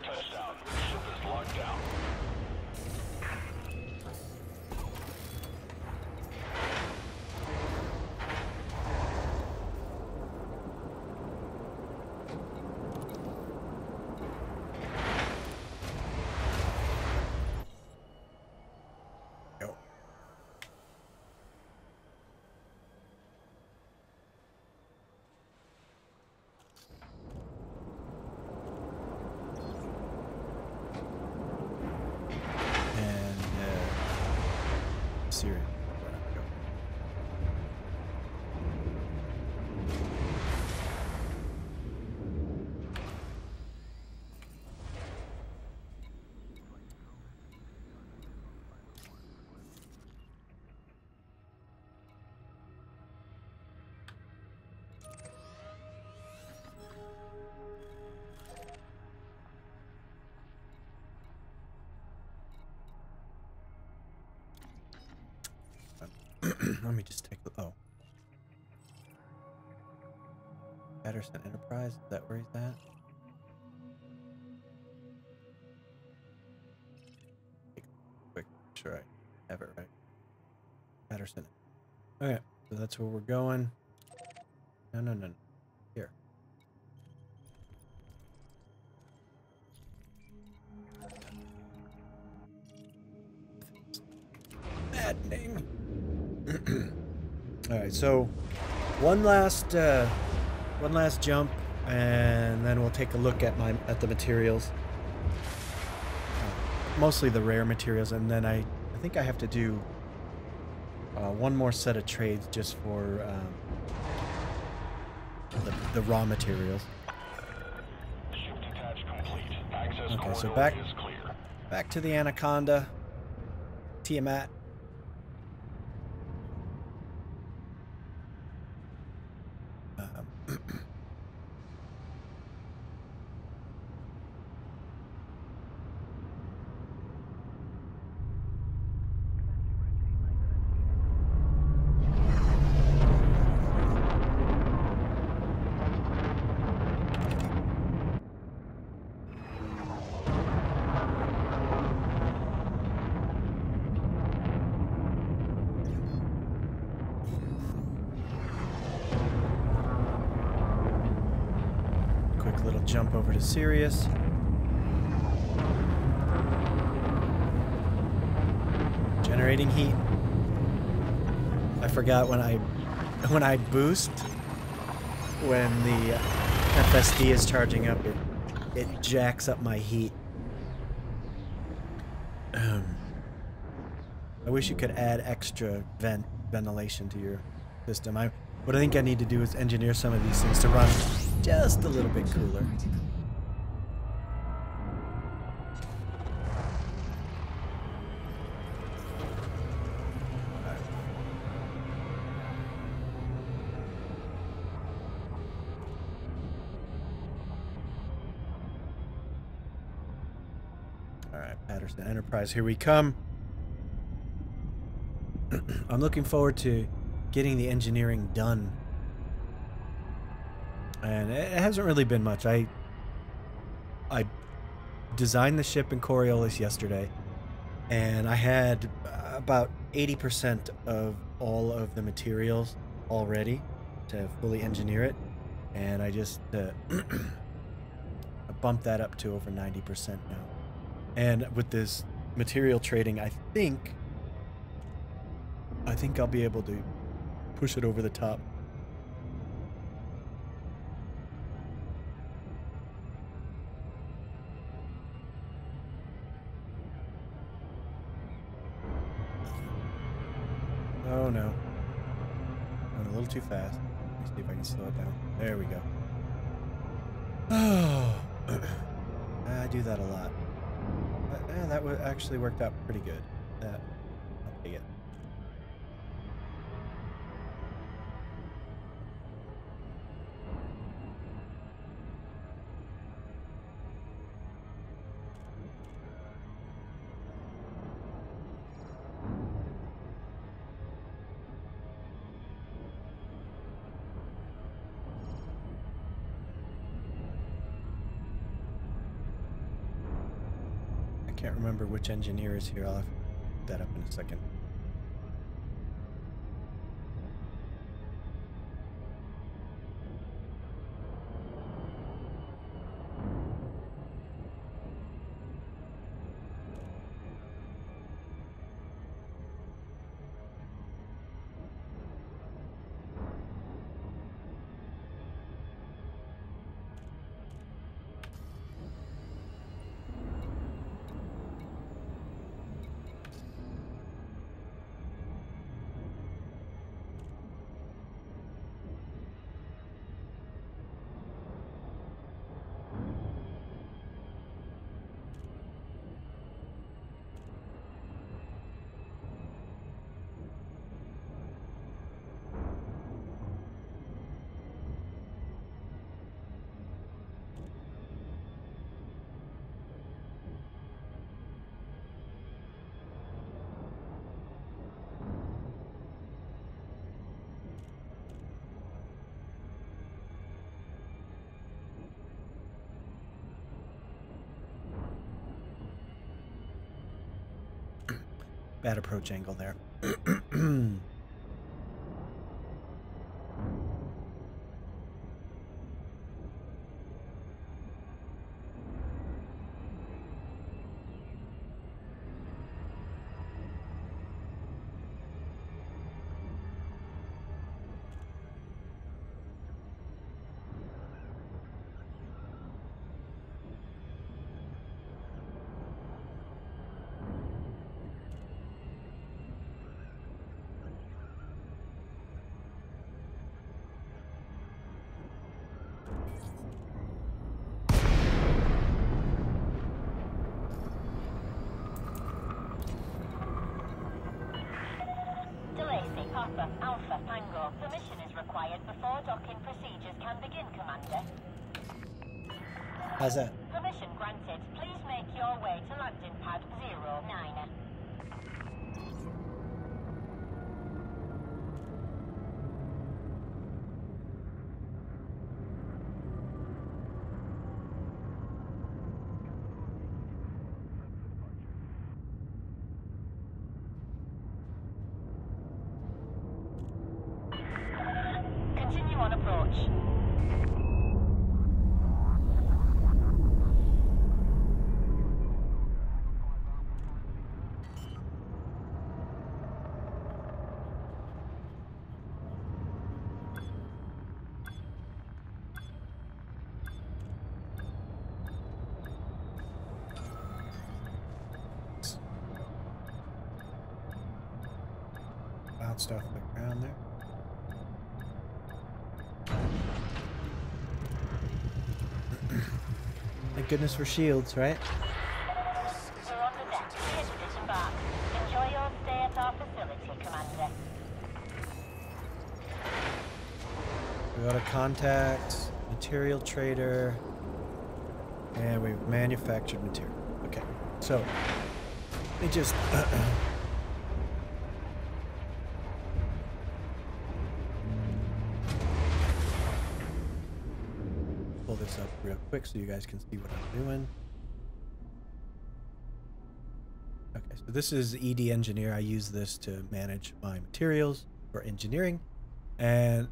Touchdown. Ship is locked down. Let me just take a... Oh. Patterson Enterprise? Is that where he's at? Quick, make sure I have it right. Patterson. Okay, so that's where we're going. No. Here. Maddening. All right, so one last jump, and then we'll take a look at the materials. Mostly the rare materials, and then I think I have to do one more set of trades just for the raw materials. Ship detach complete. Access Okay, so corridor is clear. back to the Anaconda. Tiamat. Little jump over to Sirius. Generating heat. I forgot when I boost, when the FSD is charging up, it jacks up my heat. I wish you could add extra ventilation to your system. What I think I need to do is engineer some of these things to run just a little bit cooler. All right, Patterson Enterprise, here we come. I'm looking forward to getting the engineering done. And it hasn't really been much. I designed the ship in Coriolis yesterday, and I had about 80% of all of the materials already to fully engineer it, and I just bumped that up to over 90% now. And with this material trading, I think I'll be able to push it over the top. Oh no. Went a little too fast. Let me see if I can slow it down. There we go. Oh, I do that a lot. But, that actually worked out pretty good. I'll take it. I can't remember which engineer is here. I'll have to look that up in a second. Bad approach angle there. Papa, Alpha, Tango. Permission is required before docking procedures can begin, Commander. How's that? Permission granted. Please make your way to landing pad 09. Continue on approach. Bounced off the ground there. Thank goodness for shields, right? You're on the deck. Clear to disembark. Enjoy your stay at our facility, Commander. We go to contacts, material trader, and we've manufactured material. Okay, so let me just pull this up real quick so you guys can see what I'm doing. Okay, so this is ED Engineer. I use this to manage my materials for engineering, and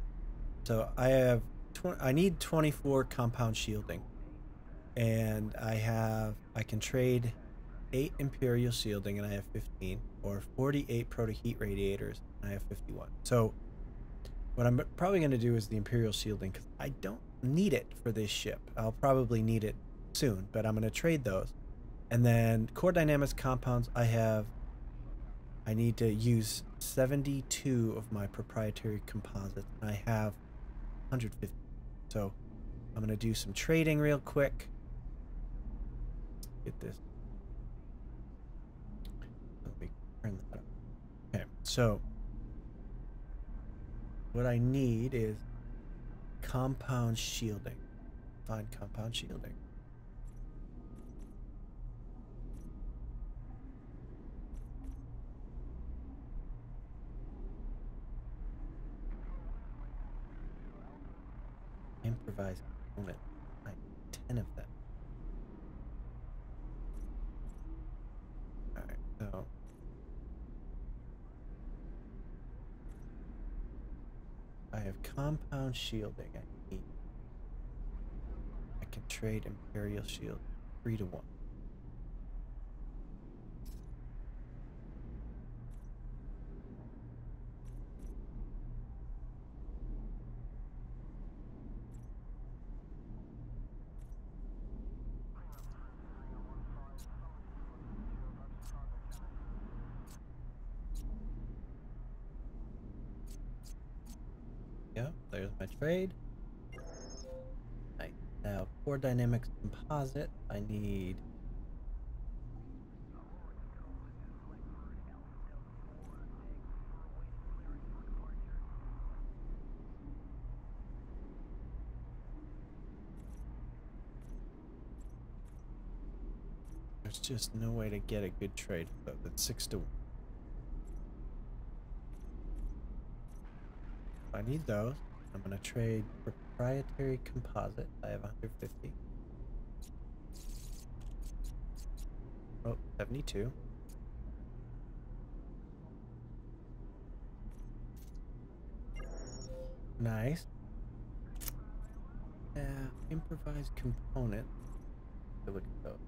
so I need 24 compound shielding, and I can trade 8 Imperial shielding, and I have 15, or 48 proto heat radiators, and I have 51. So what I'm probably going to do is the Imperial shielding, because I don't need it for this ship. I'll probably need it soon, but I'm going to trade those. And then core dynamics compounds, I need to use 72 of my proprietary composites, and I have 150. So I'm going to do some trading real quick. Get this. Let me turn that up. Okay, so what I need is compound shielding. Find compound shielding. Improvised component. I need 10 of them. Alright, so I have compound shielding. I can trade Imperial shield 3 to 1. Yeah, there's my trade. Nice. Now, core dynamics composite, I need there's just no way to get a good trade for that. That's 6 to 1. I need those. I'm going to trade proprietary composite. I have 150. Oh, 72. Nice. Improvised component. Look at those.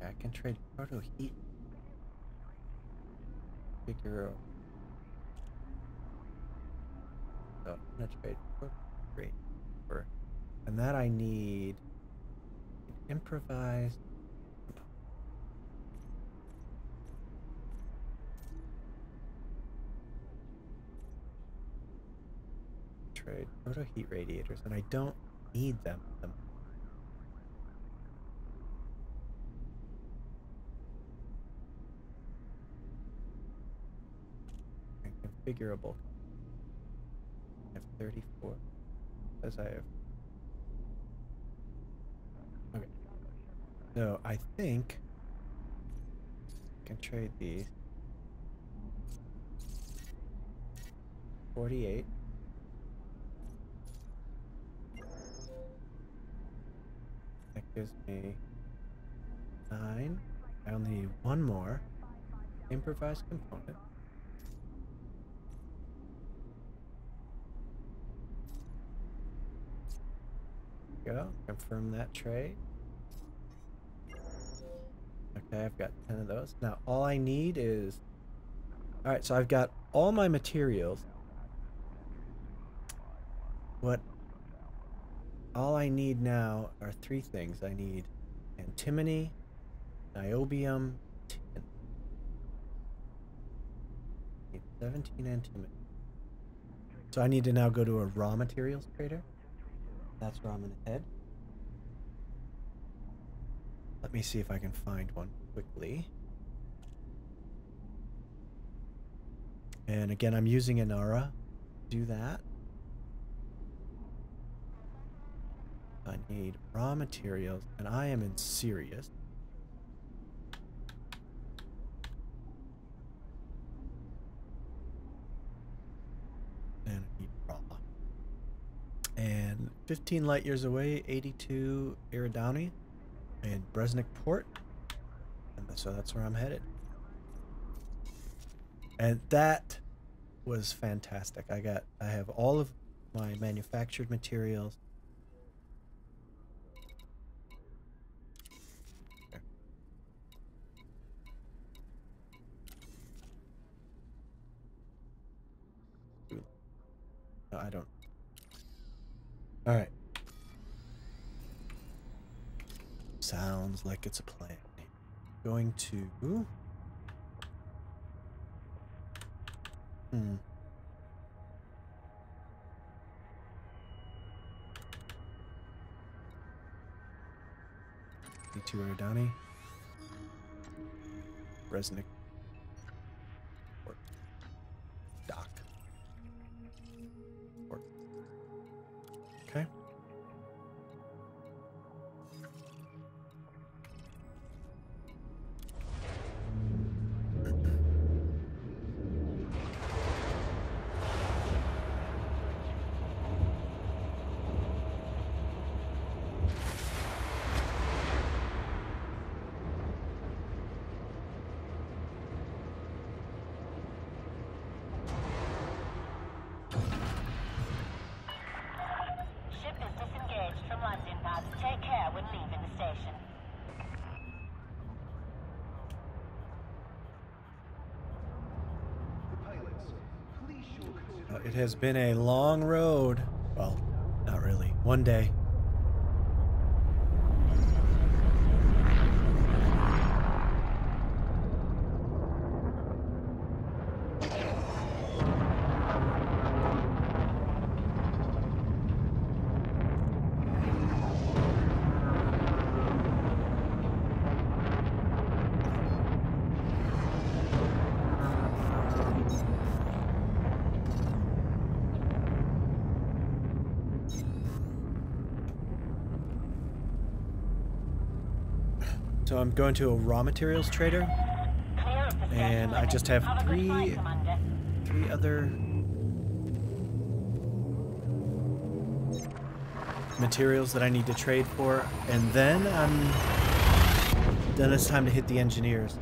I can trade proto heat. Figure. So I'm gonna trade proto rate for, and that I need improvised. Trade proto heat radiators, and I don't need them. Configurable. I have 34. As I have. Okay. So I think I can trade these. 48. That gives me 9. I only need one more improvised component. Go. Confirm that trade. Okay, I've got 10 of those. Now all I need is... Alright, so I've got all my materials. All I need now are 3 things. I need antimony, niobium, tin. I need 17 antimony. So I need to now go to a raw materials trader. That's where I'm gonna head. Let me see if I can find one quickly. And again, I'm using an aura. Do that. I need raw materials, and I am in Sirius. And I need raw. And 15 light years away, 82 Iridani and Bresnik Port. And so that's where I'm headed. And that was fantastic. I have all of my manufactured materials. No, I don't. All right. Sounds like it's a plan. Going to... E2 Erdani. Resnick. Port. Dock. Port. Okay. It has been a long road. Well, not really. One day. So I'm going to a raw materials trader, and I just have three other materials that I need to trade for, and then it's time to hit the engineers.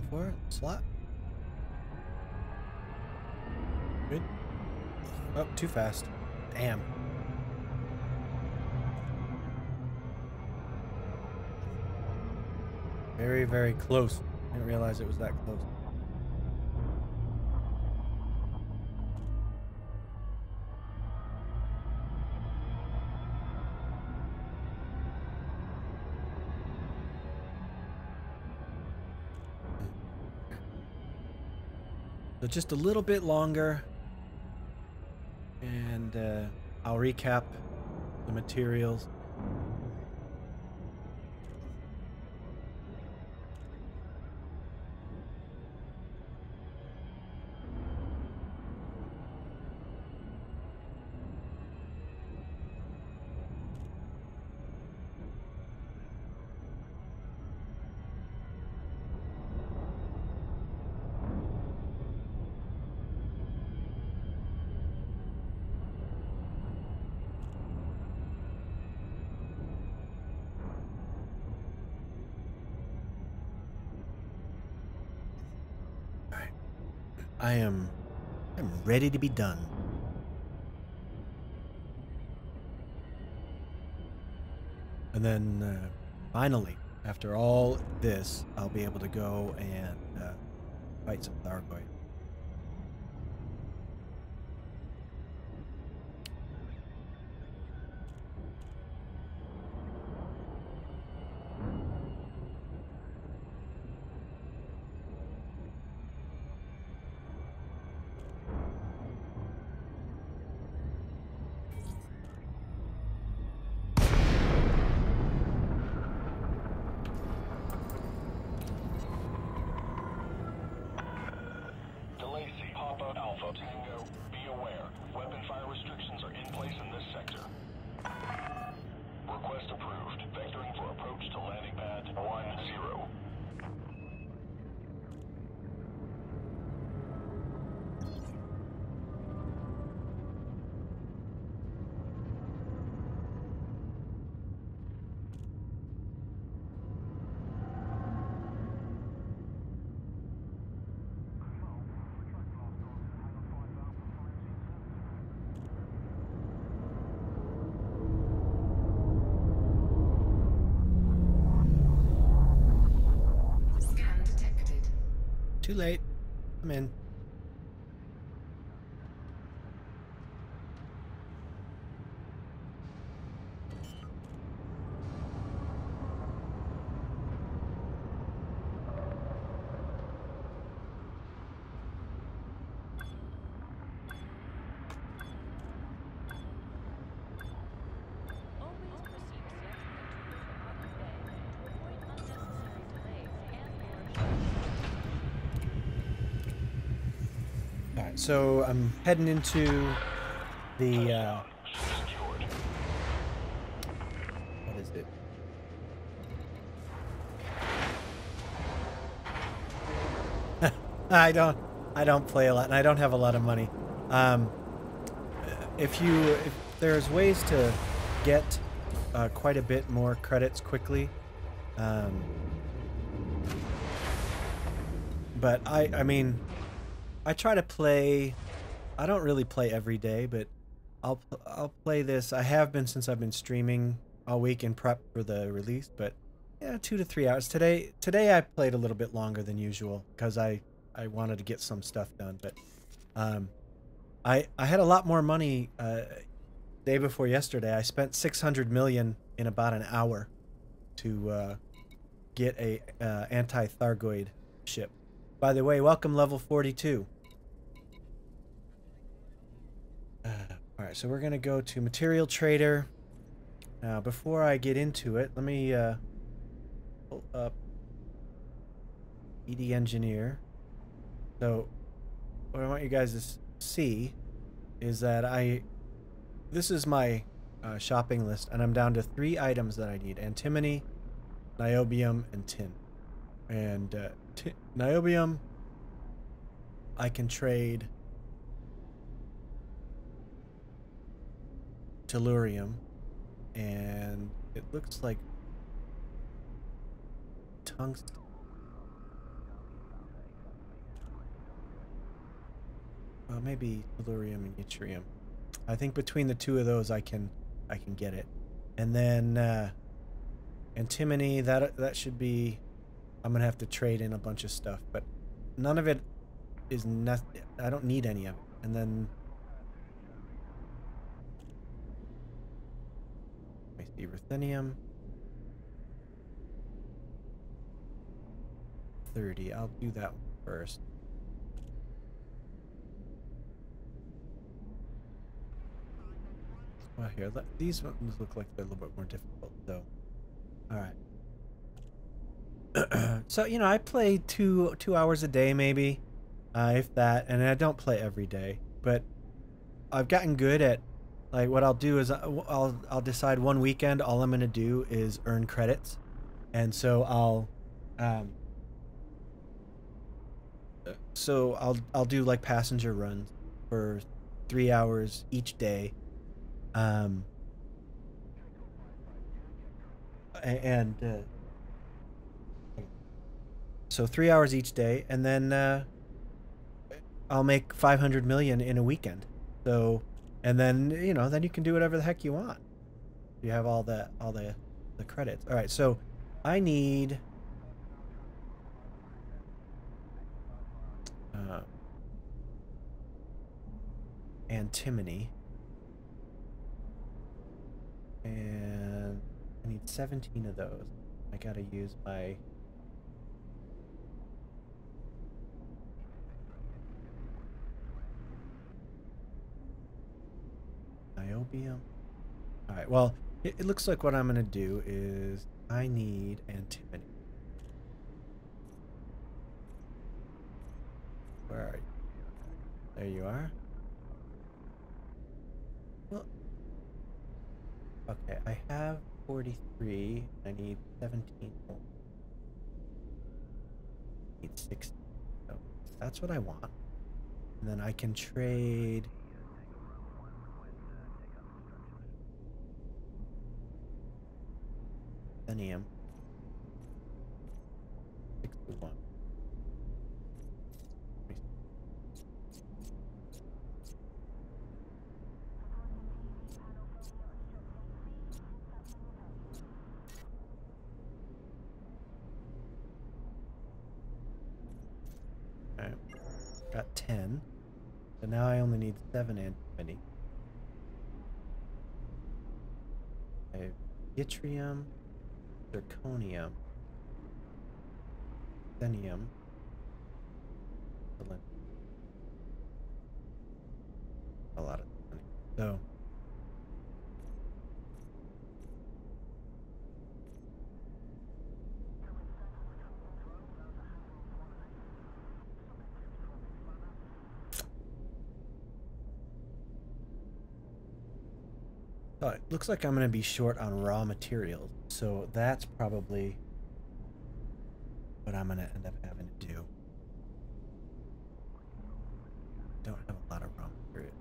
For it. Slot. Good. Oh, too fast. Damn. Very, very close. Didn't realize it was that close. So just a little bit longer, and I'll recap the materials. I'm ready to be done. And then finally, after all this, I'll be able to go and fight some Thargoid. Tango, be aware. Weapon fire restrictions are in place in this sector. Request approved. Vectoring for approach to landing pad 10. Scan detected. Too late. I'm in. Alright, so I'm heading into the what is it? I don't play a lot, and I don't have a lot of money. If there's ways to get quite a bit more credits quickly, but I mean, I try to play. I don't really play every day, but I'll play this. I have been since I've been streaming all week in prep for the release, but yeah, 2 to 3 hours. Today I played a little bit longer than usual because I wanted to get some stuff done, but I had a lot more money day before yesterday. I spent 600 million in about an hour to get a anti-Thargoid ship. By the way, welcome level 42. Alright, so we're going to go to Material Trader. Now, before I get into it, let me pull up ED Engineer. So, what I want you guys to see is that this is my shopping list, and I'm down to 3 items that I need: antimony, niobium, and tin. And niobium, I can trade tellurium, and it looks like tungsten. Well, maybe tellurium and yttrium. I think between the 2 of those, I can get it. And then antimony, that should be. I'm gonna have to trade in a bunch of stuff, but none of it is nothing. I don't need any of it. And then let me see, ruthenium. 30. I'll do that one first. Well, here, these ones look like they're a little bit more difficult, so. Alright. So, you know, I play two hours a day, maybe, if that, and I don't play every day, but I've gotten good at, like, what I'll do is I'll decide one weekend all I'm gonna do is earn credits, and so I'll do like passenger runs for 3 hours each day, so 3 hours each day, and then I'll make 500 million in a weekend. So, and then, you know, then you can do whatever the heck you want. You have all the credits. All right, so I need antimony, and I need 17 of those. I gotta use my niobium. All right, well, it looks like what I'm gonna do is I need antimony. Where are you? There you are. Well, okay, I have 43. I need 17 more. I need 60. So that's what I want. And then I can trade ruthenium. 61. Okay. Got 10. So now I only need 7 antimony. I have yttrium, zirconium, ruthenium, a lot of money. So it looks like I'm going to be short on raw materials, so that's probably what I'm going to end up having to do. Don't have a lot of raw material.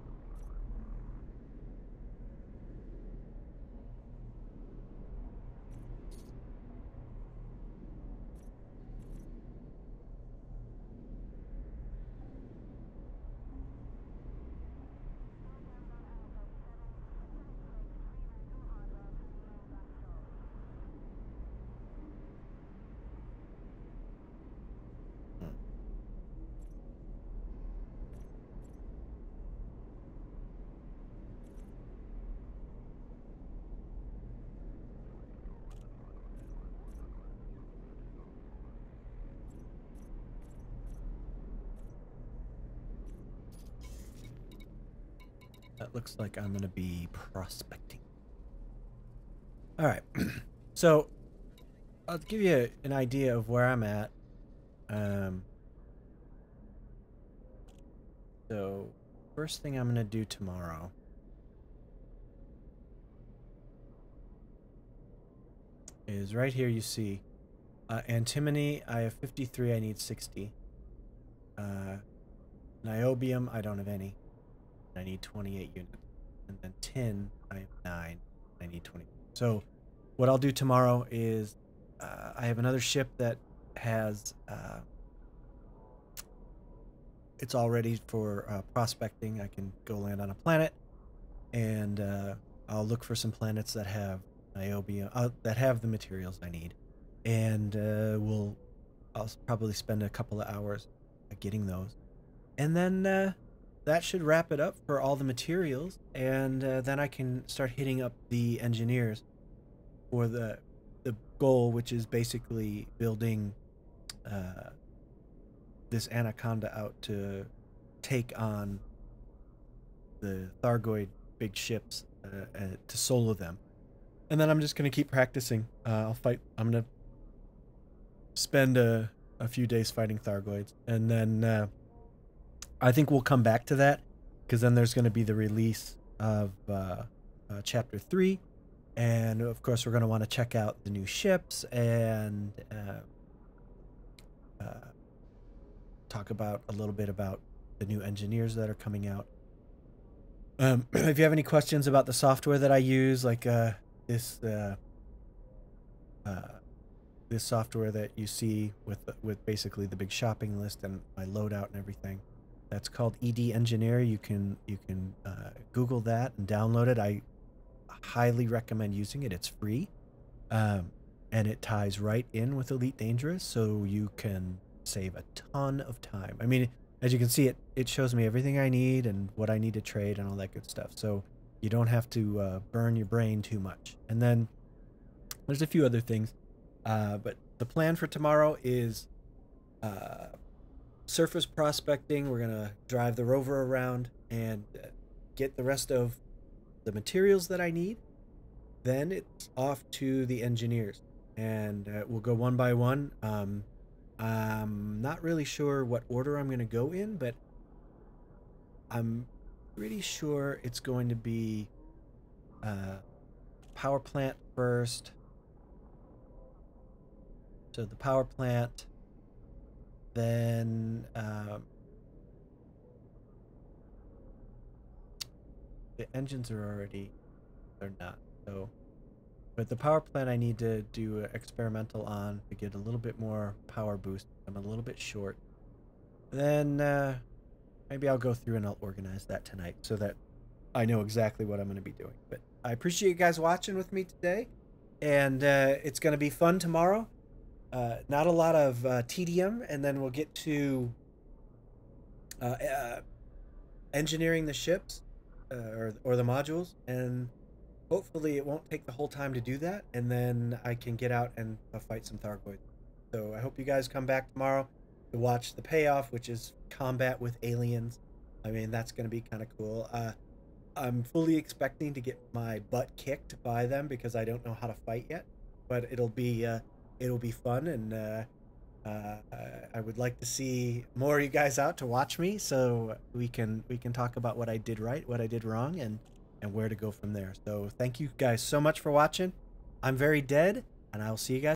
That looks like I'm going to be prospecting. All right. So I'll give you an idea of where I'm at. So first thing I'm going to do tomorrow is right here you see antimony. I have 53. I need 60. Niobium, I don't have any. I need 28 units. And then tin, I have 9. I need 20. So what I'll do tomorrow is I have another ship that has it's all ready for prospecting. I can go land on a planet, and I'll look for some planets that have niobium, that have the materials I need, and I'll probably spend a couple of hours getting those, and then that should wrap it up for all the materials, and then I can start hitting up the engineers for the goal, which is basically building this Anaconda out to take on the Thargoid big ships, to solo them. And then I'm just going to keep practicing. I'm going to spend a few days fighting Thargoids. And then I think we'll come back to that, because then there's going to be the release of Chapter 3. And, of course, we're going to want to check out the new ships and talk about a little bit about the new engineers that are coming out. If you have any questions about the software that I use, like this software that you see with basically the big shopping list and my loadout and everything, that's called ED Engineer. You can Google that and download it. I highly recommend using it. It's free, and it ties right in with Elite Dangerous, so you can save a ton of time. I mean, as you can see, it shows me everything I need and what I need to trade and all that good stuff, so you don't have to burn your brain too much. And then there's a few other things, but the plan for tomorrow is surface prospecting. We're gonna drive the rover around and get the rest of the materials that I need. Then it's off to the engineers, and we'll go one by one. I'm not really sure what order I'm going to go in, but I'm pretty sure it's going to be power plant first. So the power plant, then the engines are already, they're not. So, but the power plant I need to do an experimental on to get a little bit more power boost. I'm a little bit short. Then maybe I'll go through and I'll organize that tonight so that I know exactly what I'm going to be doing. But I appreciate you guys watching with me today, and it's going to be fun tomorrow. Not a lot of tedium, and then we'll get to engineering the ships or the modules, and hopefully it won't take the whole time to do that, and then I can get out and fight some Thargoids. So I hope you guys come back tomorrow to watch the payoff, which is combat with aliens. I mean, that's going to be kind of cool. I'm fully expecting to get my butt kicked by them because I don't know how to fight yet, but it'll be fun, and I would like to see more of you guys out to watch me, so we can talk about what I did right, what I did wrong, and where to go from there. So thank you guys so much for watching. I'm very dead, and I'll see you guys